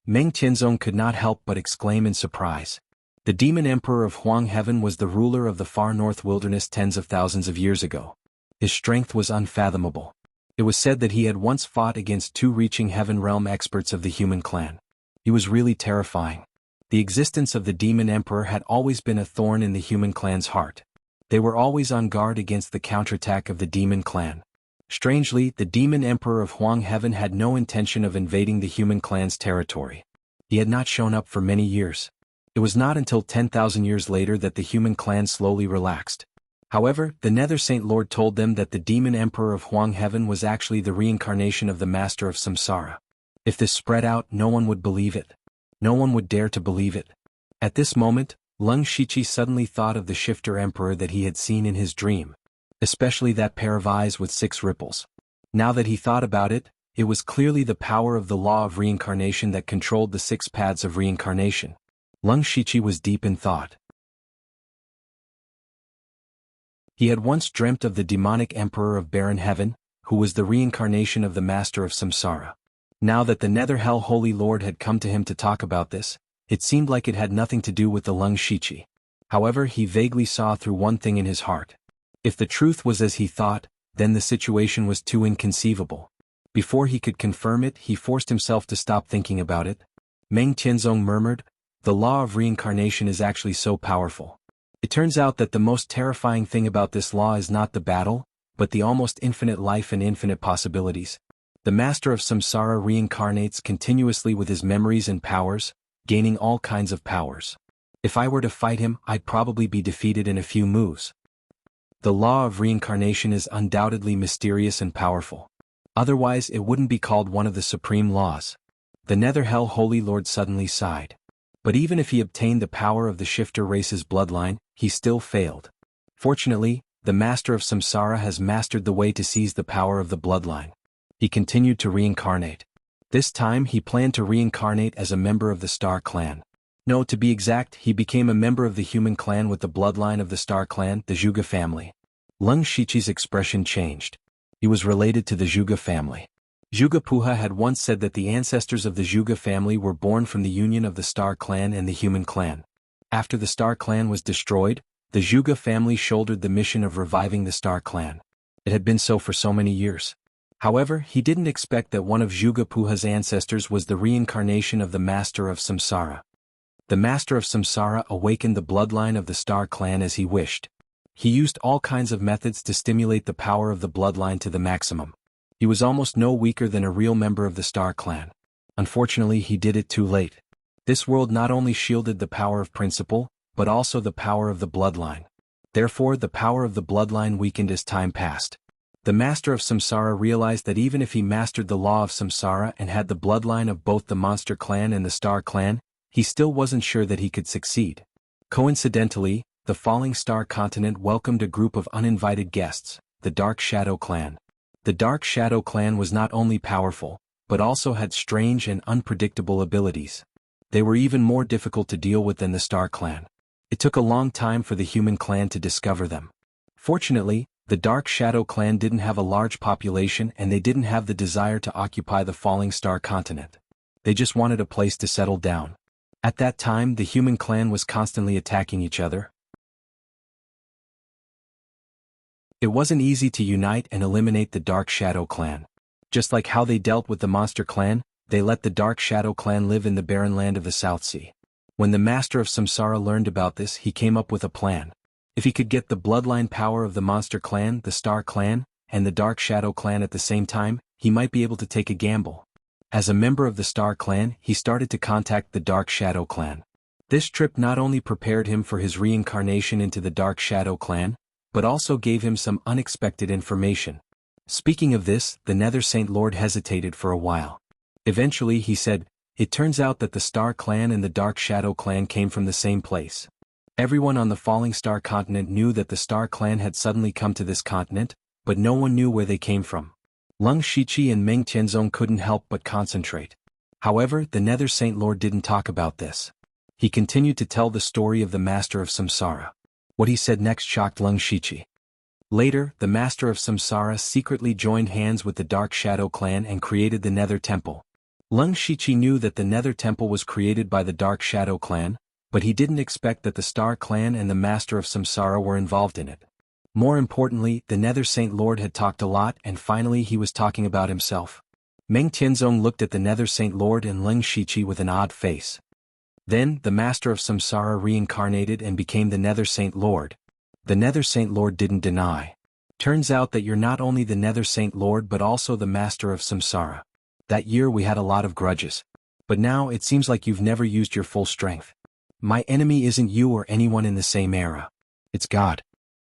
Meng Qianzong could not help but exclaim in surprise. The Demon Emperor of Huang Heaven was the ruler of the far north wilderness tens of thousands of years ago. His strength was unfathomable. It was said that he had once fought against 2 reaching heaven realm experts of the Human Clan. He was really terrifying. The existence of the Demon Emperor had always been a thorn in the Human Clan's heart. They were always on guard against the counterattack of the Demon Clan. Strangely, the Demon Emperor of Huang Heaven had no intention of invading the Human Clan's territory. He had not shown up for many years. It was not until 10,000 years later that the Human Clan slowly relaxed. However, the Nether Saint Lord told them that the Demon Emperor of Huang Heaven was actually the reincarnation of the Master of Samsara. If this spread out, no one would believe it. No one would dare to believe it. At this moment, Lung Shiqi suddenly thought of the Shifter Emperor that he had seen in his dream. Especially that pair of eyes with 6 ripples. Now that he thought about it, it was clearly the power of the law of reincarnation that controlled the 6 paths of reincarnation. Lung Shiqi was deep in thought. He had once dreamt of the demonic emperor of barren heaven, who was the reincarnation of the Master of Samsara. Now that the Nether Hell Holy Lord had come to him to talk about this, it seemed like it had nothing to do with the Lung Shiqi. However, he vaguely saw through one thing in his heart. If the truth was as he thought, then the situation was too inconceivable. Before he could confirm it, he forced himself to stop thinking about it. Meng Qianzong murmured, the law of reincarnation is actually so powerful. It turns out that the most terrifying thing about this law is not the battle, but the almost infinite life and infinite possibilities. The Master of Samsara reincarnates continuously with his memories and powers, gaining all kinds of powers. If I were to fight him, I'd probably be defeated in a few moves. The law of reincarnation is undoubtedly mysterious and powerful. Otherwise, it wouldn't be called one of the supreme laws. The Nether Hell Holy Lord suddenly sighed. But even if he obtained the power of the Shifter race's bloodline, he still failed. Fortunately, the Master of Samsara has mastered the way to seize the power of the bloodline. He continued to reincarnate. This time he planned to reincarnate as a member of the Star Clan. No, to be exact, he became a member of the human clan with the bloodline of the Star Clan, the Zhuge family. Leng Shiqi's expression changed. He was related to the Zhuge family. Zhuge Puha had once said that the ancestors of the Zhuge family were born from the union of the Star Clan and the human clan. After the Star Clan was destroyed, the Zhuge family shouldered the mission of reviving the Star Clan. It had been so for so many years. However, he didn't expect that one of Zhuge Puha's ancestors was the reincarnation of the Master of Samsara. The Master of Samsara awakened the bloodline of the Star Clan as he wished. He used all kinds of methods to stimulate the power of the bloodline to the maximum. He was almost no weaker than a real member of the Star Clan. Unfortunately, he did it too late. This world not only shielded the power of principle, but also the power of the bloodline. Therefore, the power of the bloodline weakened as time passed. The Master of Samsara realized that even if he mastered the law of Samsara and had the bloodline of both the Monster Clan and the Star Clan, he still wasn't sure that he could succeed. Coincidentally, the falling star continent welcomed a group of uninvited guests, the Dark Shadow Clan. The Dark Shadow Clan was not only powerful, but also had strange and unpredictable abilities. They were even more difficult to deal with than the Star Clan. It took a long time for the human clan to discover them. Fortunately, the Dark Shadow Clan didn't have a large population and they didn't have the desire to occupy the falling star continent. They just wanted a place to settle down. At that time, the human clan was constantly attacking each other. It wasn't easy to unite and eliminate the Dark Shadow Clan. Just like how they dealt with the Monster Clan, they let the Dark Shadow Clan live in the barren land of the South Sea. When the Master of Samsara learned about this, he came up with a plan. If he could get the bloodline power of the Monster Clan, the Star Clan, and the Dark Shadow Clan at the same time, he might be able to take a gamble. As a member of the Star Clan, he started to contact the Dark Shadow Clan. This trip not only prepared him for his reincarnation into the Dark Shadow Clan, but also gave him some unexpected information. Speaking of this, the Nether Saint Lord hesitated for a while. Eventually he said, "It turns out that the Star Clan and the Dark Shadow Clan came from the same place." Everyone on the Falling Star continent knew that the Star Clan had suddenly come to this continent, but no one knew where they came from. Leng Shiqi and Meng Tianzong couldn't help but concentrate. However, the Nether Saint Lord didn't talk about this. He continued to tell the story of the Master of Samsara. What he said next shocked Leng Shiqi. Later, the Master of Samsara secretly joined hands with the Dark Shadow Clan and created the Nether Temple. Leng Shiqi knew that the Nether Temple was created by the Dark Shadow Clan, but he didn't expect that the Star Clan and the Master of Samsara were involved in it. More importantly, the Nether Saint Lord had talked a lot and finally he was talking about himself. Meng Tianzong looked at the Nether Saint Lord and Leng Shiqi with an odd face. Then, the Master of Samsara reincarnated and became the Nether Saint Lord. The Nether Saint Lord didn't deny. Turns out that you're not only the Nether Saint Lord but also the Master of Samsara. That year we had a lot of grudges. But now it seems like you've never used your full strength. My enemy isn't you or anyone in the same era. It's God.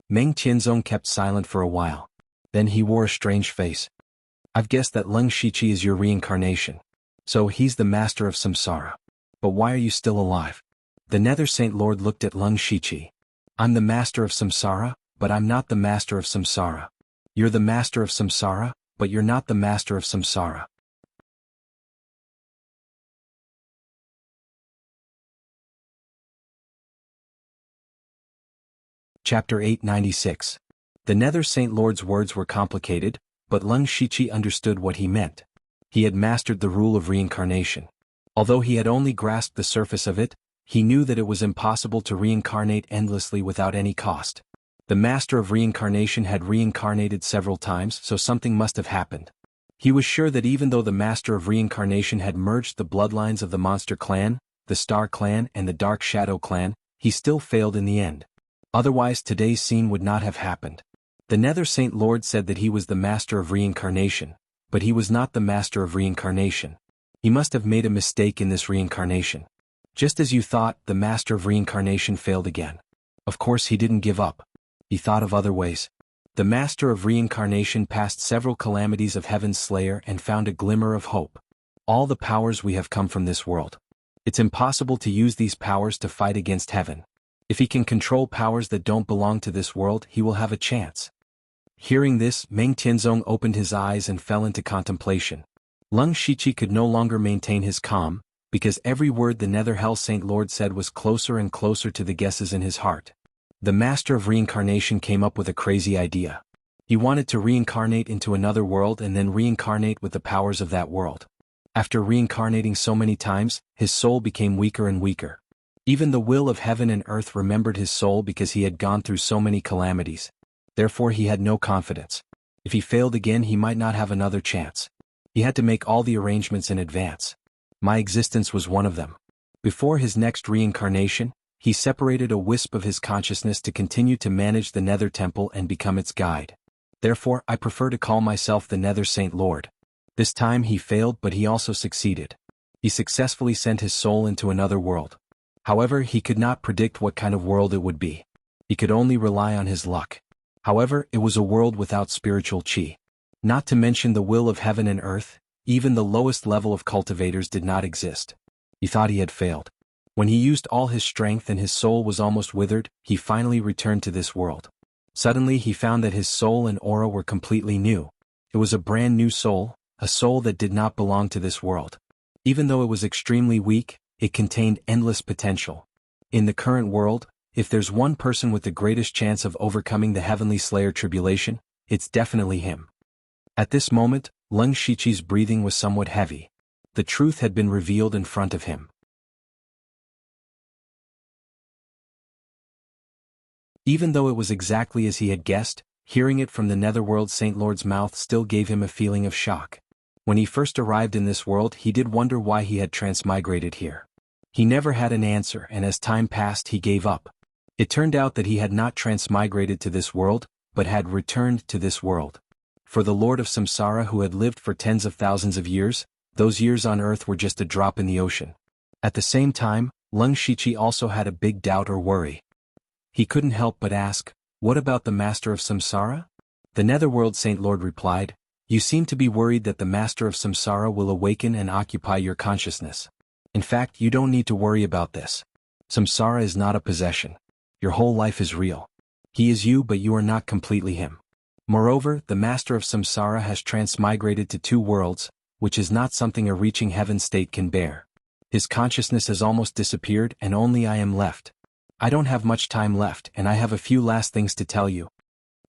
Meng Tianzong kept silent for a while. Then he wore a strange face. I've guessed that Leng Shiqi is your reincarnation. So he's the Master of Samsara. But why are you still alive? The Nether Saint Lord looked at Leng Shiqi. I'm the Master of Samsara, but I'm not the Master of Samsara. You're the Master of Samsara, but you're not the Master of Samsara. Chapter 896. The Nether Saint Lord's words were complicated, but Leng Shiqi understood what he meant. He had mastered the rule of reincarnation. Although he had only grasped the surface of it, he knew that it was impossible to reincarnate endlessly without any cost. The Master of Reincarnation had reincarnated several times, so something must have happened. He was sure that even though the Master of Reincarnation had merged the bloodlines of the Monster Clan, the Star Clan and the Dark Shadow Clan, he still failed in the end. Otherwise today's scene would not have happened. The Nether Saint Lord said that he was the Master of Reincarnation, but he was not the Master of Reincarnation. He must have made a mistake in this reincarnation. Just as you thought, the Master of Reincarnation failed again. Of course he didn't give up. He thought of other ways. The Master of Reincarnation passed several calamities of Heaven's Slayer and found a glimmer of hope. All the powers we have come from this world. It's impossible to use these powers to fight against heaven. If he can control powers that don't belong to this world, he will have a chance. Hearing this, Meng Tianzong opened his eyes and fell into contemplation. Leng Shiqi could no longer maintain his calm, because every word the Nether Hell Saint Lord said was closer and closer to the guesses in his heart. The Master of Reincarnation came up with a crazy idea. He wanted to reincarnate into another world and then reincarnate with the powers of that world. After reincarnating so many times, his soul became weaker and weaker. Even the will of heaven and earth remembered his soul because he had gone through so many calamities. Therefore he had no confidence. If he failed again, he might not have another chance. He had to make all the arrangements in advance. My existence was one of them. Before his next reincarnation, he separated a wisp of his consciousness to continue to manage the Nether Temple and become its guide. Therefore, I prefer to call myself the Nether Saint Lord. This time he failed, but he also succeeded. He successfully sent his soul into another world. However, he could not predict what kind of world it would be. He could only rely on his luck. However, it was a world without spiritual chi. Not to mention the will of heaven and earth, even the lowest level of cultivators did not exist. He thought he had failed. When he used all his strength and his soul was almost withered, he finally returned to this world. Suddenly he found that his soul and aura were completely new. It was a brand new soul, a soul that did not belong to this world. Even though it was extremely weak, it contained endless potential. In the current world, if there's one person with the greatest chance of overcoming the Heavenly Slayer tribulation, it's definitely him. At this moment, Leng Shiqi's breathing was somewhat heavy. The truth had been revealed in front of him. Even though it was exactly as he had guessed, hearing it from the Netherworld Saint Lord's mouth still gave him a feeling of shock. When he first arrived in this world, he did wonder why he had transmigrated here. He never had an answer, and as time passed he gave up. It turned out that he had not transmigrated to this world, but had returned to this world. For the Lord of Samsara, who had lived for tens of thousands of years, those years on earth were just a drop in the ocean. At the same time, Leng Shiqi also had a big doubt or worry. He couldn't help but ask, "What about the Master of Samsara?" The Netherworld Saint Lord replied, "You seem to be worried that the Master of Samsara will awaken and occupy your consciousness. In fact, you don't need to worry about this. Samsara is not a possession. Your whole life is real. He is you, but you are not completely him. Moreover, the Master of Samsara has transmigrated to two worlds, which is not something a reaching heaven state can bear. His consciousness has almost disappeared and only I am left. I don't have much time left and I have a few last things to tell you."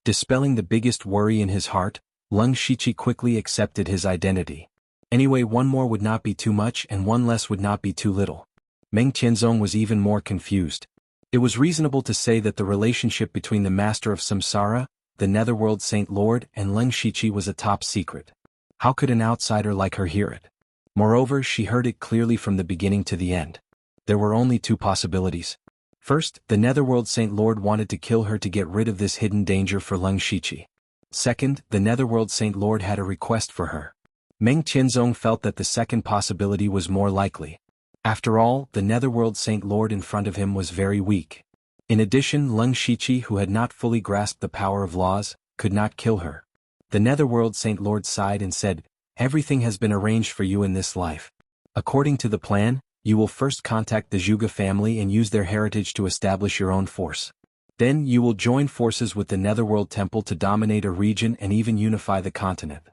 Dispelling the biggest worry in his heart, Leng Shiqi quickly accepted his identity. Anyway, one more would not be too much and one less would not be too little. Meng Tianzong was even more confused. It was reasonable to say that the relationship between the Master of Samsara, the Netherworld Saint Lord, and Leng Shiqi was a top secret. How could an outsider like her hear it? Moreover, she heard it clearly from the beginning to the end. There were only two possibilities. First, the Netherworld Saint Lord wanted to kill her to get rid of this hidden danger for Leng Shiqi. Second, the Netherworld Saint Lord had a request for her. Meng Tianzong felt that the second possibility was more likely. After all, the Netherworld Saint Lord in front of him was very weak. In addition, Leng Shiqi, who had not fully grasped the power of laws, could not kill her. The Netherworld Saint Lord sighed and said, "Everything has been arranged for you in this life. According to the plan, you will first contact the Zhuge family and use their heritage to establish your own force. Then you will join forces with the Netherworld Temple to dominate a region and even unify the continent.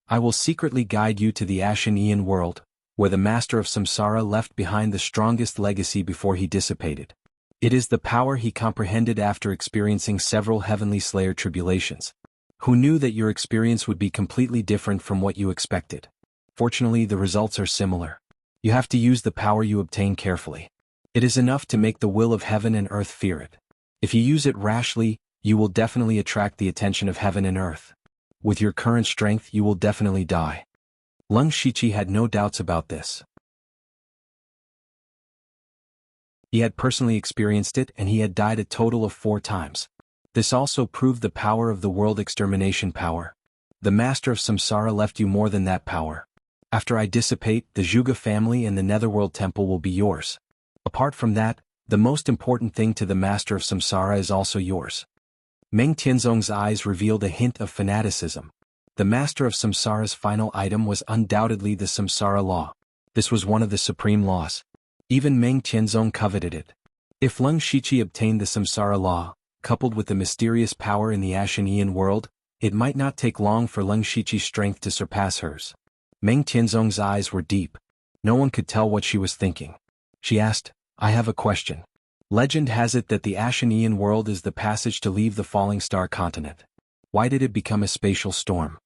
I will secretly guide you to the Ashen Aeon world, where the Master of Samsara left behind the strongest legacy before he dissipated. It is the power he comprehended after experiencing several Heavenly Slayer tribulations. Who knew that your experience would be completely different from what you expected? Fortunately, the results are similar. You have to use the power you obtain carefully. It is enough to make the will of heaven and earth fear it. If you use it rashly, you will definitely attract the attention of heaven and earth. With your current strength, you will definitely die." Leng Shiqi had no doubts about this. He had personally experienced it and he had died a total of 4 times. This also proved the power of the world extermination power. The Master of Samsara left you more than that power. After I dissipate, the Zhuge family and the Netherworld Temple will be yours. Apart from that, the most important thing to the Master of Samsara is also yours. Meng Tianzong's eyes revealed a hint of fanaticism. The Master of Samsara's final item was undoubtedly the Samsara law. This was one of the supreme laws. Even Meng Tianzong coveted it. If Lung Shiqi obtained the samsara law, coupled with the mysterious power in the Ashen world, it might not take long for Lung Shiqi's strength to surpass hers. Meng Tianzong's eyes were deep. No one could tell what she was thinking. She asked, I have a question. Legend has it that the Ashen world is the passage to leave the falling star continent. Why did it become a spatial storm?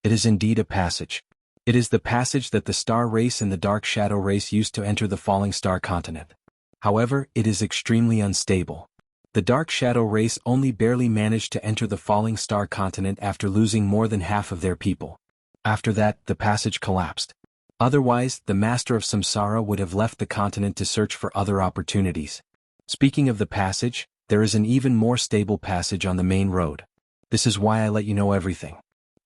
It is indeed a passage. It is the passage that the star race and the dark shadow race used to enter the falling star continent. However, it is extremely unstable. The dark shadow race only barely managed to enter the falling star continent after losing more than half of their people. After that, the passage collapsed. Otherwise, the master of samsara would have left the continent to search for other opportunities. Speaking of the passage, there is an even more stable passage on the main road. This is why I let you know everything.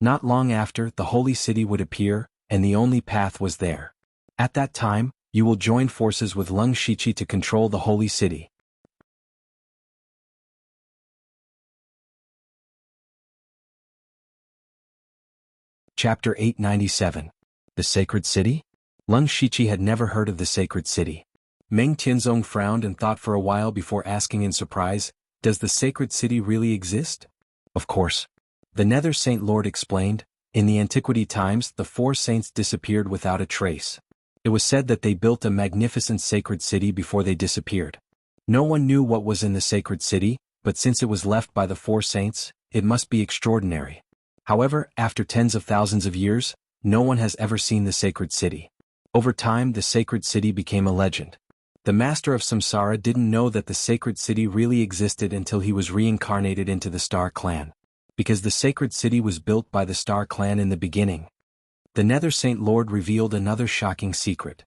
Not long after, the holy city would appear, and the only path was there. At that time, you will join forces with Lung Shiqi to control the holy city. Chapter 897. The Sacred City? Lung Shiqi had never heard of the Sacred City. Meng Tianzong frowned and thought for a while before asking in surprise, does the Sacred City really exist? Of course. The Nether Saint Lord explained, in the antiquity times the 4 saints disappeared without a trace. It was said that they built a magnificent sacred city before they disappeared. No one knew what was in the sacred city, but since it was left by the 4 saints, it must be extraordinary. However, after tens of thousands of years, no one has ever seen the sacred city. Over time, the sacred city became a legend. The master of samsara didn't know that the sacred city really existed until he was reincarnated into the Star Clan. Because the sacred city was built by the Star Clan in the beginning. The Nether Saint Lord revealed another shocking secret.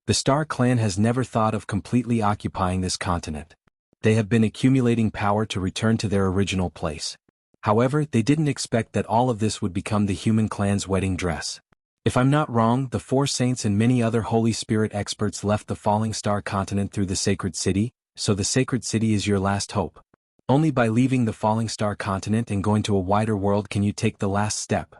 The Star Clan has never thought of completely occupying this continent. They have been accumulating power to return to their original place. However, they didn't expect that all of this would become the human clan's wedding dress. If I'm not wrong, the 4 saints and many other Holy Spirit experts left the falling star continent through the sacred city, so the sacred city is your last hope. Only by leaving the falling star continent and going to a wider world can you take the last step.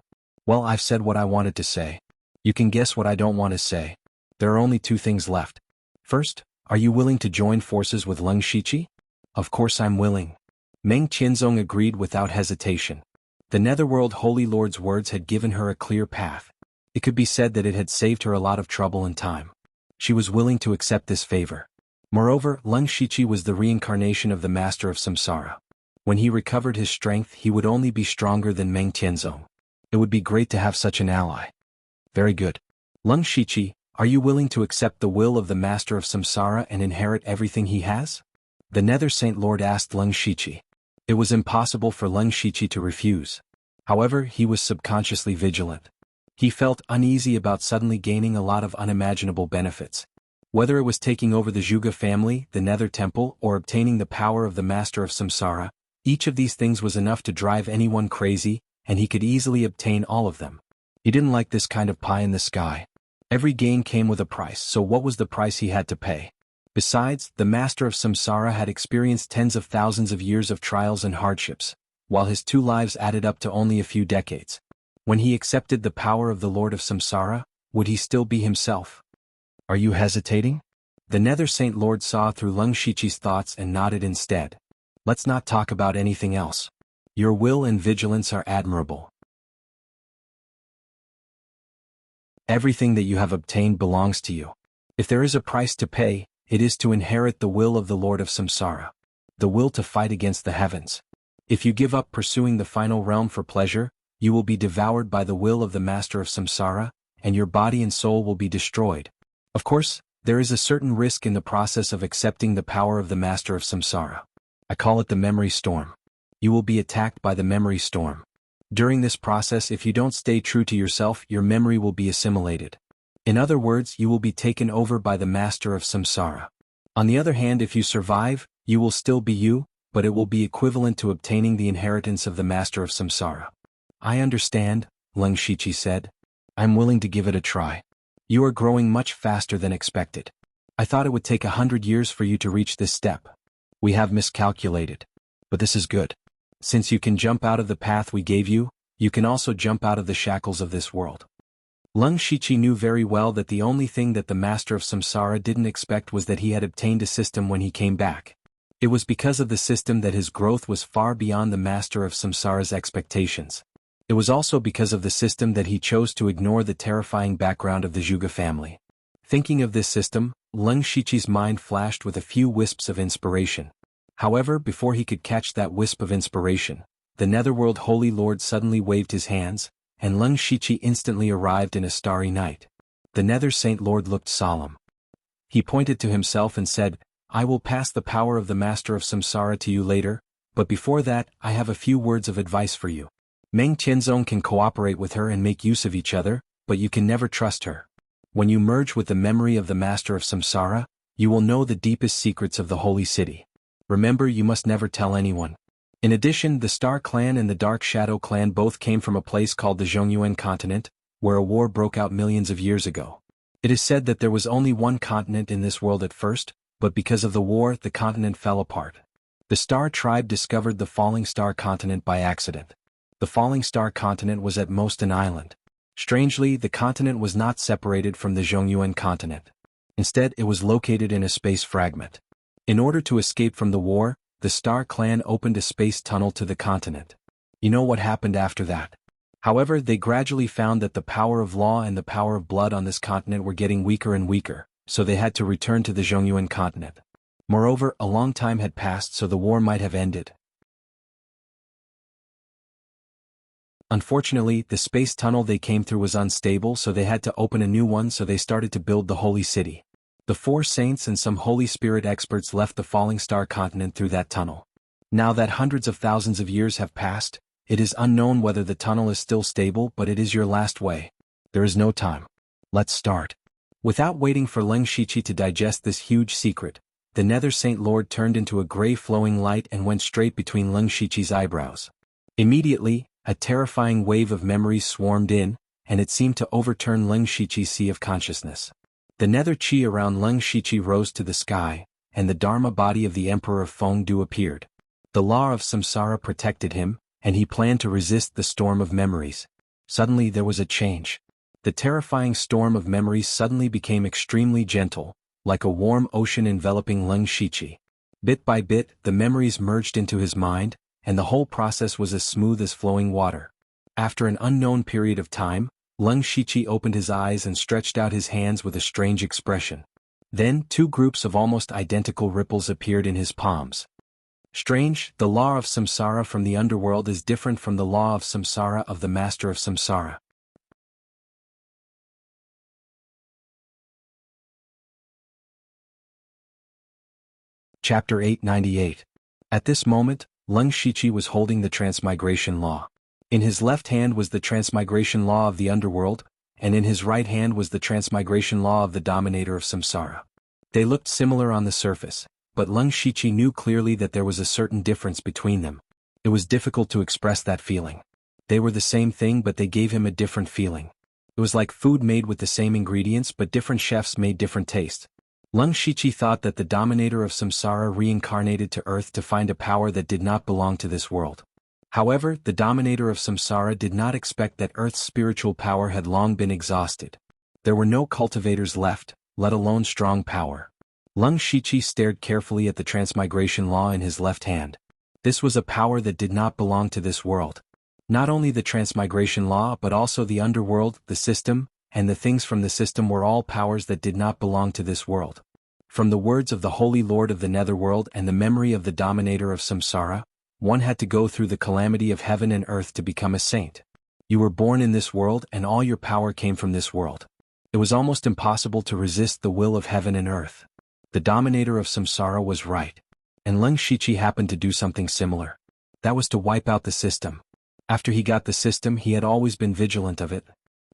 Well, I've said what I wanted to say. You can guess what I don't want to say. There are only 2 things left. First, are you willing to join forces with Lung Shiqi? Of course I'm willing. Meng Tianzong agreed without hesitation. The Netherworld Holy Lord's words had given her a clear path. It could be said that it had saved her a lot of trouble and time. She was willing to accept this favor. Moreover, Lung Shiqi was the reincarnation of the master of samsara. When he recovered his strength, he would only be stronger than Meng Tianzong. It would be great to have such an ally. Very good. Lung Shiqi, are you willing to accept the will of the master of samsara and inherit everything he has? The Nether Saint Lord asked Lung Shiqi. It was impossible for Lung Shiqi to refuse. However, he was subconsciously vigilant. He felt uneasy about suddenly gaining a lot of unimaginable benefits. Whether it was taking over the Zhuge family, the Nether Temple, or obtaining the power of the Master of Samsara, each of these things was enough to drive anyone crazy, and he could easily obtain all of them. He didn't like this kind of pie in the sky. Every gain came with a price, so what was the price he had to pay? Besides, the Master of Samsara had experienced tens of thousands of years of trials and hardships, while his 2 lives added up to only a few decades. When he accepted the power of the Lord of Samsara, would he still be himself? Are you hesitating? The Nether Saint Lord saw through Lung Shiqi's thoughts and nodded instead. Let's not talk about anything else. Your will and vigilance are admirable. Everything that you have obtained belongs to you. If there is a price to pay, it is to inherit the will of the Lord of Samsara. The will to fight against the heavens. If you give up pursuing the final realm for pleasure, you will be devoured by the will of the Master of Samsara, and your body and soul will be destroyed. Of course, there is a certain risk in the process of accepting the power of the Master of Samsara. I call it the memory storm. You will be attacked by the memory storm. During this process, if you don't stay true to yourself, your memory will be assimilated. In other words, you will be taken over by the Master of Samsara. On the other hand, if you survive, you will still be you, but it will be equivalent to obtaining the inheritance of the Master of Samsara. I understand, Lung Shiqi said. I'm willing to give it a try. You are growing much faster than expected. I thought it would take 100 years for you to reach this step. We have miscalculated. But this is good. Since you can jump out of the path we gave you, you can also jump out of the shackles of this world. Lung Shichi knew very well that the only thing that the master of Samsara didn't expect was that he had obtained a system when he came back. It was because of the system that his growth was far beyond the master of Samsara's expectations. It was also because of the system that he chose to ignore the terrifying background of the Zhuge family. Thinking of this system, Lung Shichi's mind flashed with a few wisps of inspiration. However, before he could catch that wisp of inspiration, the Netherworld Holy Lord suddenly waved his hands, and Lung Shichi instantly arrived in a starry night. The Nether Saint Lord looked solemn. He pointed to himself and said, "I will pass the power of the Master of Samsara to you later, but before that, I have a few words of advice for you. Meng Tianzong can cooperate with her and make use of each other, but you can never trust her. When you merge with the memory of the Master of Samsara, you will know the deepest secrets of the Holy City. Remember, you must never tell anyone." In addition, the Star Clan and the Dark Shadow Clan both came from a place called the Zhongyuan continent, where a war broke out millions of years ago. It is said that there was only one continent in this world at first, but because of the war, the continent fell apart. The Star Tribe discovered the Falling Star continent by accident. The Falling Star continent was at most an island. Strangely, the continent was not separated from the Zhongyuan continent. Instead, it was located in a space fragment. In order to escape from the war, the Star Clan opened a space tunnel to the continent. You know what happened after that? However, they gradually found that the power of law and the power of blood on this continent were getting weaker and weaker, so they had to return to the Zhongyuan continent. Moreover, a long time had passed, so the war might have ended. Unfortunately, the space tunnel they came through was unstable, so they had to open a new one, so they started to build the Holy City. The 4 saints and some Holy Spirit experts left the Falling Star continent through that tunnel. Now that hundreds of thousands of years have passed, it is unknown whether the tunnel is still stable, but it is your last way. There is no time. Let's start. Without waiting for Lung Shichi to digest this huge secret, the Nether Saint Lord turned into a gray flowing light and went straight between Lung Shichi's eyebrows. Immediately, a terrifying wave of memories swarmed in, and it seemed to overturn Lung Shichi's sea of consciousness. The nether chi around Lung Shichi rose to the sky, and the Dharma body of the Emperor of Fengdu appeared. The law of samsara protected him, and he planned to resist the storm of memories. Suddenly there was a change. The terrifying storm of memories suddenly became extremely gentle, like a warm ocean enveloping Lung Shichi. Bit by bit, the memories merged into his mind, and the whole process was as smooth as flowing water. After an unknown period of time, Lung Shichi opened his eyes and stretched out his hands with a strange expression. Then 2 groups of almost identical ripples appeared in his palms. Strange, the law of samsara from the underworld is different from the law of samsara of the master of samsara. Chapter 898. At this moment, Lung Shichi was holding the transmigration law. In his left hand was the transmigration law of the underworld, and in his right hand was the transmigration law of the dominator of samsara. They looked similar on the surface, but Lung Shichi knew clearly that there was a certain difference between them. It was difficult to express that feeling. They were the same thing, but they gave him a different feeling. It was like food made with the same ingredients, but different chefs made different taste. Lung Shichi thought that the dominator of samsara reincarnated to earth to find a power that did not belong to this world. However, the dominator of samsara did not expect that earth's spiritual power had long been exhausted. There were no cultivators left, let alone strong power. Lung Shichi stared carefully at the transmigration law in his left hand. This was a power that did not belong to this world. Not only the transmigration law but also the underworld, the system, and the things from the system were all powers that did not belong to this world. From the words of the Holy Lord of the Netherworld and the memory of the dominator of samsara, one had to go through the calamity of heaven and earth to become a saint. You were born in this world and all your power came from this world. It was almost impossible to resist the will of heaven and earth. The dominator of samsara was right. And Lung Shichi happened to do something similar. That was to wipe out the system. After he got the system, he had always been vigilant of it.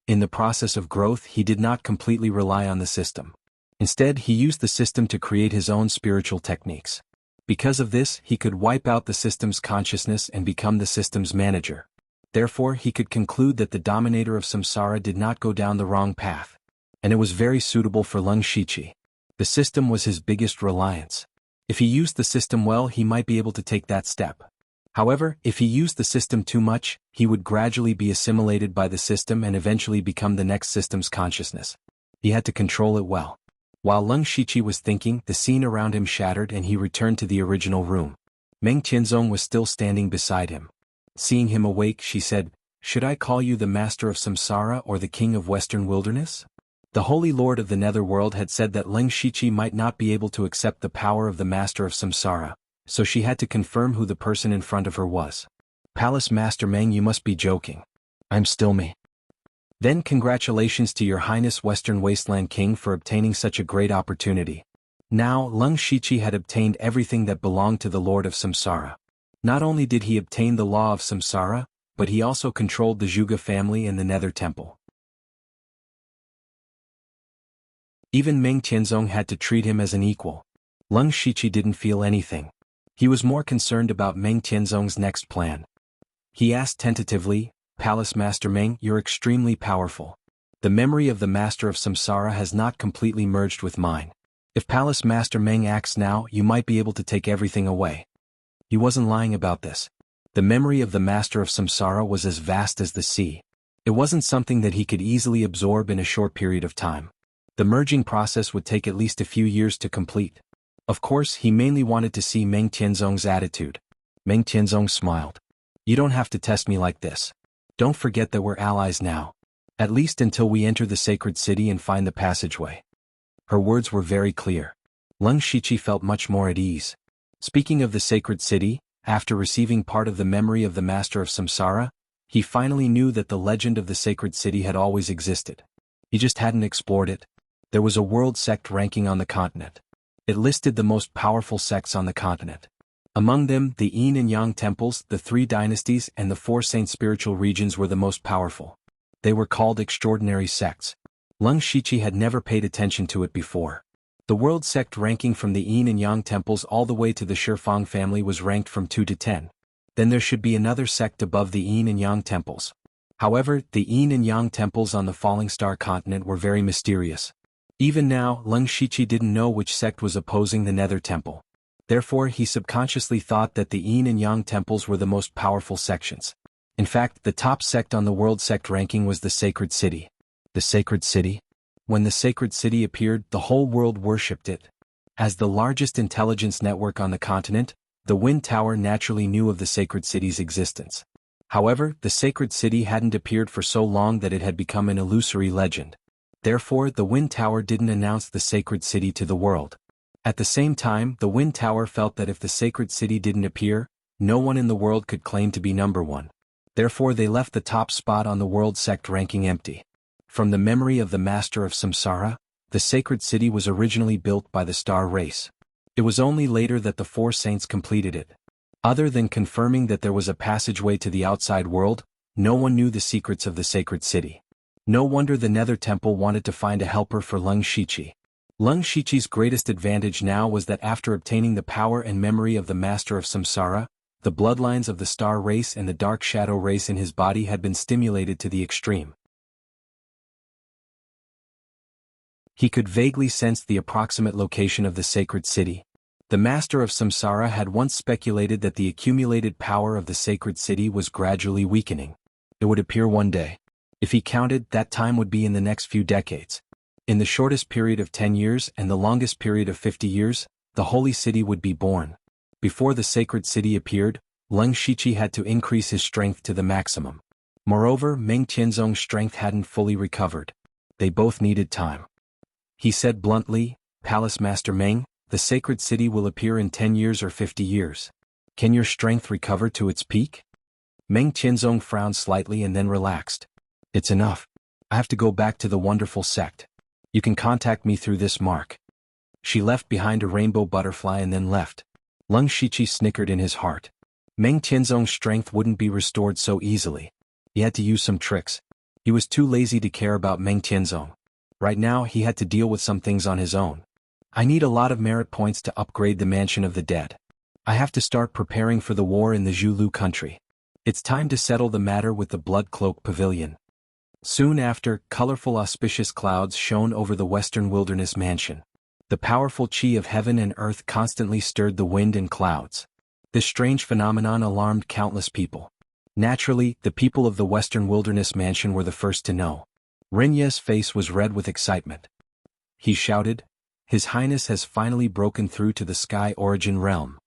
In the process of growth, he did not completely rely on the system. Instead, he used the system to create his own spiritual techniques. Because of this, he could wipe out the system's consciousness and become the system's manager. Therefore, he could conclude that the dominator of samsara did not go down the wrong path. And it was very suitable for Lung Shichi. The system was his biggest reliance. If he used the system well, he might be able to take that step. However, if he used the system too much, he would gradually be assimilated by the system and eventually become the next system's consciousness. He had to control it well. While Leng Shiqi was thinking, the scene around him shattered and he returned to the original room. Meng Qianzong was still standing beside him. Seeing him awake, she said, "Should I call you the Master of Samsara or the King of Western Wilderness?" The Holy Lord of the Netherworld had said that Leng Shiqi might not be able to accept the power of the Master of Samsara, so she had to confirm who the person in front of her was. "Palace Master Meng, you must be joking. I'm still me." "Then congratulations to Your Highness Western Wasteland King for obtaining such a great opportunity." Now, Leng Shiqi had obtained everything that belonged to the Lord of Samsara. Not only did he obtain the law of Samsara, but he also controlled the Zhuge family and the Nether Temple. Even Meng Qianzong had to treat him as an equal. Leng Shiqi didn't feel anything. He was more concerned about Meng Qianzong's next plan. He asked tentatively, "Palace Master Meng, you're extremely powerful. The memory of the Master of Samsara has not completely merged with mine. If Palace Master Meng acts now, you might be able to take everything away." He wasn't lying about this. The memory of the Master of Samsara was as vast as the sea. It wasn't something that he could easily absorb in a short period of time. The merging process would take at least a few years to complete. Of course, he mainly wanted to see Meng Qianzong's attitude. Meng Qianzong smiled. "You don't have to test me like this. Don't forget that we're allies now. At least until we enter the sacred city and find the passageway." Her words were very clear. Leng Shiqi felt much more at ease. Speaking of the sacred city, after receiving part of the memory of the Master of Samsara, he finally knew that the legend of the sacred city had always existed. He just hadn't explored it. There was a world sect ranking on the continent. It listed the most powerful sects on the continent. Among them, the Yin and Yang temples, the 3 dynasties, and the 4 saint spiritual regions were the most powerful. They were called extraordinary sects. Leng Shiqi had never paid attention to it before. The world sect ranking from the Yin and Yang temples all the way to the Shifang family was ranked from 2 to 10. Then there should be another sect above the Yin and Yang temples. However, the Yin and Yang temples on the Falling Star continent were very mysterious. Even now, Leng Shiqi didn't know which sect was opposing the Nether Temple. Therefore, he subconsciously thought that the Yin and Yang temples were the most powerful sections. In fact, the top sect on the world sect ranking was the Sacred City. The Sacred City? When the Sacred City appeared, the whole world worshipped it. As the largest intelligence network on the continent, the Wind Tower naturally knew of the Sacred City's existence. However, the Sacred City hadn't appeared for so long that it had become an illusory legend. Therefore, the Wind Tower didn't announce the Sacred City to the world. At the same time, the Wind Tower felt that if the Sacred City didn't appear, no one in the world could claim to be number 1. Therefore, they left the top spot on the world sect ranking empty. From the memory of the Master of Samsara, the Sacred City was originally built by the Star race. It was only later that the 4 saints completed it. Other than confirming that there was a passageway to the outside world, no one knew the secrets of the Sacred City. No wonder the Nether Temple wanted to find a helper for Leng Shiqi. Leng Shiqi's greatest advantage now was that after obtaining the power and memory of the Master of Samsara, the bloodlines of the Star race and the Dark Shadow race in his body had been stimulated to the extreme. He could vaguely sense the approximate location of the Sacred City. The Master of Samsara had once speculated that the accumulated power of the Sacred City was gradually weakening. It would appear one day. If he counted, that time would be in the next few decades. In the shortest period of 10 years and the longest period of 50 years, the Holy City would be born. Before the Sacred City appeared, Leng Shiqi had to increase his strength to the maximum. Moreover, Meng Qianzong's strength hadn't fully recovered. They both needed time. He said bluntly, "Palace Master Meng, the Sacred City will appear in 10 years or 50 years. Can your strength recover to its peak?" Meng Qianzong frowned slightly and then relaxed. "It's enough. I have to go back to the wonderful sect. You can contact me through this mark." She left behind a rainbow butterfly and then left. Leng Shiqi snickered in his heart. Meng Qianzong's strength wouldn't be restored so easily. He had to use some tricks. He was too lazy to care about Meng Qianzong. Right now, he had to deal with some things on his own. "I need a lot of merit points to upgrade the Mansion of the Dead. I have to start preparing for the war in the Zhulu country. It's time to settle the matter with the Blood Cloak Pavilion." Soon after, colorful auspicious clouds shone over the Western Wilderness Mansion. The powerful chi of heaven and earth constantly stirred the wind and clouds. This strange phenomenon alarmed countless people. Naturally, the people of the Western Wilderness Mansion were the first to know. Renye's face was red with excitement. He shouted, "His Highness has finally broken through to the Sky Origin realm."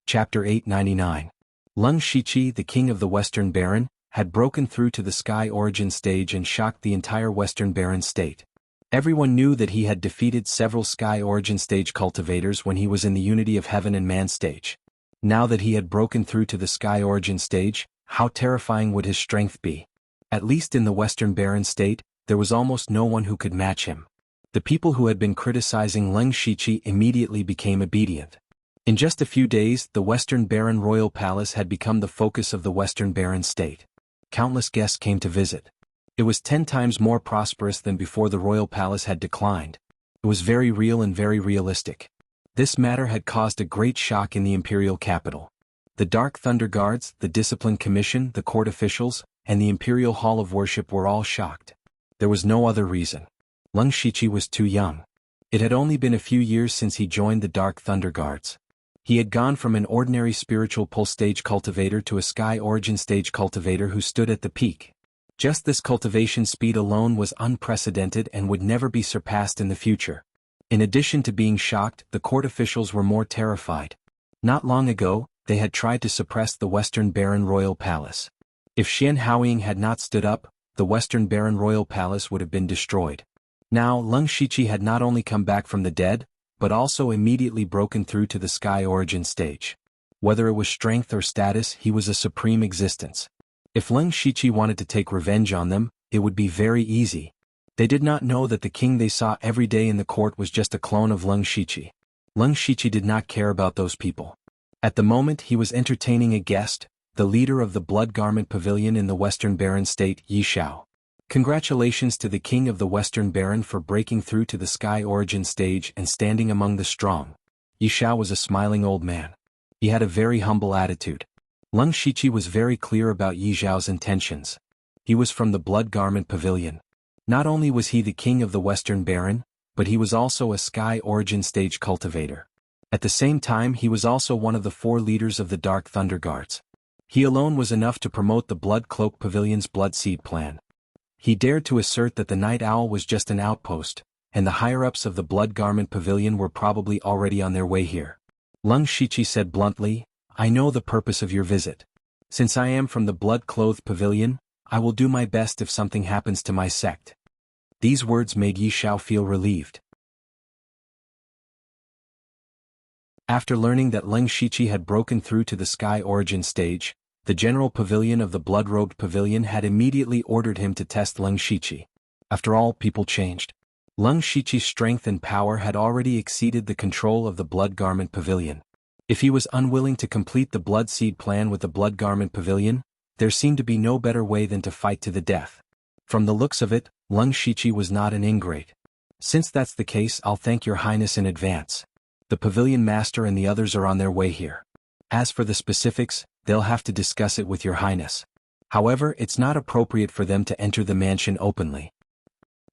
Chapter 899. Lung Shiqi, the king of the Western Baron, had broken through to the Sky Origin stage and shocked the entire Western Baron state. Everyone knew that he had defeated several Sky Origin stage cultivators when he was in the Unity of Heaven and Man stage. Now that he had broken through to the Sky Origin stage, how terrifying would his strength be? At least in the Western Baron state, there was almost no one who could match him. The people who had been criticizing Lung Shiqi immediately became obedient. In just a few days, the Western Baron Royal Palace had become the focus of the Western Baron state. Countless guests came to visit. It was 10 times more prosperous than before the Royal Palace had declined. It was very real and very realistic. This matter had caused a great shock in the imperial capital. The Dark Thunder Guards, the Discipline Commission, the court officials, and the Imperial Hall of Worship were all shocked. There was no other reason. Lung Shiqi was too young. It had only been a few years since he joined the Dark Thunder Guards. He had gone from an ordinary spiritual pulse stage cultivator to a Sky Origin stage cultivator who stood at the peak. Just this cultivation speed alone was unprecedented and would never be surpassed in the future. In addition to being shocked, the court officials were more terrified. Not long ago, they had tried to suppress the Western Baron Royal Palace. If Xian Haoying had not stood up, the Western Baron Royal Palace would have been destroyed. Now Lung Shiqi had not only come back from the dead, but also immediately broken through to the Sky Origin stage. Whether it was strength or status, he was a supreme existence. If Lung Shiqi wanted to take revenge on them, it would be very easy. They did not know that the king they saw every day in the court was just a clone of Lung Shiqi. Lung Shiqi did not care about those people. At the moment he was entertaining a guest, the leader of the Blood Garment Pavilion in the Western Baron state, Yi Xiao. Congratulations to the king of the Western Baron for breaking through to the Sky Origin stage and standing among the strong. Yi Xiao was a smiling old man. He had a very humble attitude. Lung Shiqi was very clear about Yi Xiao's intentions. He was from the Blood Garment Pavilion. Not only was he the king of the Western Baron, but he was also a Sky Origin stage cultivator. At the same time he was also one of the 4 leaders of the Dark Thunder Guards. He alone was enough to promote the Blood Cloak Pavilion's Blood Seed plan. He dared to assert that the Night Owl was just an outpost, and the higher-ups of the Blood Garment Pavilion were probably already on their way here. Lung Shiqi said bluntly, "I know the purpose of your visit. Since I am from the Blood-Clothed Pavilion, I will do my best if something happens to my sect." These words made Yi Xiao feel relieved. After learning that Lung Shiqi had broken through to the Sky Origin stage, the General Pavilion of the Blood-Robed Pavilion had immediately ordered him to test Lung Shiqi. After all, people changed. Lung Shiqi's strength and power had already exceeded the control of the Blood Garment Pavilion. If he was unwilling to complete the Blood Seed plan with the Blood Garment Pavilion, there seemed to be no better way than to fight to the death. From the looks of it, Lung Shiqi was not an ingrate. "Since that's the case, I'll thank your highness in advance. The Pavilion Master and the others are on their way here. As for the specifics, they'll have to discuss it with your highness. However, it's not appropriate for them to enter the mansion openly."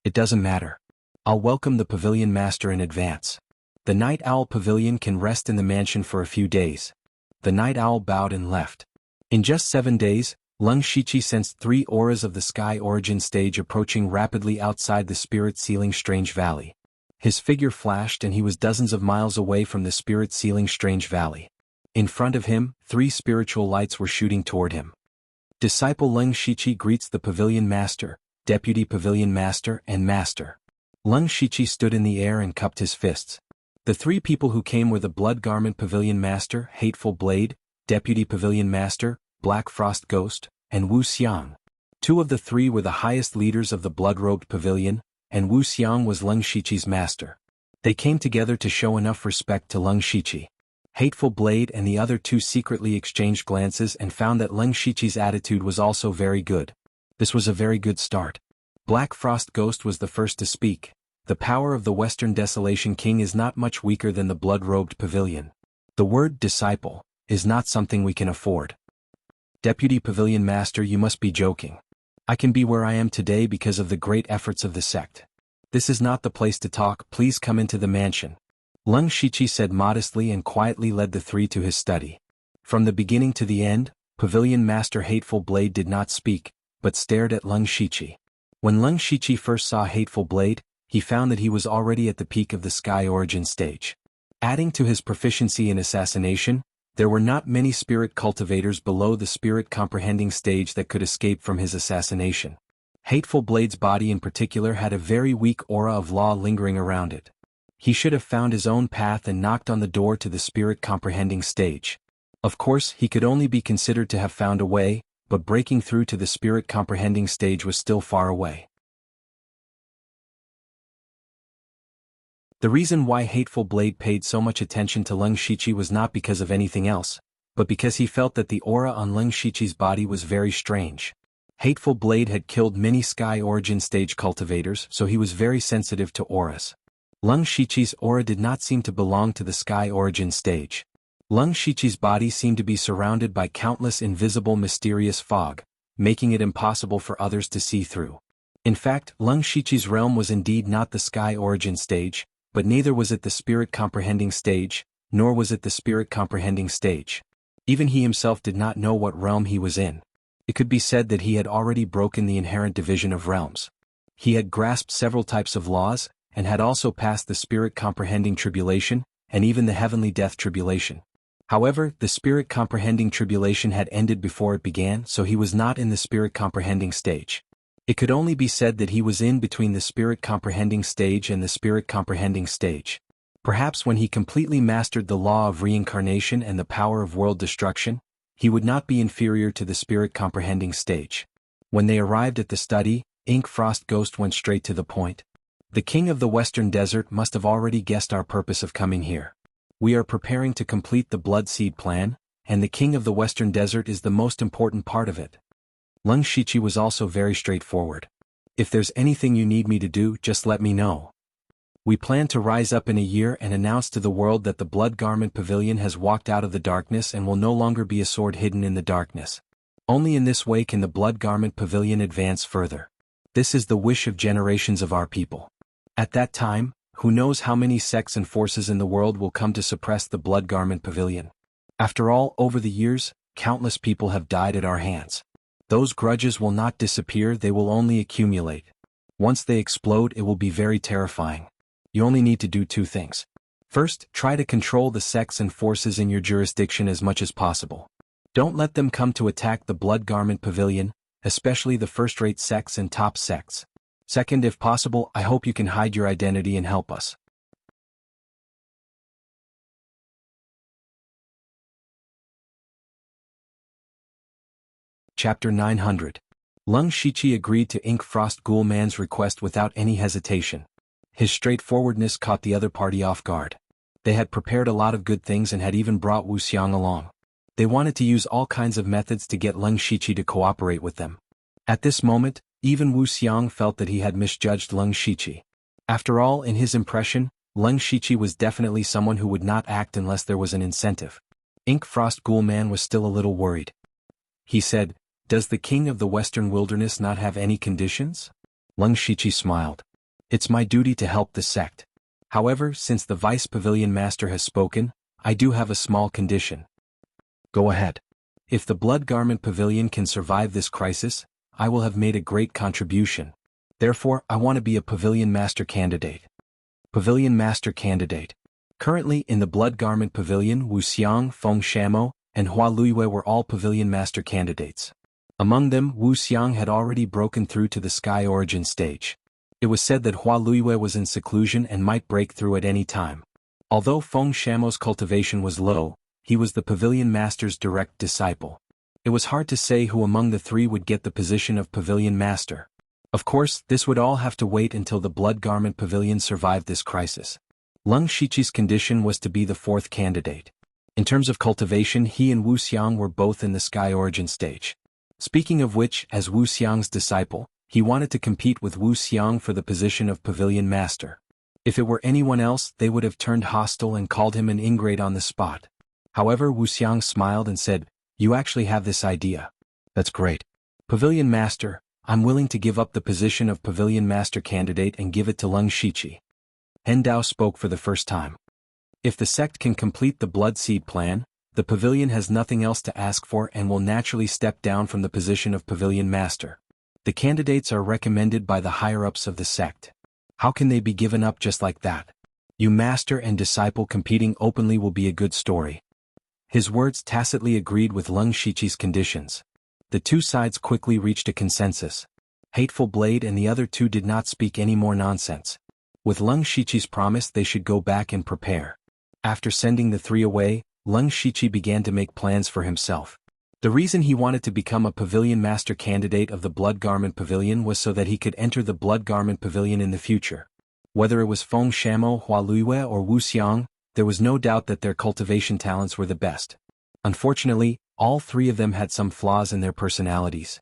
"It doesn't matter. I'll welcome the Pavilion Master in advance. The Night Owl Pavilion can rest in the mansion for a few days." The Night Owl bowed and left. In just 7 days, Lung Shiqi sensed 3 auras of the Sky Origin stage approaching rapidly outside the Spirit Sealing Strange Valley. His figure flashed and he was dozens of miles away from the Spirit Sealing Strange Valley. In front of him, 3 spiritual lights were shooting toward him. Disciple Lung Shiqi greets the Pavilion Master, Deputy Pavilion Master and Master. Lung Shiqi stood in the air and cupped his fists. The 3 people who came were the Blood Garment Pavilion Master, Hateful Blade, Deputy Pavilion Master, Black Frost Ghost, and Wu Xiang. 2 of the 3 were the highest leaders of the Blood-Robed Pavilion, and Wu Xiang was Lung Shiqi's master. They came together to show enough respect to Lung Shiqi. Hateful Blade and the other 2 secretly exchanged glances and found that Lung Shiqi's attitude was also very good. This was a very good start. Black Frost Ghost was the first to speak. "The power of the Western Desolation King is not much weaker than the Blood-Robed Pavilion. The word disciple is not something we can afford." "Deputy Pavilion Master, you must be joking. I can be where I am today because of the great efforts of the sect. This is not the place to talk, please come into the mansion. Leng Shiqi said modestly and quietly led the three to his study. From the beginning to the end, Pavilion Master Hateful Blade did not speak, but stared at Leng Shiqi. When Leng Shiqi first saw Hateful Blade, he found that he was already at the peak of the Sky Origin stage. Adding to his proficiency in assassination, there were not many spirit cultivators below the spirit comprehending stage that could escape from his assassination. Hateful Blade's body in particular had a very weak aura of law lingering around it. He should have found his own path and knocked on the door to the spirit comprehending stage. Of course, he could only be considered to have found a way, but breaking through to the spirit comprehending stage was still far away. The reason why Hateful Blade paid so much attention to Leng Shiqi was not because of anything else, but because he felt that the aura on Leng Shiqi's body was very strange. Hateful Blade had killed many Sky Origin stage cultivators, so he was very sensitive to auras. Leng Shiqi's aura did not seem to belong to the Sky Origin stage. Leng Shiqi's body seemed to be surrounded by countless invisible mysterious fog, making it impossible for others to see through. In fact, Leng Shiqi's realm was indeed not the Sky Origin stage, but neither was it the spirit comprehending stage, nor was it the spirit comprehending stage. Even he himself did not know what realm he was in. It could be said that he had already broken the inherent division of realms. He had grasped several types of laws, and had also passed the spirit comprehending tribulation, and even the heavenly death tribulation. However, the spirit comprehending tribulation had ended before it began, so he was not in the spirit comprehending stage. It could only be said that he was in between the spirit comprehending stage and the spirit comprehending stage. Perhaps when he completely mastered the law of reincarnation and the power of world destruction, he would not be inferior to the spirit comprehending stage. When they arrived at the study, Ink Frost Ghost went straight to the point. The king of the Western Desert must have already guessed our purpose of coming here. We are preparing to complete the Blood Seed plan, and the king of the Western Desert is the most important part of it. Leng Shiqi was also very straightforward. If there's anything you need me to do, just let me know. We plan to rise up in a year and announce to the world that the Blood Garment Pavilion has walked out of the darkness and will no longer be a sword hidden in the darkness. Only in this way can the Blood Garment Pavilion advance further. This is the wish of generations of our people. At that time, who knows how many sects and forces in the world will come to suppress the Blood Garment Pavilion. After all, over the years, countless people have died at our hands. Those grudges will not disappear, they will only accumulate. Once they explode, it will be very terrifying. You only need to do two things. First, try to control the sects and forces in your jurisdiction as much as possible. Don't let them come to attack the Blood Garment Pavilion, especially the first-rate sects and top sects. Second, if possible, I hope you can hide your identity and help us. Chapter 900. Leng Shiqi agreed to Ink Frost Ghoul Man's request without any hesitation. His straightforwardness caught the other party off guard. They had prepared a lot of good things and had even brought Wuxiang along. They wanted to use all kinds of methods to get Leng Shiqi to cooperate with them. At this moment, even Wuxiang felt that he had misjudged Leng Shiqi. After all, in his impression, Leng Shiqi was definitely someone who would not act unless there was an incentive. Ink Frost Ghoul Man was still a little worried. He said, "Does the king of the Western Wilderness not have any conditions?" Leng Shiqi smiled. "It's my duty to help the sect. However, since the Vice Pavilion Master has spoken, I do have a small condition." "Go ahead. If the Blood Garment Pavilion can survive this crisis, I will have made a great contribution. Therefore, I want to be a Pavilion Master candidate." Pavilion Master candidate. Currently in the Blood Garment Pavilion, Wuxiang, Feng Shamo, and Hua Luiyue were all Pavilion Master candidates. Among them, Wuxiang had already broken through to the Sky Origin stage. It was said that Hua Luiyue was in seclusion and might break through at any time. Although Feng Shamo's cultivation was low, he was the Pavilion Master's direct disciple. It was hard to say who among the three would get the position of Pavilion Master. Of course, this would all have to wait until the Blood Garment Pavilion survived this crisis. Leng Shiqi's condition was to be the fourth candidate. In terms of cultivation, he and Wuxiang were both in the Sky Origin stage. Speaking of which, as Wuxiang's disciple, he wanted to compete with Wuxiang for the position of Pavilion Master. If it were anyone else, they would have turned hostile and called him an ingrate on the spot. However, Wuxiang smiled and said, "You actually have this idea. That's great. Pavilion Master, I'm willing to give up the position of Pavilion Master Candidate and give it to Leng Shiqi. Hen Dao spoke for the first time. If the sect can complete the Blood Seed plan, the Pavilion has nothing else to ask for and will naturally step down from the position of Pavilion Master. The candidates are recommended by the higher-ups of the sect. How can they be given up just like that? You master and disciple competing openly will be a good story. His words tacitly agreed with Leng Shiqi's conditions. The two sides quickly reached a consensus. Hateful Blade and the other two did not speak any more nonsense. With Leng Shiqi's promise they should go back and prepare. After sending the three away, Leng Shiqi began to make plans for himself. The reason he wanted to become a Pavilion Master Candidate of the Blood Garment Pavilion was so that he could enter the Blood Garment Pavilion in the future. Whether it was Feng Shamo, Hua Luiyue or Wu Xiang, there was no doubt that their cultivation talents were the best. Unfortunately, all three of them had some flaws in their personalities.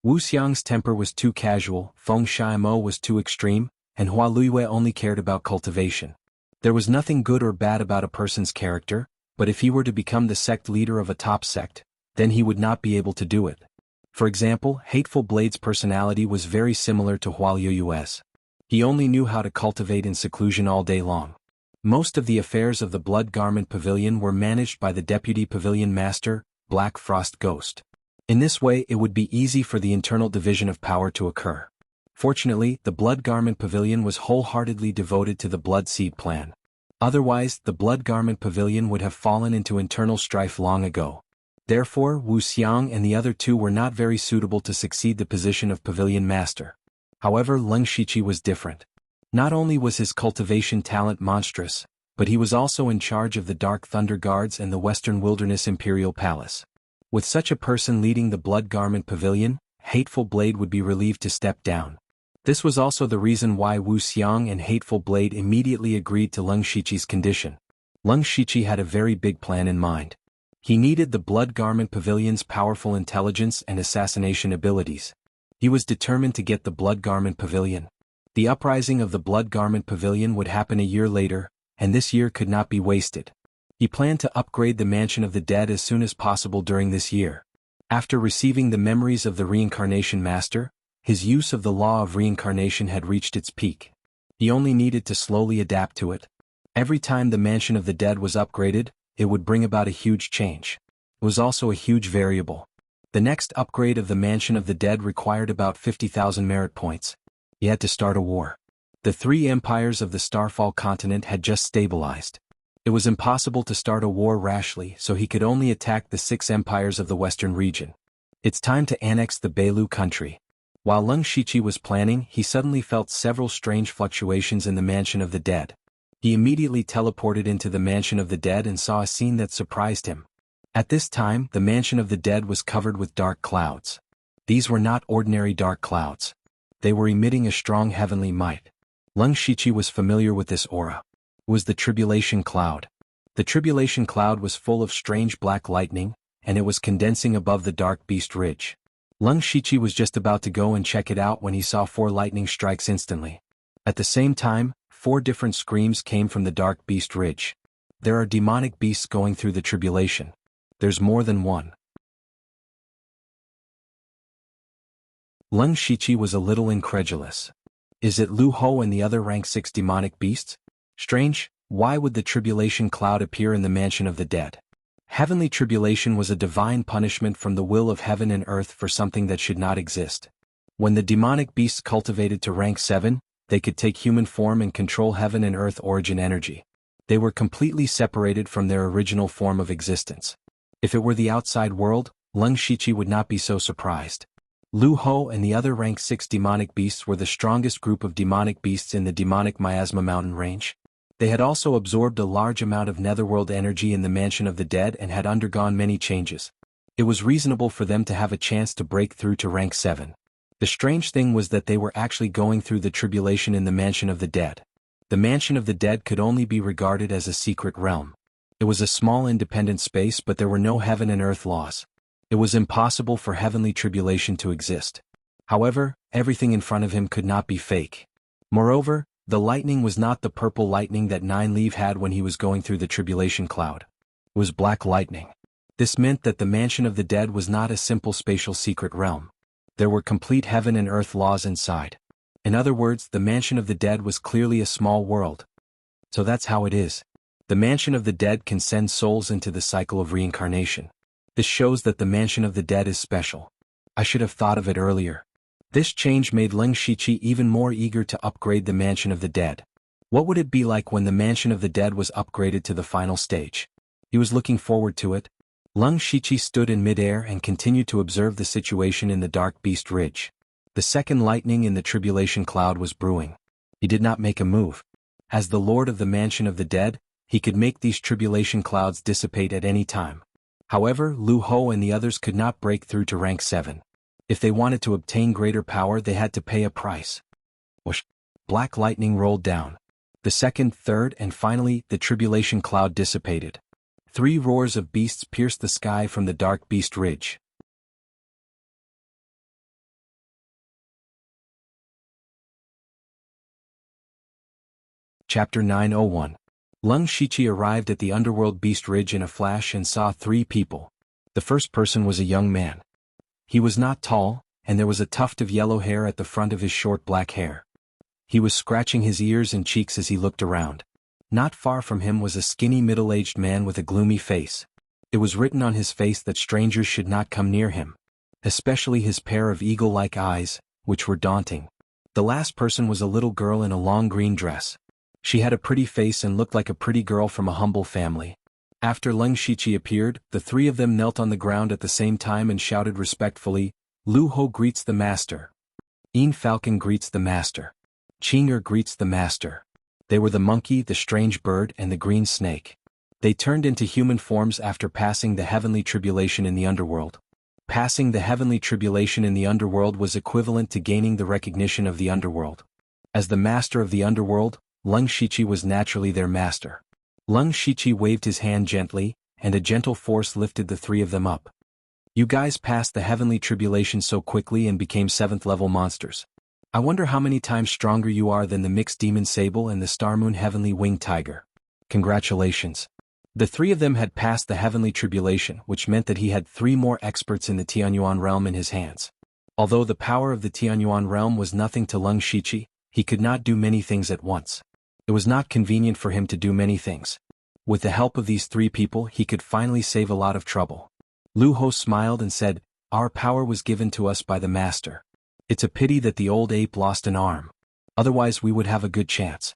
Wu Xiang's temper was too casual, Feng Shamo was too extreme, and Hua Luiyue only cared about cultivation. There was nothing good or bad about a person's character, but if he were to become the sect leader of a top sect, then he would not be able to do it. For example, Hateful Blade's personality was very similar to Hua Luiyue's. He only knew how to cultivate in seclusion all day long. Most of the affairs of the Blood Garment Pavilion were managed by the Deputy Pavilion Master, Black Frost Ghost. In this way it would be easy for the internal division of power to occur. Fortunately, the Blood Garment Pavilion was wholeheartedly devoted to the Blood Seed plan. Otherwise, the Blood Garment Pavilion would have fallen into internal strife long ago. Therefore, Wu Xiang and the other two were not very suitable to succeed the position of Pavilion Master. However, Leng Shiqi was different. Not only was his cultivation talent monstrous, but he was also in charge of the Dark Thunder Guards and the Western Wilderness Imperial Palace. With such a person leading the Blood Garment Pavilion, Hateful Blade would be relieved to step down. This was also the reason why Wu Xiang and Hateful Blade immediately agreed to Leng Shiqi's condition. Leng Shiqi had a very big plan in mind. He needed the Blood Garment Pavilion's powerful intelligence and assassination abilities. He was determined to get the Blood Garment Pavilion. The uprising of the Blood Garment Pavilion would happen a year later, and this year could not be wasted. He planned to upgrade the Mansion of the Dead as soon as possible during this year. After receiving the memories of the Reincarnation Master, his use of the law of reincarnation had reached its peak. He only needed to slowly adapt to it. Every time the Mansion of the Dead was upgraded, it would bring about a huge change. It was also a huge variable. The next upgrade of the Mansion of the Dead required about 50,000 merit points. He had to start a war. The three empires of the Starfall continent had just stabilized. It was impossible to start a war rashly, so he could only attack the 6 empires of the western region. It's time to annex the Beilu country. While Leng Shiqi was planning, he suddenly felt several strange fluctuations in the Mansion of the Dead. He immediately teleported into the Mansion of the Dead and saw a scene that surprised him. At this time, the Mansion of the Dead was covered with dark clouds. These were not ordinary dark clouds. They were emitting a strong heavenly might. Leng Shiqi was familiar with this aura. It was the Tribulation Cloud. The Tribulation Cloud was full of strange black lightning, and it was condensing above the Dark Beast Ridge. Leng Shiqi was just about to go and check it out when he saw 4 lightning strikes instantly. At the same time, 4 different screams came from the Dark Beast Ridge. There are demonic beasts going through the tribulation. There's more than one. Leng Shiqi was a little incredulous. Is it Lu Ho and the other rank 6 demonic beasts? Strange, why would the tribulation cloud appear in the Mansion of the Dead? Heavenly tribulation was a divine punishment from the will of heaven and earth for something that should not exist. When the demonic beasts cultivated to rank 7, they could take human form and control heaven and earth origin energy. They were completely separated from their original form of existence. If it were the outside world, Leng Shiqi would not be so surprised. Lu Ho and the other rank 6 demonic beasts were the strongest group of demonic beasts in the demonic Miasma mountain range. They had also absorbed a large amount of netherworld energy in the Mansion of the Dead and had undergone many changes. It was reasonable for them to have a chance to break through to rank 7. The strange thing was that they were actually going through the tribulation in the Mansion of the Dead. The Mansion of the Dead could only be regarded as a secret realm. It was a small independent space, but there were no heaven and earth laws. It was impossible for heavenly tribulation to exist. However, everything in front of him could not be fake. Moreover, the lightning was not the purple lightning that Nine Leaf had when he was going through the tribulation cloud. It was black lightning. This meant that the Mansion of the Dead was not a simple spatial secret realm. There were complete heaven and earth laws inside. In other words, the Mansion of the Dead was clearly a small world. So that's how it is. The Mansion of the Dead can send souls into the cycle of reincarnation. This shows that the Mansion of the Dead is special. I should have thought of it earlier. This change made Leng Shiqi even more eager to upgrade the Mansion of the Dead. What would it be like when the Mansion of the Dead was upgraded to the final stage? He was looking forward to it. Leng Shiqi stood in midair and continued to observe the situation in the Dark Beast Ridge. The second lightning in the tribulation cloud was brewing. He did not make a move. As the Lord of the Mansion of the Dead, he could make these tribulation clouds dissipate at any time. However, Lu Ho and the others could not break through to rank 7. If they wanted to obtain greater power, they had to pay a price. Whoosh! Black lightning rolled down. The second, third, and finally, the tribulation cloud dissipated. 3 roars of beasts pierced the sky from the Dark Beast Ridge. Chapter 901. Leng Shiqi arrived at the Underworld Beast Ridge in a flash and saw 3 people. The first person was a young man. He was not tall, and there was a tuft of yellow hair at the front of his short black hair. He was scratching his ears and cheeks as he looked around. Not far from him was a skinny middle-aged man with a gloomy face. It was written on his face that strangers should not come near him. Especially his pair of eagle-like eyes, which were daunting. The last person was a little girl in a long green dress. She had a pretty face and looked like a pretty girl from a humble family. After Leng Shiqi appeared, the 3 of them knelt on the ground at the same time and shouted respectfully, "Lu Ho greets the master. Yin Falcon greets the master. Qing'er greets the master." They were the monkey, the strange bird, and the green snake. They turned into human forms after passing the heavenly tribulation in the underworld. Passing the heavenly tribulation in the underworld was equivalent to gaining the recognition of the underworld. As the master of the underworld, Leng Shiqi was naturally their master. Leng Shiqi waved his hand gently, and a gentle force lifted the 3 of them up. "You guys passed the heavenly tribulation so quickly and became 7th-level monsters. I wonder how many times stronger you are than the mixed demon sable and the Starmoon heavenly winged tiger. Congratulations." The 3 of them had passed the heavenly tribulation, which meant that he had 3 more experts in the Tianyuan realm in his hands. Although the power of the Tianyuan realm was nothing to Leng Shiqi, he could not do many things at once. It was not convenient for him to do many things. With the help of these 3 people, he could finally save a lot of trouble. Lu Ho smiled and said, "Our power was given to us by the master. It's a pity that the old ape lost an arm. Otherwise we would have a good chance."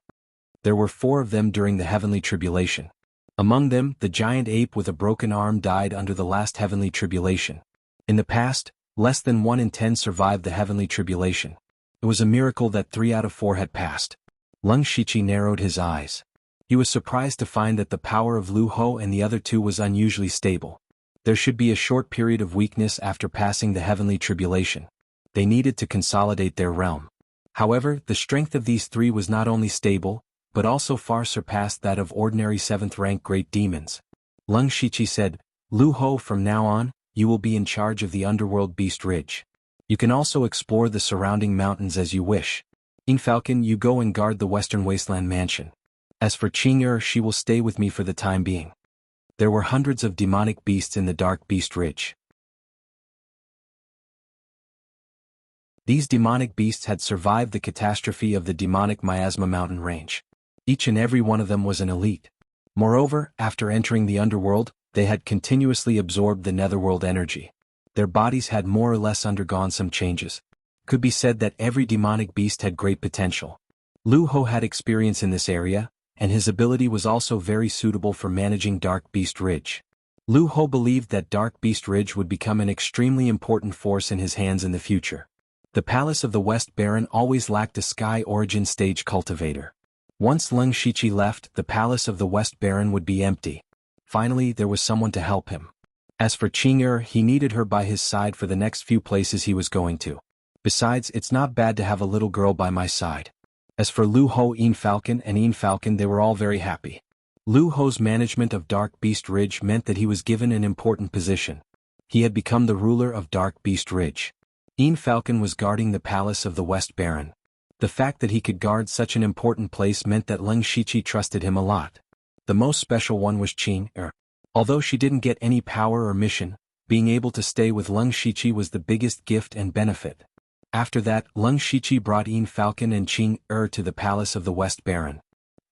There were 4 of them during the heavenly tribulation. Among them, the giant ape with a broken arm died under the last heavenly tribulation. In the past, less than 1 in 10 survived the heavenly tribulation. It was a miracle that 3 out of 4 had passed. Leng Shiqi narrowed his eyes. He was surprised to find that the power of Lu Ho and the other 2 was unusually stable. There should be a short period of weakness after passing the heavenly tribulation. They needed to consolidate their realm. However, the strength of these 3 was not only stable, but also far surpassed that of ordinary 7th-rank great demons. Leng Shiqi said, "Lu Ho, from now on, you will be in charge of the Underworld Beast Ridge. You can also explore the surrounding mountains as you wish. Yin Falcon, you go and guard the Western Wasteland Mansion. As for Qing'er, she will stay with me for the time being." There were hundreds of demonic beasts in the Dark Beast Ridge. These demonic beasts had survived the catastrophe of the demonic Miasma mountain range. Each and every one of them was an elite. Moreover, after entering the underworld, they had continuously absorbed the netherworld energy. Their bodies had more or less undergone some changes. Could be said that every demonic beast had great potential. Lu Ho had experience in this area, and his ability was also very suitable for managing Dark Beast Ridge. Lu Ho believed that Dark Beast Ridge would become an extremely important force in his hands in the future. The Palace of the West Baron always lacked a Sky Origin stage cultivator. Once Leng Shiqi left, the Palace of the West Baron would be empty. Finally, there was someone to help him. As for Qing'er, he needed her by his side for the next few places he was going to. Besides, it's not bad to have a little girl by my side. As for Lu Ho, Yin Falcon, they were all very happy. Lu Ho's management of Dark Beast Ridge meant that he was given an important position. He had become the ruler of Dark Beast Ridge. Yin Falcon was guarding the Palace of the West Baron. The fact that he could guard such an important place meant that Leng Shiqi trusted him a lot. The most special one was Qing'er. Although she didn't get any power or mission, being able to stay with Leng Shiqi was the biggest gift and benefit. After that, Leng Shiqi brought Yin Falcon and Qing to the palace of the West Baron.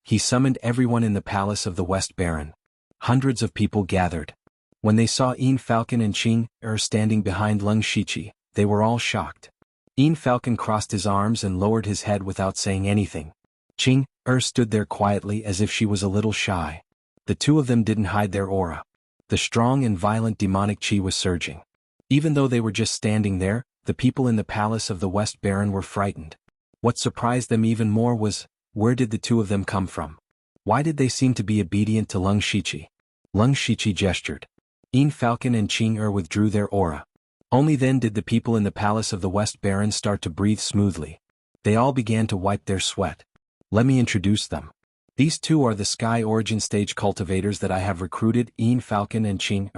He summoned everyone in the palace of the West Baron. Hundreds of people gathered. When they saw Yin Falcon and Qing standing behind Leng Shiqi, they were all shocked. Yin Falcon crossed his arms and lowered his head without saying anything. Qing stood there quietly as if she was a little shy. The two of them didn't hide their aura. The strong and violent demonic qi was surging. Even though they were just standing there, the people in the palace of the West Baron were frightened. What surprised them even more was, where did the two of them come from? Why did they seem to be obedient to Leng Shiqi? Leng Shiqi gestured. Yin Falcon and Qing withdrew their aura. Only then did the people in the palace of the West Baron start to breathe smoothly. They all began to wipe their sweat. Let me introduce them. These two are the Sky Origin Stage cultivators that I have recruited, Yin Falcon and Qing.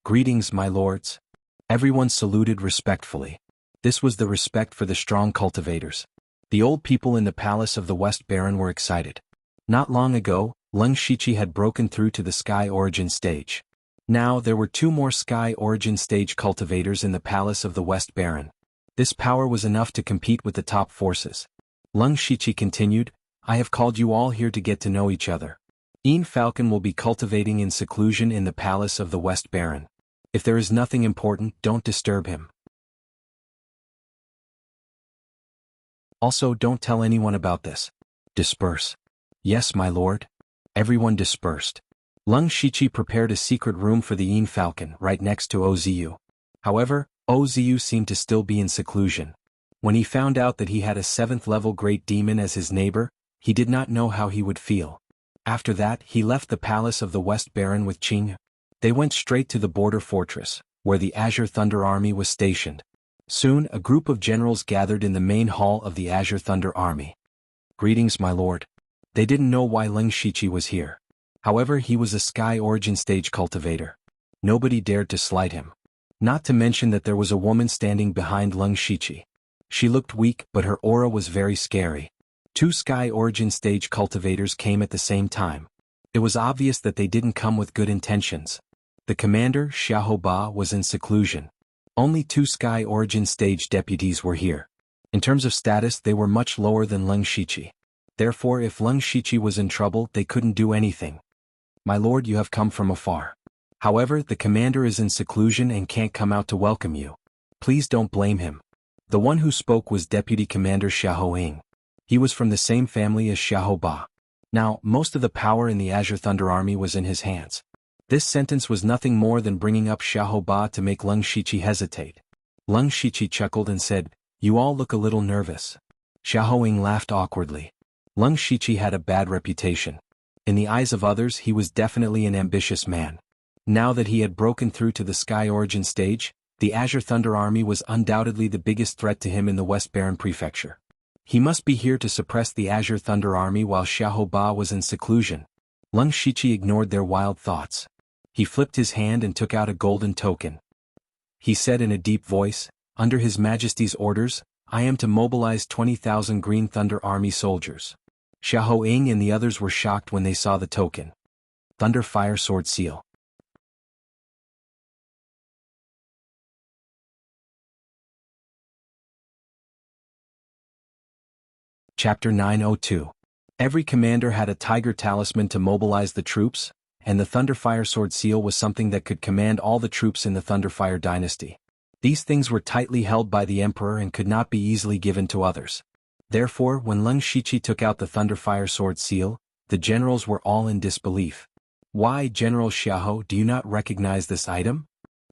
Greetings, my lords. Everyone saluted respectfully. This was the respect for the strong cultivators. The old people in the palace of the West Baron were excited. Not long ago, Leng Shiqi had broken through to the Sky Origin Stage. Now there were two more Sky Origin Stage cultivators in the palace of the West Baron. This power was enough to compete with the top forces. Leng Shiqi continued, I have called you all here to get to know each other. Yin Falcon will be cultivating in seclusion in the palace of the West Baron. If there is nothing important, don't disturb him. Also, don't tell anyone about this. Disperse. Yes, my lord. Everyone dispersed. Leng Shiqi prepared a secret room for the Yin Falcon right next to Ozu. However, Ozu seemed to still be in seclusion. When he found out that he had a 7th-level great demon as his neighbor, he did not know how he would feel. After that, he left the palace of the West Baron with Qing. They went straight to the border fortress, where the Azure Thunder Army was stationed. Soon, a group of generals gathered in the main hall of the Azure Thunder Army. Greetings, my lord. They didn't know why Leng Shiqi was here. However, he was a Sky Origin Stage cultivator. Nobody dared to slight him. Not to mention that there was a woman standing behind Leng Shiqi. She looked weak, but her aura was very scary. Two Sky Origin Stage cultivators came at the same time. It was obvious that they didn't come with good intentions. The commander, Xiahou Ba, was in seclusion. Only two Sky Origin Stage deputies were here. In terms of status, they were much lower than Leng Shiqi. Therefore, if Leng Shiqi was in trouble, they couldn't do anything. My lord, you have come from afar. However, the commander is in seclusion and can't come out to welcome you. Please don't blame him. The one who spoke was Deputy Commander Xiahou Ying. He was from the same family as Xiahou Ba. Now, most of the power in the Azure Thunder Army was in his hands. This sentence was nothing more than bringing up Xiahou Ba to make Leng Shiqi hesitate. Leng Shiqi chuckled and said, You all look a little nervous. Xiahou Ying laughed awkwardly. Leng Shiqi had a bad reputation. In the eyes of others, he was definitely an ambitious man. Now that he had broken through to the Sky Origin Stage, the Azure Thunder Army was undoubtedly the biggest threat to him in the West Baron Prefecture. He must be here to suppress the Azure Thunder Army while Xiahou Ba was in seclusion. Leng Shiqi ignored their wild thoughts. He flipped his hand and took out a golden token. He said in a deep voice, Under His Majesty's orders, I am to mobilize 20,000 Green Thunder Army soldiers. Xiahou Ying and the others were shocked when they saw the token. Thunder Fire Sword Seal. Chapter 902. Every commander had a tiger talisman to mobilize the troops, and the Thunderfire Sword Seal was something that could command all the troops in the Thunderfire dynasty. These things were tightly held by the emperor and could not be easily given to others. Therefore, when Leng Shiqi took out the Thunderfire Sword Seal, the generals were all in disbelief. Why, General Xiahou, do you not recognize this item?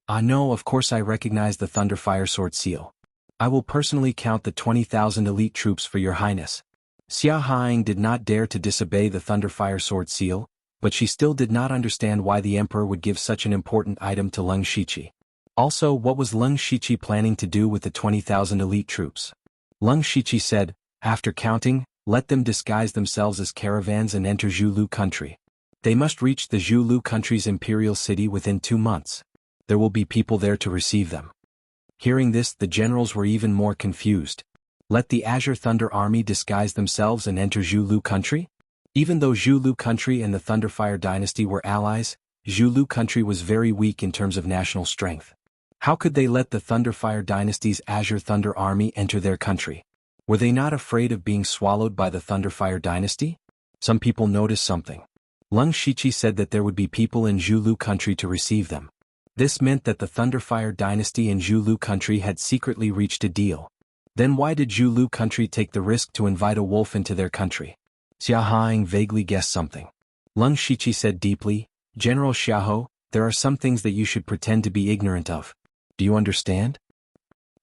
Ah no, of course I recognize the Thunderfire Sword Seal. I will personally count the 20,000 elite troops for your highness. Xia Haiying did not dare to disobey the Thunderfire Sword Seal, but she still did not understand why the emperor would give such an important item to Leng Shiqi. Also, what was Leng Shiqi planning to do with the 20,000 elite troops? Leng Shiqi said, After counting, let them disguise themselves as caravans and enter Zhulu country. They must reach the Zhulu country's imperial city within 2 months. There will be people there to receive them. Hearing this, the generals were even more confused. Let the Azure Thunder Army disguise themselves and enter Zhulu country? Even though Zhulu country and the Thunderfire dynasty were allies, Zhulu country was very weak in terms of national strength. How could they let the Thunderfire dynasty's Azure Thunder army enter their country? Were they not afraid of being swallowed by the Thunderfire dynasty? Some people noticed something. Leng Shiqi said that there would be people in Zhulu country to receive them. This meant that the Thunderfire dynasty in Zhulu country had secretly reached a deal. Then why did Zhulu country take the risk to invite a wolf into their country? Xia Haing vaguely guessed something. Leng Shiqi said deeply, General Xiahou, there are some things that you should pretend to be ignorant of. Do you understand?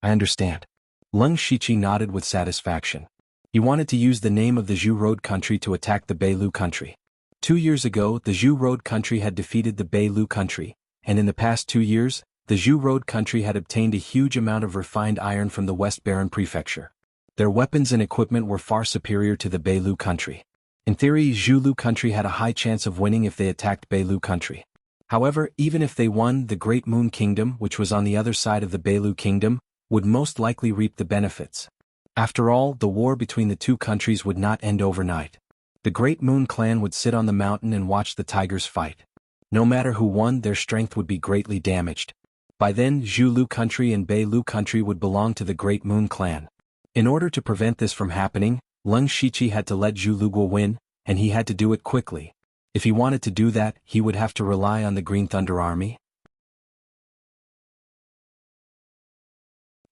I understand. Leng Shiqi nodded with satisfaction. He wanted to use the name of the Zhu Road country to attack the Beilu country. 2 years ago, the Zhu Road country had defeated the Beilu country, and in the past 2 years, the Zhu Road country had obtained a huge amount of refined iron from the West Baron Prefecture. Their weapons and equipment were far superior to the Beilu country. In theory, Zhulu country had a high chance of winning if they attacked Beilu country. However, even if they won, the Great Moon Kingdom, which was on the other side of the Beilu Kingdom, would most likely reap the benefits. After all, the war between the two countries would not end overnight. The Great Moon clan would sit on the mountain and watch the tigers fight. No matter who won, their strength would be greatly damaged. By then, Zhulu country and Beilu country would belong to the Great Moon clan. In order to prevent this from happening, Leng Shiqi had to let Zhu Luguo win, and he had to do it quickly. If he wanted to do that, he would have to rely on the Green Thunder Army.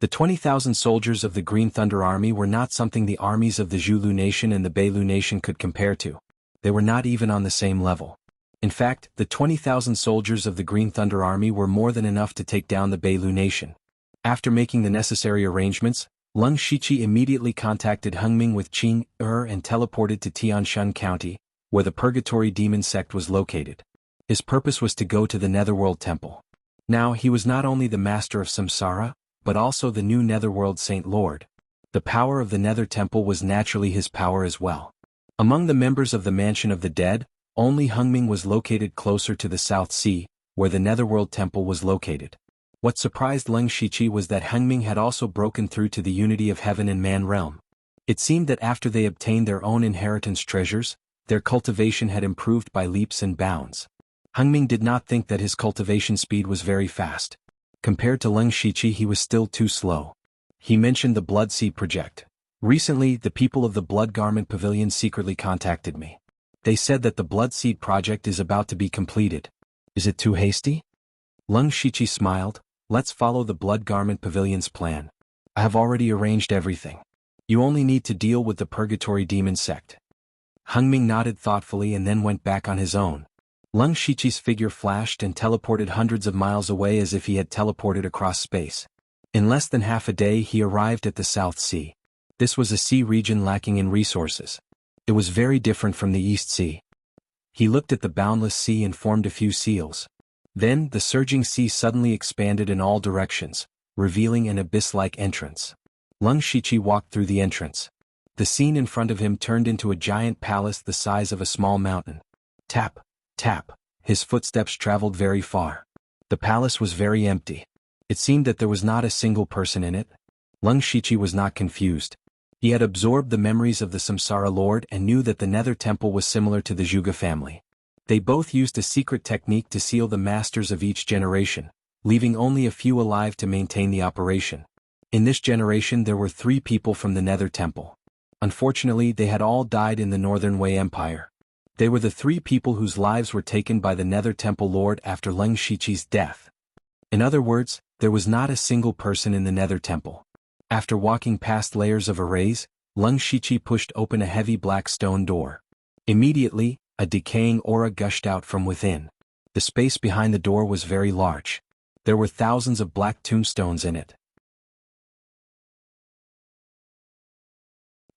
The 20,000 soldiers of the Green Thunder Army were not something the armies of the Zhulu nation and the Beilu nation could compare to. They were not even on the same level. In fact, the 20,000 soldiers of the Green Thunder Army were more than enough to take down the Beilu nation. After making the necessary arrangements, Leng Shiqi immediately contacted Hengming with Qing and teleported to Tianshan County, where the Purgatory Demon sect was located. His purpose was to go to the Netherworld Temple. Now he was not only the master of Samsara, but also the new Netherworld Saint Lord. The power of the Nether Temple was naturally his power as well. Among the members of the Mansion of the Dead, only Hengming was located closer to the South Sea, where the Netherworld Temple was located. What surprised Leng Shiqi was that Hengming had also broken through to the unity of heaven and man realm. It seemed that after they obtained their own inheritance treasures, their cultivation had improved by leaps and bounds. Hengming did not think that his cultivation speed was very fast. Compared to Leng Shiqi, he was still too slow. He mentioned the Blood Seed project. Recently, the people of the Blood Garment Pavilion secretly contacted me. They said that the Blood Seed project is about to be completed. Is it too hasty? Leng Shiqi smiled. Let's follow the Blood Garment Pavilion's plan. I have already arranged everything. You only need to deal with the Purgatory Demon sect. Hengming nodded thoughtfully and then went back on his own. Leng Shiqi's figure flashed and teleported hundreds of miles away as if he had teleported across space. In less than half a day he arrived at the South Sea. This was a sea region lacking in resources. It was very different from the East Sea. He looked at the boundless sea and formed a few seals. Then, the surging sea suddenly expanded in all directions, revealing an abyss-like entrance. Leng Shiqi walked through the entrance. The scene in front of him turned into a giant palace the size of a small mountain. Tap, tap, his footsteps traveled very far. The palace was very empty. It seemed that there was not a single person in it. Leng Shiqi was not confused. He had absorbed the memories of the Samsara Lord and knew that the Nether Temple was similar to the Zhuge family. They both used a secret technique to seal the masters of each generation, leaving only a few alive to maintain the operation. In this generation there were 3 people from the Nether Temple. Unfortunately, they had all died in the Northern Wei Empire. They were the 3 people whose lives were taken by the Nether Temple Lord after Leng Shiqi's death. In other words, there was not a single person in the Nether Temple. After walking past layers of arrays, Leng Shiqi pushed open a heavy black stone door. Immediately, a decaying aura gushed out from within. The space behind the door was very large. There were thousands of black tombstones in it.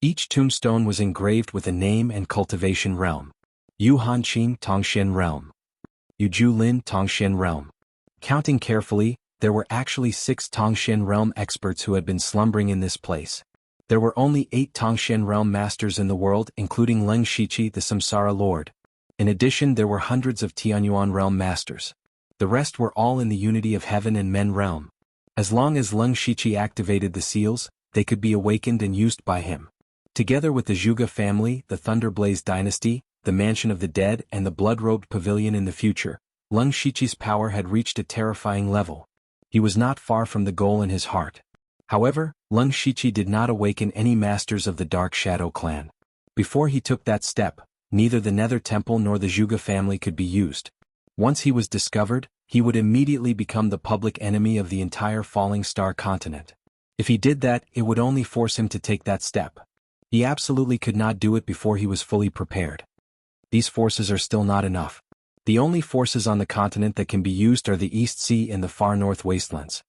Each tombstone was engraved with a name and cultivation realm. Yu Hanqing Tongxian Realm. Yu Julin Tongxian Realm. Counting carefully, there were actually 6 Tongxian Realm experts who had been slumbering in this place. There were only 8 Tongxian Realm masters in the world, including Leng Shiqi, the Samsara Lord. In addition, there were hundreds of Tianyuan Realm masters. The rest were all in the unity of heaven and men realm. As long as Leng Shiqi activated the seals, they could be awakened and used by him. Together with the Zhuge family, the Thunderblaze dynasty, the Mansion of the Dead and the Blood-Robed Pavilion in the future, Leng Shiqi's power had reached a terrifying level. He was not far from the goal in his heart. However, Leng Shiqi did not awaken any masters of the Dark Shadow clan. Before he took that step, neither the Nether Temple nor the Zhuge family could be used. Once he was discovered, he would immediately become the public enemy of the entire Falling Star continent. If he did that, it would only force him to take that step. He absolutely could not do it before he was fully prepared. These forces are still not enough. The only forces on the continent that can be used are the East Sea and the far north wastelands.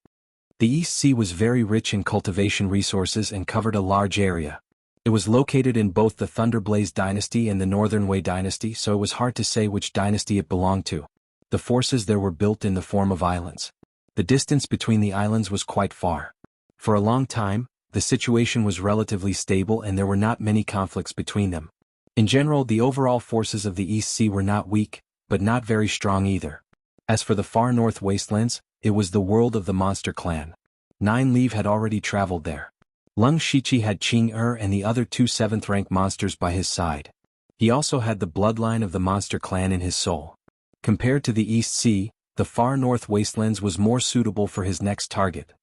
The East Sea was very rich in cultivation resources and covered a large area. It was located in both the Thunderblaze dynasty and the Northern Wei dynasty, so it was hard to say which dynasty it belonged to. The forces there were built in the form of islands. The distance between the islands was quite far. For a long time, the situation was relatively stable and there were not many conflicts between them. In general, the overall forces of the East Sea were not weak, but not very strong either. As for the far north wastelands, it was the world of the monster clan. 9 Leave had already traveled there. Leng Shiqi had Qing and the other 2 7th-rank monsters by his side. He also had the bloodline of the monster clan in his soul. Compared to the East Sea, the far north wastelands was more suitable for his next target.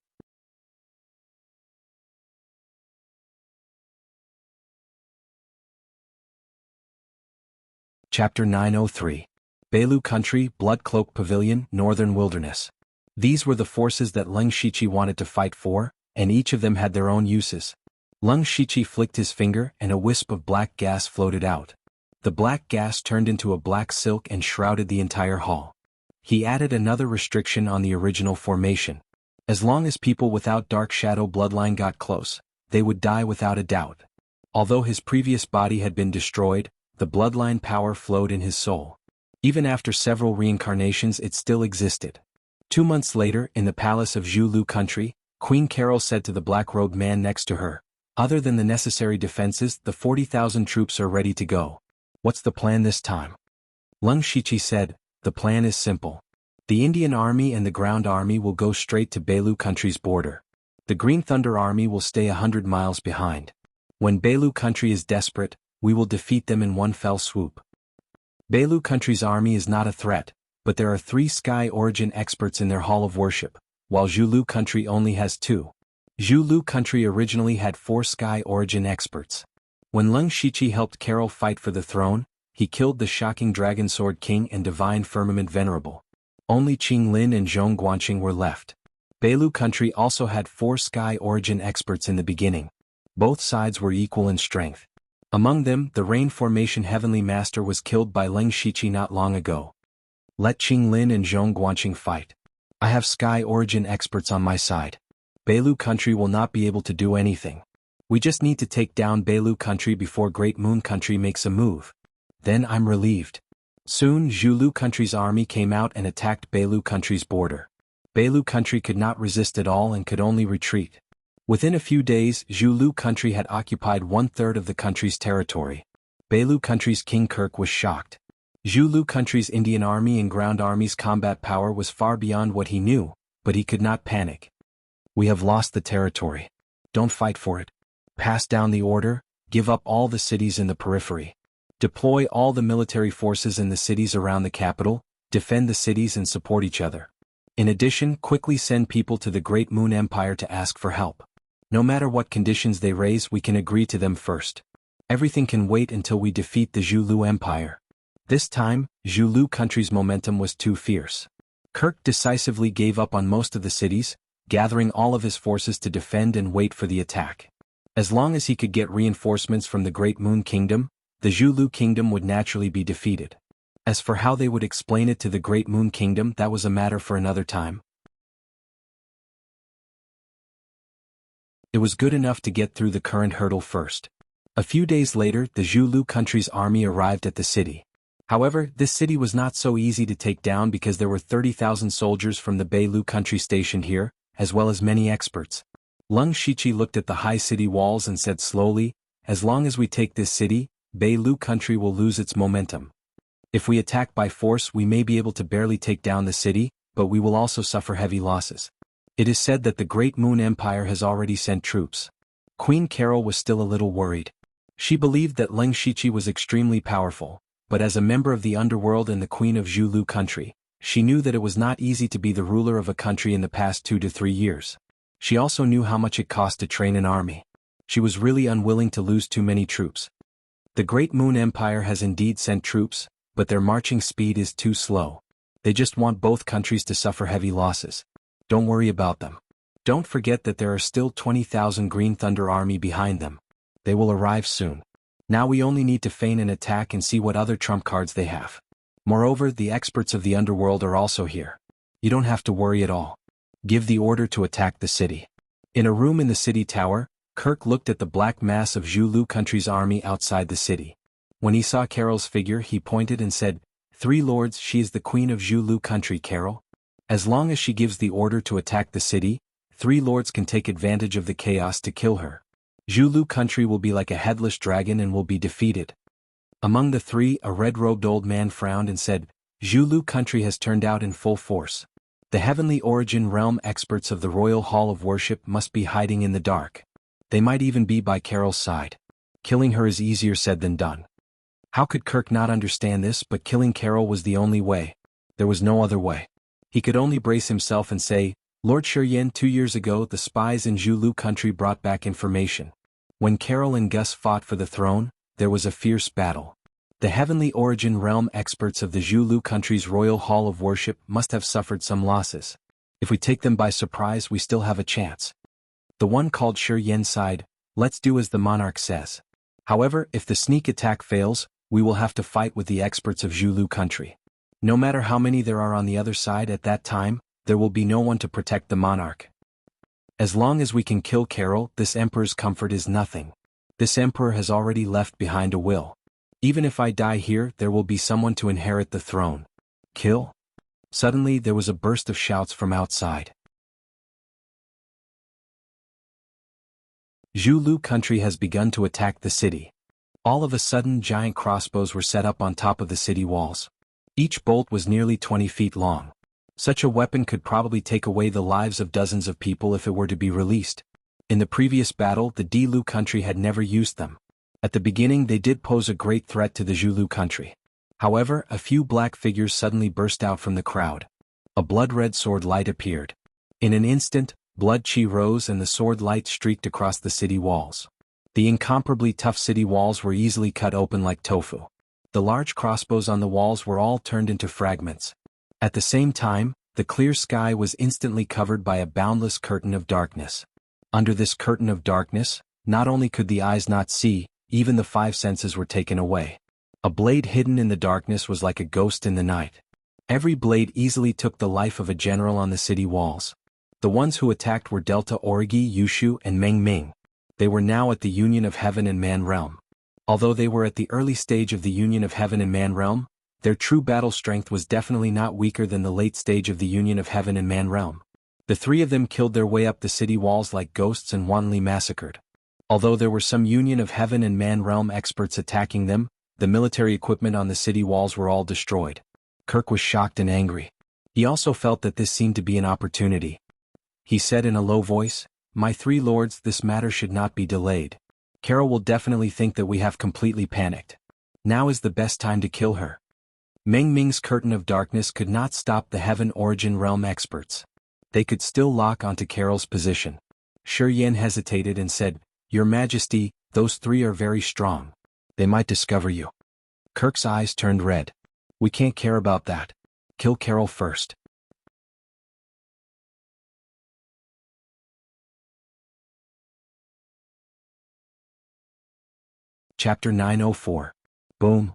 Chapter 903. Beilu Country, Blood Cloak Pavilion, Northern Wilderness. These were the forces that Leng Shiqi wanted to fight for, and each of them had their own uses. Leng Shiqi flicked his finger and a wisp of black gas floated out. The black gas turned into a black silk and shrouded the entire hall. He added another restriction on the original formation. As long as people without Dark Shadow bloodline got close, they would die without a doubt. Although his previous body had been destroyed, the bloodline power flowed in his soul. Even after several reincarnations it still existed. 2 months later, in the palace of Zhu Country, Queen Carol said to the black-robed man next to her, "Other than the necessary defenses, the 40,000 troops are ready to go. What's the plan this time?" Leng Shiqi said, "The plan is simple. The Indian Army and the Ground Army will go straight to Beilu Country's border. The Green Thunder Army will stay 100 miles behind. When Beilu Country is desperate, we will defeat them in one fell swoop." Beilu Country's army is not a threat, but there are 3 Sky Origin experts in their Hall of Worship, while Zhu Country only has 2. Zhu Country originally had 4 Sky Origin experts. When Leng Shiqi helped Carol fight for the throne, he killed the Shocking Dragon Sword King and Divine Firmament Venerable. Only Qing Lin and Zhong Guanqing were left. Beilu Country also had 4 Sky Origin experts in the beginning. Both sides were equal in strength. Among them, the Rain Formation Heavenly Master was killed by Leng Shiqi not long ago. Let Qing Lin and Zhong Guanqing fight. I have Sky Origin experts on my side. Beilu Country will not be able to do anything. We just need to take down Beilu Country before Great Moon Country makes a move. Then I'm relieved. Soon Zhu Country's army came out and attacked Beilu Country's border. Beilu Country could not resist at all and could only retreat. Within a few days, Zhu Country had occupied 1/3 of the country's territory. Beilu Country's King Kirk was shocked. Zhu Country's Indian Army and Ground Army's combat power was far beyond what he knew, but he could not panic. "We have lost the territory. Don't fight for it. Pass down the order, give up all the cities in the periphery. Deploy all the military forces in the cities around the capital, defend the cities and support each other. In addition, quickly send people to the Great Moon Empire to ask for help. No matter what conditions they raise, we can agree to them first. Everything can wait until we defeat the Zhu Empire." This time, Zhu Country's momentum was too fierce. Kirk decisively gave up on most of the cities, gathering all of his forces to defend and wait for the attack. As long as he could get reinforcements from the Great Moon Kingdom, the Zhu Kingdom would naturally be defeated. As for how they would explain it to the Great Moon Kingdom, that was a matter for another time. It was good enough to get through the current hurdle first. A few days later, the Zhu Country's army arrived at the city. However, this city was not so easy to take down because there were 30,000 soldiers from the Beilu Country stationed here, as well as many experts. Leng Shiqi looked at the high city walls and said slowly, "As long as we take this city, Beilu Country will lose its momentum. If we attack by force, we may be able to barely take down the city, but we will also suffer heavy losses. It is said that the Great Moon Empire has already sent troops." Queen Carol was still a little worried. She believed that Leng Shiqi was extremely powerful, but as a member of the underworld and the Queen of Zhu Country, She knew that it was not easy to be the ruler of a country in the past 2 to 3 years. She also knew how much it cost to train an army. She was really unwilling to lose too many troops. The Great Moon Empire has indeed sent troops, but their marching speed is too slow. They just want both countries to suffer heavy losses. Don't worry about them. Don't forget that there are still 20,000 Green Thunder Army behind them. They will arrive soon. Now we only need to feign an attack and see what other trump cards they have. Moreover, the experts of the underworld are also here. You don't have to worry at all. Give the order to attack the city. In a room in the city tower, Kirk looked at the black mass of Zhulu country's army outside the city. When he saw Carol's figure, he pointed and said, "Three lords, she is the queen of Zhulu country, Carol. As long as she gives the order to attack the city, 3 lords can take advantage of the chaos to kill her. Zhulu country will be like a headless dragon and will be defeated." Among the 3, a red-robed old man frowned and said, "Zhulu country has turned out in full force. The heavenly origin realm experts of the Royal Hall of Worship must be hiding in the dark. They might even be by Carol's side. Killing her is easier said than done." How could Kirk not understand this? But killing Carol was the only way. There was no other way. He could only brace himself and say, "Lord Shiryen, 2 years ago the spies in Zhulu country brought back information. When Carol and Gus fought for the throne, there was a fierce battle. The heavenly origin realm experts of the Zhulu country's Royal Hall of Worship must have suffered some losses. If we take them by surprise, we still have a chance." The one called Shiryen sighed, "Let's do as the monarch says. However, if the sneak attack fails, we will have to fight with the experts of Zhulu country. No matter how many there are on the other side at that time, there will be no one to protect the monarch. As long as we can kill Carol, this emperor's comfort is nothing. This emperor has already left behind a will. Even if I die here, there will be someone to inherit the throne. Kill?" Suddenly there was a burst of shouts from outside. Zhulu country has begun to attack the city. All of a sudden giant crossbows were set up on top of the city walls. Each bolt was nearly 20 feet long. Such a weapon could probably take away the lives of dozens of people if it were to be released. In the previous battle, the Dilu country had never used them. At the beginning they did pose a great threat to the Zhulu country. However, a few black figures suddenly burst out from the crowd. A blood-red sword light appeared. In an instant, blood chi rose and the sword light streaked across the city walls. The incomparably tough city walls were easily cut open like tofu. The large crossbows on the walls were all turned into fragments. At the same time, the clear sky was instantly covered by a boundless curtain of darkness. Under this curtain of darkness, not only could the eyes not see, even the 5 senses were taken away. A blade hidden in the darkness was like a ghost in the night. Every blade easily took the life of a general on the city walls. The ones who attacked were Delta Origi, Yushu, and Meng Ming. They were now at the union of heaven and man realm. Although they were at the early stage of the union of heaven and man realm, their true battle strength was definitely not weaker than the late stage of the union of heaven and man realm. The 3 of them killed their way up the city walls like ghosts and wantonly massacred. Although there were some union of heaven and man realm experts attacking them, the military equipment on the city walls were all destroyed. Kirk was shocked and angry. He also felt that this seemed to be an opportunity. He said in a low voice, "My 3 lords, this matter should not be delayed. Carol will definitely think that we have completely panicked. Now is the best time to kill her." Meng Ming's curtain of darkness could not stop the heaven origin realm experts. They could still lock onto Carol's position. Shiryen hesitated and said, "Your Majesty, those 3 are very strong. They might discover you." Kirk's eyes turned red. "We can't care about that. Kill Carol first." Chapter 904. Boom.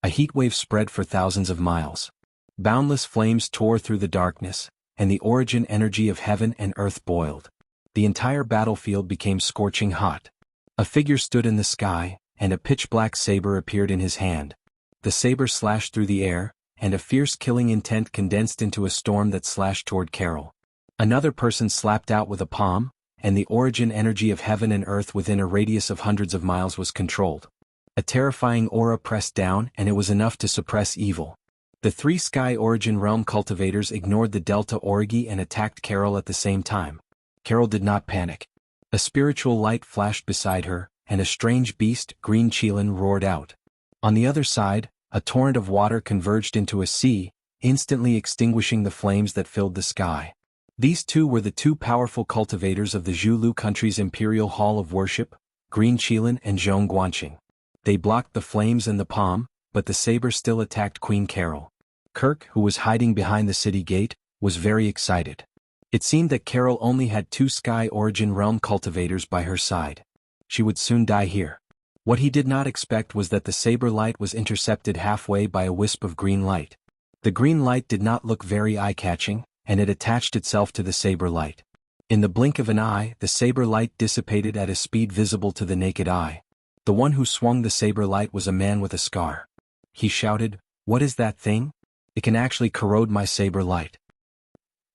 A heat wave spread for thousands of miles. Boundless flames tore through the darkness, and the origin energy of heaven and earth boiled. The entire battlefield became scorching hot. A figure stood in the sky, and a pitch-black saber appeared in his hand. The saber slashed through the air, and a fierce killing intent condensed into a storm that slashed toward Carol. Another person slapped out with a palm, and the origin energy of heaven and earth within a radius of hundreds of miles was controlled. A terrifying aura pressed down, and it was enough to suppress evil. The 3 Sky Origin Realm cultivators ignored the Delta Origi and attacked Carol at the same time. Carol did not panic. A spiritual light flashed beside her, and a strange beast, Green Qilin, roared out. On the other side, a torrent of water converged into a sea, instantly extinguishing the flames that filled the sky. These two were the two powerful cultivators of the Zhulu country's imperial hall of worship, Green Qilin and Zhong Guanqing. They blocked the flames and the palm, but the saber still attacked Queen Carol. Kirk, who was hiding behind the city gate, was very excited. It seemed that Carol only had two Sky Origin Realm cultivators by her side. She would soon die here. What he did not expect was that the saber light was intercepted halfway by a wisp of green light. The green light did not look very eye-catching, and it attached itself to the saber light. In the blink of an eye, the saber light dissipated at a speed visible to the naked eye. The one who swung the saber light was a man with a scar. He shouted, "What is that thing? It can actually corrode my saber light."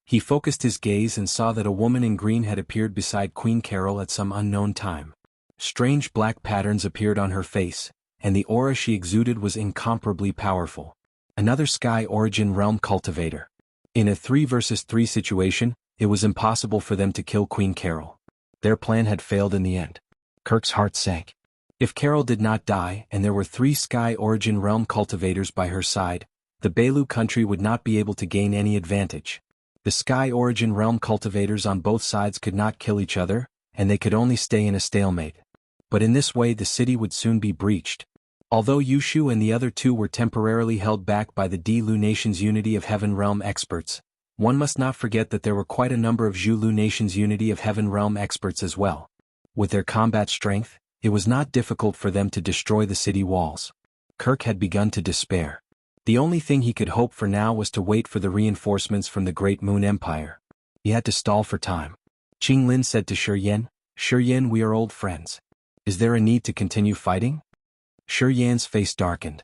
He focused his gaze and saw that a woman in green had appeared beside Queen Carol at some unknown time. Strange black patterns appeared on her face, and the aura she exuded was incomparably powerful. Another Sky Origin Realm cultivator. In a 3 versus 3 situation, it was impossible for them to kill Queen Carol. Their plan had failed in the end. Kirk's heart sank. If Carol did not die and there were 3 Sky Origin Realm cultivators by her side, the Belu country would not be able to gain any advantage. The Sky Origin Realm cultivators on both sides could not kill each other, and they could only stay in a stalemate. But in this way the city would soon be breached. Although Yushu and the other two were temporarily held back by the Di-Lu Nation's Unity of Heaven Realm experts, one must not forget that there were quite a number of Zhulu Nation's Unity of Heaven Realm experts as well. With their combat strength, it was not difficult for them to destroy the city walls. Kirk had begun to despair. The only thing he could hope for now was to wait for the reinforcements from the Great Moon Empire. He had to stall for time. Qing Lin said to Shi Yan, we are old friends. Is there a need to continue fighting? Shi Yan's face darkened.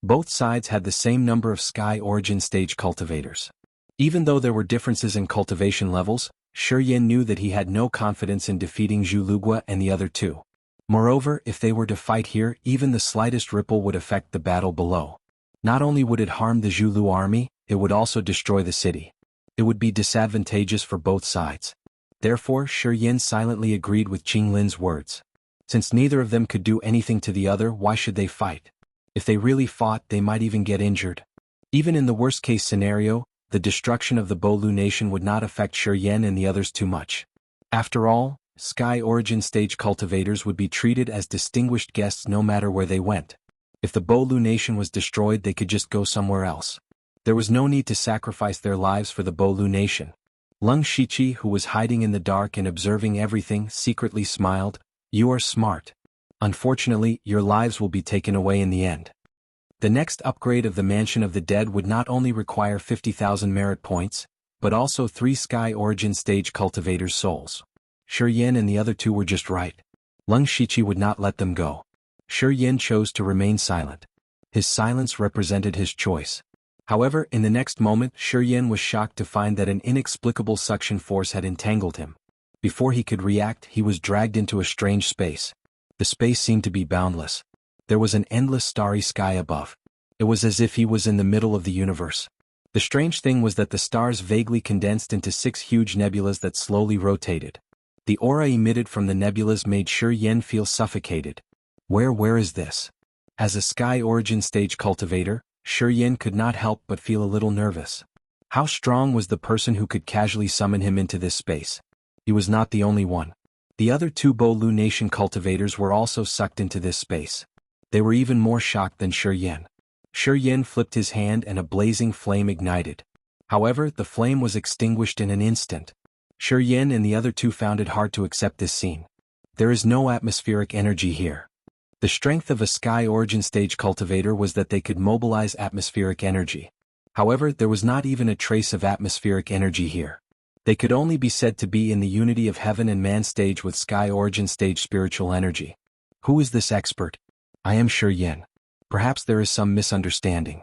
Both sides had the same number of Sky Origin stage cultivators. Even though there were differences in cultivation levels, Shi Yan knew that he had no confidence in defeating Zhu Lugua and the other two. Moreover, if they were to fight here, even the slightest ripple would affect the battle below. Not only would it harm the Zhulu army, it would also destroy the city. It would be disadvantageous for both sides. Therefore, Shi Yan silently agreed with Qing Lin's words. Since neither of them could do anything to the other, why should they fight? If they really fought, they might even get injured. Even in the worst-case scenario, the destruction of the Bolu nation would not affect Shi Yan and the others too much. After all, Sky Origin stage cultivators would be treated as distinguished guests no matter where they went. If the Bolu nation was destroyed, they could just go somewhere else. There was no need to sacrifice their lives for the Bolu nation. Lung Shiqi, who was hiding in the dark and observing everything, secretly smiled. You are smart. Unfortunately, your lives will be taken away in the end. The next upgrade of the Mansion of the Dead would not only require 50,000 merit points, but also 3 Sky Origin stage cultivators' souls. Shi Yan and the other two were just right. Lung Shiqi would not let them go. Shi Yan chose to remain silent. His silence represented his choice. However, in the next moment, Shi Yan was shocked to find that an inexplicable suction force had entangled him. Before he could react, he was dragged into a strange space. The space seemed to be boundless. There was an endless starry sky above. It was as if he was in the middle of the universe. The strange thing was that the stars vaguely condensed into 6 huge nebulas that slowly rotated. The aura emitted from the nebulas made Shi Yan feel suffocated. Where is this? As a Sky Origin stage cultivator, Shi Yan could not help but feel a little nervous. How strong was the person who could casually summon him into this space? He was not the only one. The other 2 Bolu Nation cultivators were also sucked into this space. They were even more shocked than Shi Yan. Shi Yan flipped his hand and a blazing flame ignited. However, the flame was extinguished in an instant. Shi Yan and the other 2 found it hard to accept this scene. There is no atmospheric energy here. The strength of a Sky Origin stage cultivator was that they could mobilize atmospheric energy. However, there was not even a trace of atmospheric energy here. They could only be said to be in the unity of heaven and man stage with Sky Origin stage spiritual energy. Who is this expert? I am Shi Yan. Perhaps there is some misunderstanding.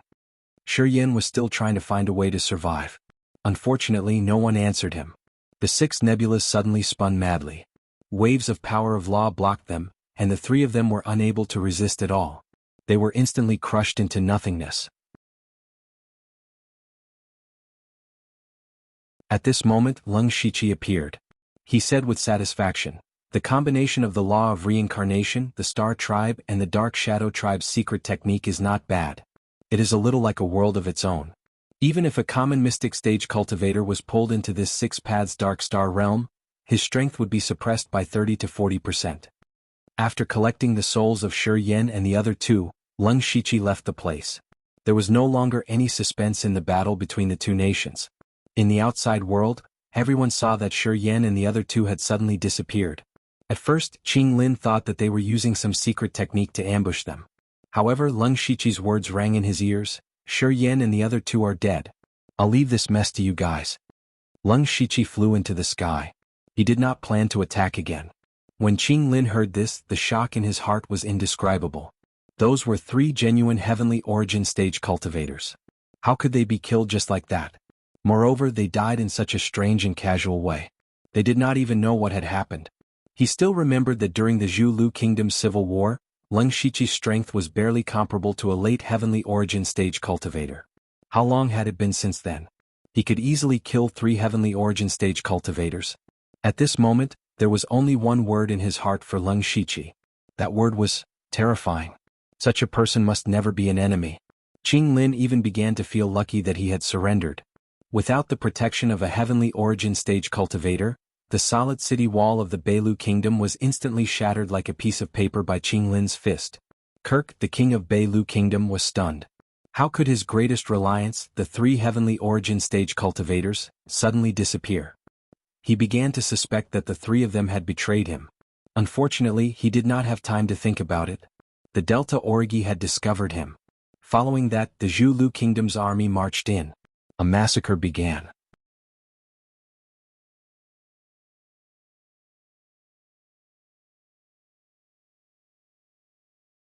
Shi Yan was still trying to find a way to survive. Unfortunately, no one answered him. The 6 nebulas suddenly spun madly. Waves of power of law blocked them, and the 3 of them were unable to resist at all. They were instantly crushed into nothingness. At this moment, Lung Shiqi appeared. He said with satisfaction, The combination of the law of reincarnation, the Star Tribe, and the Dark Shadow Tribe's secret technique is not bad. It is a little like a world of its own. Even if a common mystic stage cultivator was pulled into this Six Paths Dark Star realm, his strength would be suppressed by 30 to 40%. After collecting the souls of Shi Yan and the other two, Leng Shiqi left the place. There was no longer any suspense in the battle between the two nations. In the outside world, everyone saw that Shi Yan and the other two had suddenly disappeared. At first, Qing Lin thought that they were using some secret technique to ambush them. However, Leng Shiqi's words rang in his ears, Shi Yan and the other two are dead. I'll leave this mess to you guys. Leng Shiqi flew into the sky. He did not plan to attack again. When Qing Lin heard this, the shock in his heart was indescribable. Those were 3 genuine heavenly origin stage cultivators. How could they be killed just like that? Moreover, they died in such a strange and casual way. They did not even know what had happened. He still remembered that during the Zhu Lu Kingdom's civil war, Leng Shiqi's strength was barely comparable to a late heavenly origin stage cultivator. How long had it been since then? He could easily kill 3 heavenly origin stage cultivators. At this moment, there was only one word in his heart for Leng Shiqi. That word was terrifying. Such a person must never be an enemy. Qing Lin even began to feel lucky that he had surrendered. Without the protection of a heavenly origin stage cultivator, the solid city wall of the Beilu Kingdom was instantly shattered like a piece of paper by Qing Lin's fist. Kirk, the king of Beilu Kingdom, was stunned. How could his greatest reliance, the 3 heavenly origin stage cultivators, suddenly disappear? He began to suspect that the 3 of them had betrayed him. Unfortunately, he did not have time to think about it. The Delta Origi had discovered him. Following that, the Zhu Lu Kingdom's army marched in. A massacre began.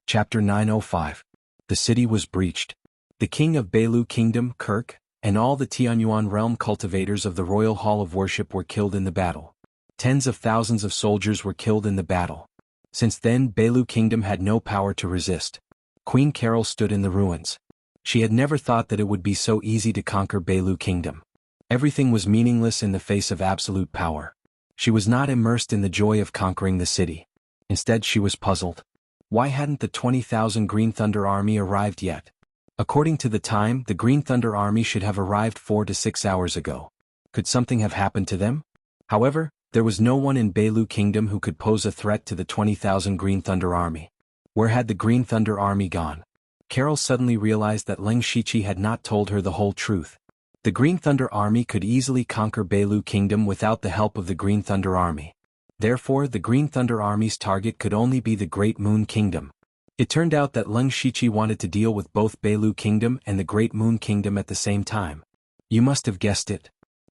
Chapter 905. The city was breached. The king of Beilu Kingdom, Kirk, and all the Tianyuan realm cultivators of the Royal Hall of Worship were killed in the battle. Tens of thousands of soldiers were killed in the battle. Since then, Beilu Kingdom had no power to resist. Queen Carol stood in the ruins. She had never thought that it would be so easy to conquer Beilu Kingdom. Everything was meaningless in the face of absolute power. She was not immersed in the joy of conquering the city. Instead, she was puzzled. Why hadn't the 20,000 Green Thunder Army arrived yet? According to the time, the Green Thunder Army should have arrived 4 to 6 hours ago. Could something have happened to them? However, there was no one in Beilu Kingdom who could pose a threat to the 20,000 Green Thunder Army. Where had the Green Thunder Army gone? Carol suddenly realized that Leng Shiqi had not told her the whole truth. The Green Thunder Army could easily conquer Beilu Kingdom without the help of the Green Thunder Army. Therefore, the Green Thunder Army's target could only be the Great Moon Kingdom. It turned out that Leng Shiqi wanted to deal with both Beilu Kingdom and the Great Moon Kingdom at the same time. You must have guessed it.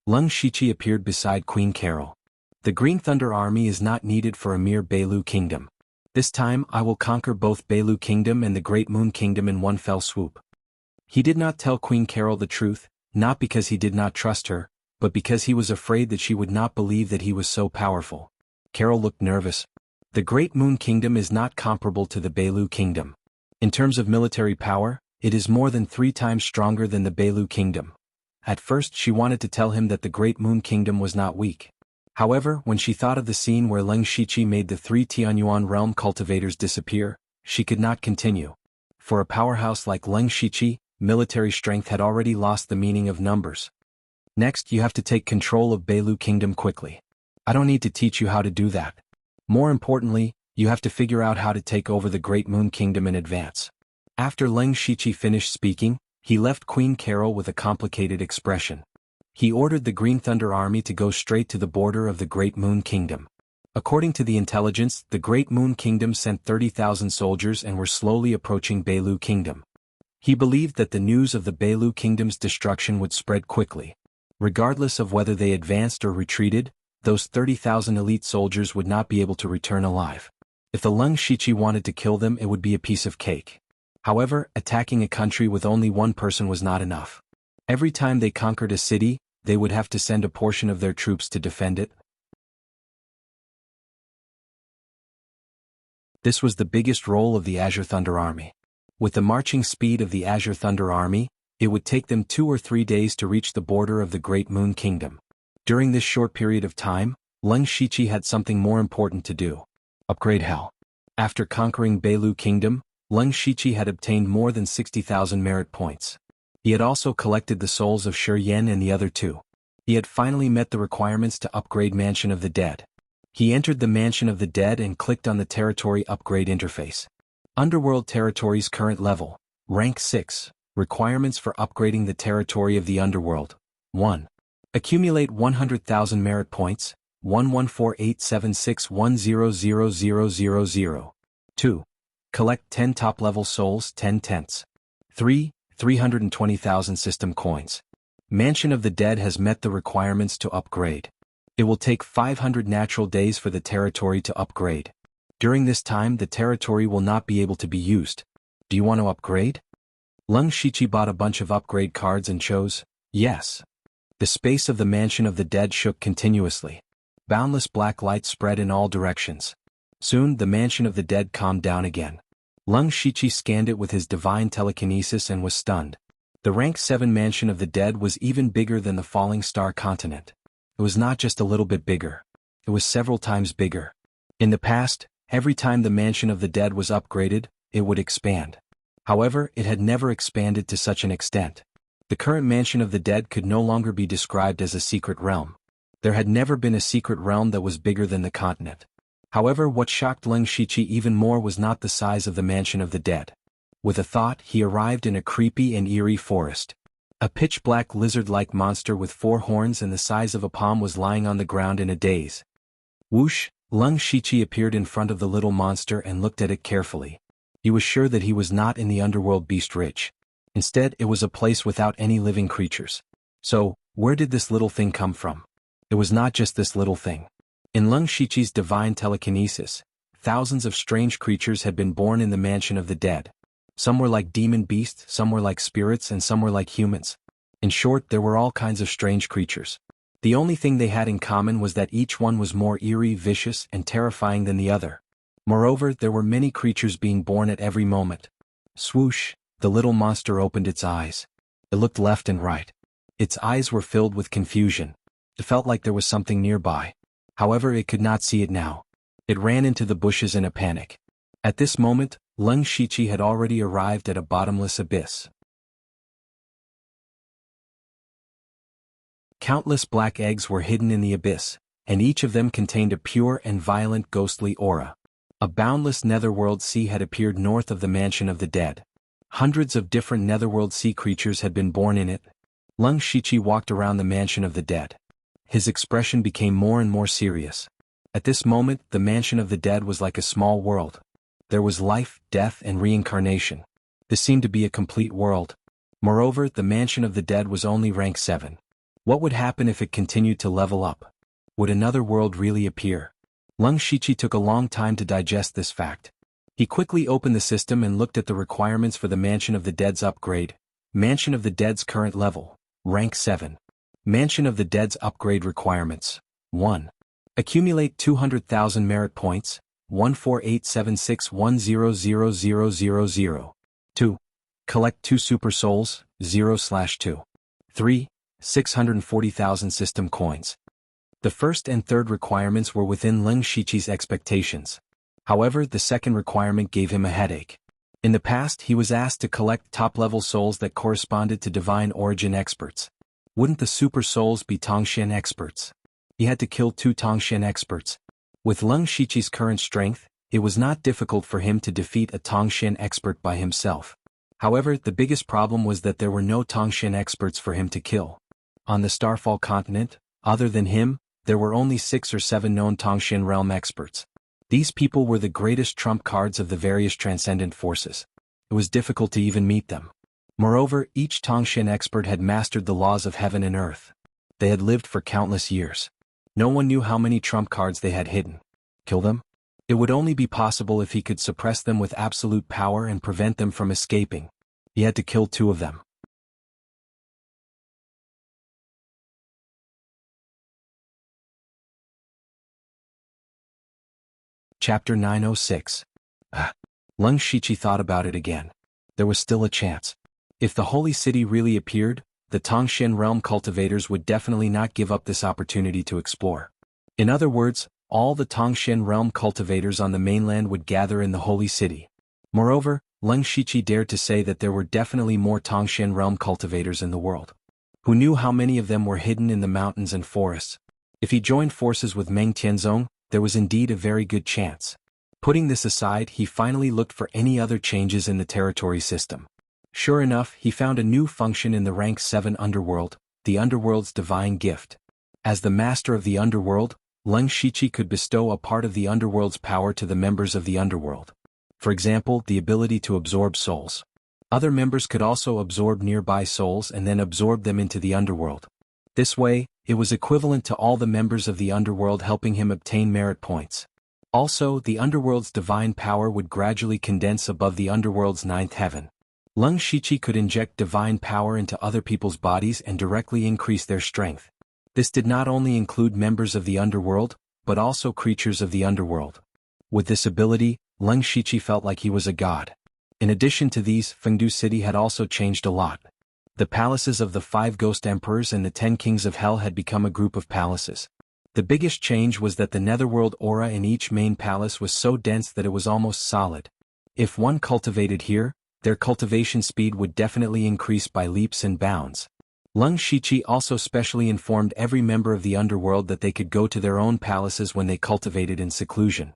Leng Shiqi appeared beside Queen Carol. The Green Thunder Army is not needed for a mere Beilu Kingdom. This time I will conquer both Beilu Kingdom and the Great Moon Kingdom in one fell swoop. He did not tell Queen Carol the truth, not because he did not trust her, but because he was afraid that she would not believe that he was so powerful. Carol looked nervous. The Great Moon Kingdom is not comparable to the Beilu Kingdom. In terms of military power, it is more than 3 times stronger than the Beilu Kingdom. At first she wanted to tell him that the Great Moon Kingdom was not weak. However, when she thought of the scene where Leng Shiqi made the 3 Tianyuan realm cultivators disappear, she could not continue. For a powerhouse like Leng Shiqi, military strength had already lost the meaning of numbers. Next, you have to take control of Beilu Kingdom quickly. I don't need to teach you how to do that. More importantly, you have to figure out how to take over the Great Moon Kingdom in advance. After Leng Shiqi finished speaking, he left Queen Carol with a complicated expression. He ordered the Green Thunder Army to go straight to the border of the Great Moon Kingdom. According to the intelligence, the Great Moon Kingdom sent 30,000 soldiers and were slowly approaching Beilu Kingdom. He believed that the news of the Beilu Kingdom's destruction would spread quickly. Regardless of whether they advanced or retreated, those 30,000 elite soldiers would not be able to return alive. If the Leng Shiqi wanted to kill them, it would be a piece of cake. However, attacking a country with only one person was not enough. Every time they conquered a city, they would have to send a portion of their troops to defend it. This was the biggest role of the Azure Thunder Army. With the marching speed of the Azure Thunder Army, it would take them 2 or 3 days to reach the border of the Great Moon Kingdom. During this short period of time, Leng Shiqi had something more important to do. Upgrade Hell. After conquering Beilu Kingdom, Leng Shiqi had obtained more than 60,000 merit points. He had also collected the souls of Shi Yan and the other two. He had finally met the requirements to upgrade Mansion of the Dead. He entered the Mansion of the Dead and clicked on the Territory Upgrade interface. Underworld Territories Current Level, Rank 6, Requirements for upgrading the territory of the Underworld. 1. Accumulate 100,000 merit points, 114876100000. 2. Collect 10 top-level souls 10/10. 3. 320,000 system coins. Mansion of the Dead has met the requirements to upgrade. It will take 500 natural days for the territory to upgrade. During this time the territory will not be able to be used. Do you want to upgrade? Leng Shiqi bought a bunch of upgrade cards and chose, yes. The space of the Mansion of the Dead shook continuously. Boundless black light spread in all directions. Soon the Mansion of the Dead calmed down again. Leng Shiqi scanned it with his divine telekinesis and was stunned. The Rank 7 Mansion of the Dead was even bigger than the Falling Star continent. It was not just a little bit bigger. It was several times bigger. In the past, every time the Mansion of the Dead was upgraded, it would expand. However, it had never expanded to such an extent. The current Mansion of the Dead could no longer be described as a secret realm. There had never been a secret realm that was bigger than the continent. However, what shocked Leng Shiqi even more was not the size of the Mansion of the Dead. With a thought, he arrived in a creepy and eerie forest. A pitch-black lizard-like monster with 4 horns and the size of a palm was lying on the ground in a daze. Whoosh! Leng Shiqi appeared in front of the little monster and looked at it carefully. He was sure that he was not in the underworld Beast Ridge. Instead, it was a place without any living creatures. So, where did this little thing come from? It was not just this little thing. In Leng Shiqi's divine telekinesis, thousands of strange creatures had been born in the Mansion of the Dead. Some were like demon beasts, some were like spirits, and some were like humans. In short, there were all kinds of strange creatures. The only thing they had in common was that each one was more eerie, vicious, and terrifying than the other. Moreover, there were many creatures being born at every moment. Swoosh! The little monster opened its eyes. It looked left and right. Its eyes were filled with confusion. It felt like there was something nearby. However, it could not see it now. It ran into the bushes in a panic. At this moment, Leng Shiqi had already arrived at a bottomless abyss. Countless black eggs were hidden in the abyss, and each of them contained a pure and violent ghostly aura. A boundless netherworld sea had appeared north of the Mansion of the Dead. Hundreds of different netherworld sea creatures had been born in it. Leng Shiqi walked around the Mansion of the Dead. His expression became more and more serious. At this moment, the Mansion of the Dead was like a small world. There was life, death, and reincarnation. This seemed to be a complete world. Moreover, the Mansion of the Dead was only rank 7. What would happen if it continued to level up? Would another world really appear? Leng Shiqi took a long time to digest this fact. He quickly opened the system and looked at the requirements for the Mansion of the Dead's upgrade. Mansion of the Dead's current level, rank 7. Mansion of the Dead's upgrade requirements. 1. Accumulate 200,000 merit points, 14876100000. 2. Collect 2 super souls, 0/2. 3. 640,000 system coins. The first and third requirements were within Leng Shiqi's expectations. However, the second requirement gave him a headache. In the past, he was asked to collect top-level souls that corresponded to divine origin experts. Wouldn't the super souls be Tongxian experts? He had to kill 2 Tongxian experts. With Leng Shiqi's current strength, it was not difficult for him to defeat a Tongxian expert by himself. However, the biggest problem was that there were no Tongxian experts for him to kill. On the Starfall continent, other than him, there were only 6 or 7 known Tongxian realm experts. These people were the greatest trump cards of the various transcendent forces. It was difficult to even meet them. Moreover, each Tongxian expert had mastered the laws of heaven and earth. They had lived for countless years. No one knew how many trump cards they had hidden. Kill them? It would only be possible if he could suppress them with absolute power and prevent them from escaping. He had to kill 2 of them. Chapter 906. Leng Shiqi thought about it again. There was still a chance. If the holy city really appeared, the Tongxian realm cultivators would definitely not give up this opportunity to explore. In other words, all the Tongxian realm cultivators on the mainland would gather in the holy city. Moreover, Leng Shiqi dared to say that there were definitely more Tongxian realm cultivators in the world. Who knew how many of them were hidden in the mountains and forests? If he joined forces with Meng Tianzong, there was indeed a very good chance. Putting this aside, he finally looked for any other changes in the territory system. Sure enough, he found a new function in the rank 7 underworld, the underworld's divine gift. As the master of the underworld, Leng Shiqi could bestow a part of the underworld's power to the members of the underworld. For example, the ability to absorb souls. Other members could also absorb nearby souls and then absorb them into the underworld. This way, it was equivalent to all the members of the underworld helping him obtain merit points. Also, the underworld's divine power would gradually condense above the underworld's 9th heaven. Leng Shiqi could inject divine power into other people's bodies and directly increase their strength. This did not only include members of the underworld, but also creatures of the underworld. With this ability, Leng Shiqi felt like he was a god. In addition to these, Fengdu City had also changed a lot. The palaces of the 5 ghost emperors and the 10 kings of hell had become a group of palaces. The biggest change was that the netherworld aura in each main palace was so dense that it was almost solid. If one cultivated here, their cultivation speed would definitely increase by leaps and bounds. Leng Shiqi also specially informed every member of the underworld that they could go to their own palaces when they cultivated in seclusion.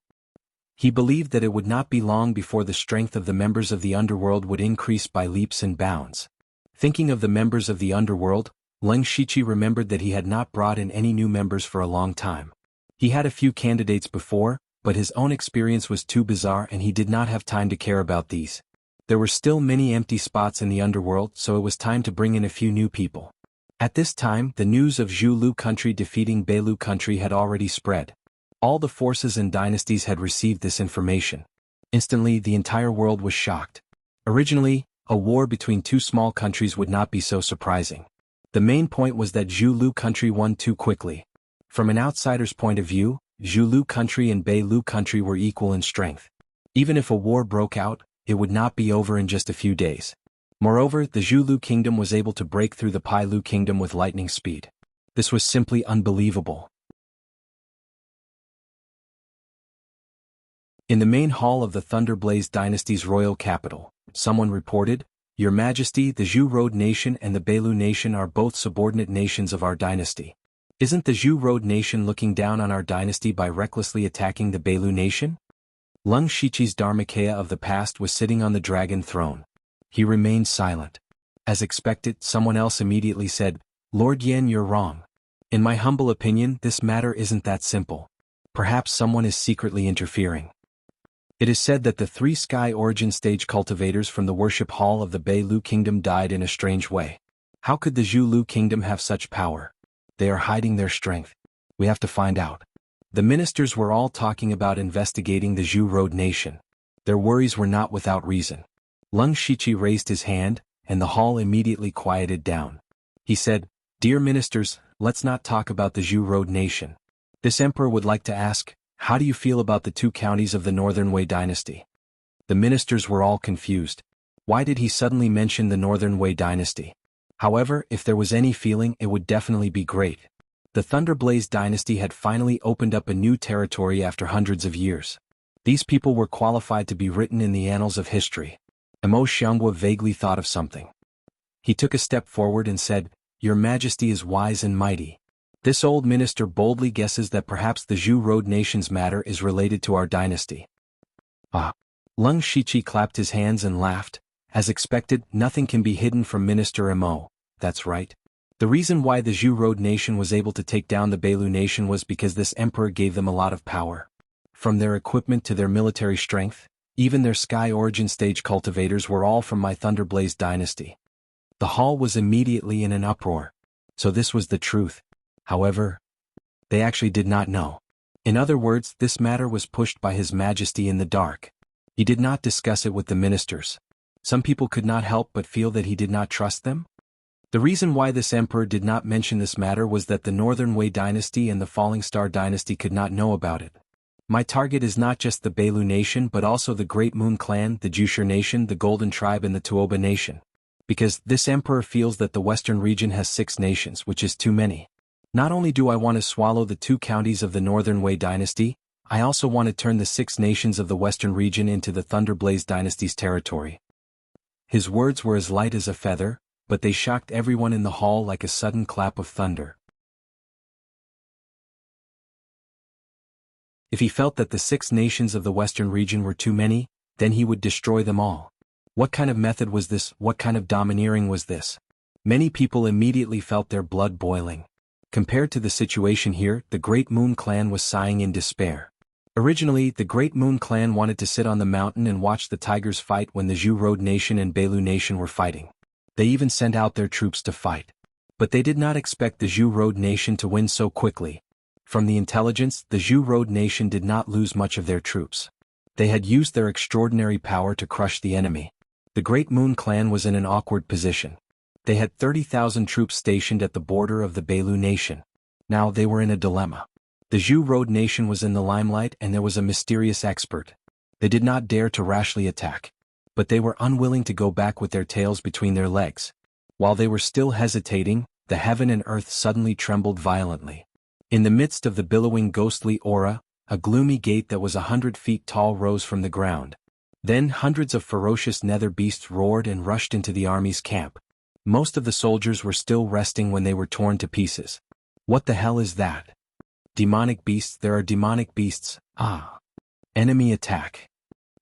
He believed that it would not be long before the strength of the members of the underworld would increase by leaps and bounds. Thinking of the members of the underworld, Leng Shiqi remembered that he had not brought in any new members for a long time. He had a few candidates before, but his own experience was too bizarre and he did not have time to care about these. There were still many empty spots in the underworld, so it was time to bring in a few new people. At this time, the news of Zhu Lu country defeating Beilu country had already spread. All the forces and dynasties had received this information. Instantly, the entire world was shocked. Originally, a war between 2 small countries would not be so surprising. The main point was that Zhu Lu country won too quickly. From an outsider's point of view, Zhu Lu country and Beilu country were equal in strength. Even if a war broke out, it would not be over in just a few days. Moreover, the Zhu Lu kingdom was able to break through the Pai Lu kingdom with lightning speed. This was simply unbelievable. In the main hall of the Thunderblaze dynasty's royal capital, someone reported, "Your Majesty, the Zhu Road nation and the Beilu nation are both subordinate nations of our dynasty. Isn't the Zhu Road nation looking down on our dynasty by recklessly attacking the Beilu nation?" Leng Shiqi's Dharmakaya of the past was sitting on the dragon throne. He remained silent. As expected, someone else immediately said, "Lord Yan, you're wrong. In my humble opinion, this matter isn't that simple. Perhaps someone is secretly interfering." It is said that the 3 sky origin stage cultivators from the worship hall of the Beilu kingdom died in a strange way. How could the Zhu Lu kingdom have such power? They are hiding their strength. We have to find out. The ministers were all talking about investigating the Zhu Road nation. Their worries were not without reason. Leng Shiqi raised his hand, and the hall immediately quieted down. He said, "Dear ministers, let's not talk about the Zhu Road nation. This emperor would like to ask, how do you feel about the 2 counties of the Northern Wei dynasty?" The ministers were all confused. Why did he suddenly mention the Northern Wei dynasty? However, if there was any feeling, it would definitely be great. The Thunderblaze dynasty had finally opened up a new territory after hundreds of years. These people were qualified to be written in the annals of history. Emo Xianghua vaguely thought of something. He took a step forward and said, "Your Majesty is wise and mighty. This old minister boldly guesses that perhaps the Zhu Road nation's matter is related to our dynasty." Ah! Leng Shiqi clapped his hands and laughed. As expected, nothing can be hidden from Minister Emo. That's right. The reason why the Zhu Road nation was able to take down the Beilu nation was because this emperor gave them a lot of power. From their equipment to their military strength, even their sky origin stage cultivators were all from my Thunderblaze dynasty. The hall was immediately in an uproar. So this was the truth. However, they actually did not know. In other words, this matter was pushed by His Majesty in the dark. He did not discuss it with the ministers. Some people could not help but feel that he did not trust them. The reason why this emperor did not mention this matter was that the Northern Wei dynasty and the Falling Star dynasty could not know about it. My target is not just the Beilu nation but also the Great Moon clan, the Jushir nation, the Golden tribe and the Tuoba nation. Because this emperor feels that the western region has 6 nations, which is too many. Not only do I want to swallow the 2 counties of the Northern Wei dynasty, I also want to turn the 6 nations of the western region into the Thunderblaze dynasty's territory. His words were as light as a feather, but they shocked everyone in the hall like a sudden clap of thunder. If he felt that the 6 nations of the western region were too many, then he would destroy them all. What kind of method was this? What kind of domineering was this? Many people immediately felt their blood boiling. Compared to the situation here, the Great Moon Clan was sighing in despair. Originally, the Great Moon Clan wanted to sit on the mountain and watch the tigers fight when the Zhou Road Nation and Beilu Nation were fighting. They even sent out their troops to fight. But they did not expect the Zhou Road Nation to win so quickly. From the intelligence, the Zhou Road Nation did not lose much of their troops. They had used their extraordinary power to crush the enemy. The Great Moon Clan was in an awkward position. They had 30,000 troops stationed at the border of the Beilu Nation. Now they were in a dilemma. The Zhou Road Nation was in the limelight and there was a mysterious expert. They did not dare to rashly attack. But they were unwilling to go back with their tails between their legs. While they were still hesitating, the heaven and earth suddenly trembled violently. In the midst of the billowing ghostly aura, a gloomy gate that was 100 feet tall rose from the ground. Then hundreds of ferocious nether beasts roared and rushed into the army's camp. Most of the soldiers were still resting when they were torn to pieces. What the hell is that? Demonic beasts, there are demonic beasts, ah. Enemy attack.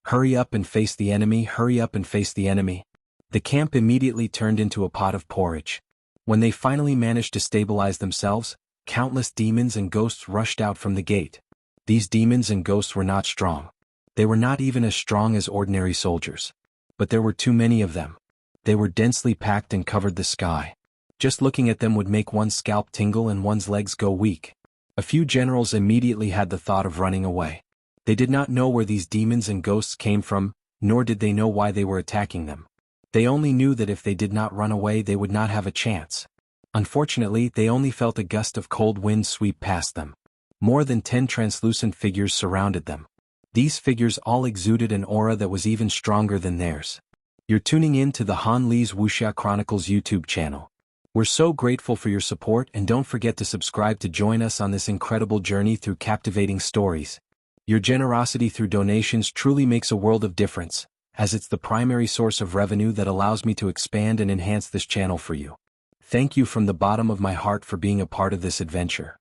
Hurry up and face the enemy, hurry up and face the enemy. The camp immediately turned into a pot of porridge. When they finally managed to stabilize themselves, countless demons and ghosts rushed out from the gate. These demons and ghosts were not strong. They were not even as strong as ordinary soldiers. But there were too many of them. They were densely packed and covered the sky. Just looking at them would make one's scalp tingle and one's legs go weak. A few generals immediately had the thought of running away. They did not know where these demons and ghosts came from, nor did they know why they were attacking them. They only knew that if they did not run away they would not have a chance. Unfortunately, they only felt a gust of cold wind sweep past them. More than 10 translucent figures surrounded them. These figures all exuded an aura that was even stronger than theirs. You're tuning in to the Han Li's Wuxia Chronicles YouTube channel. We're so grateful for your support and don't forget to subscribe to join us on this incredible journey through captivating stories. Your generosity through donations truly makes a world of difference, as it's the primary source of revenue that allows me to expand and enhance this channel for you. Thank you from the bottom of my heart for being a part of this adventure.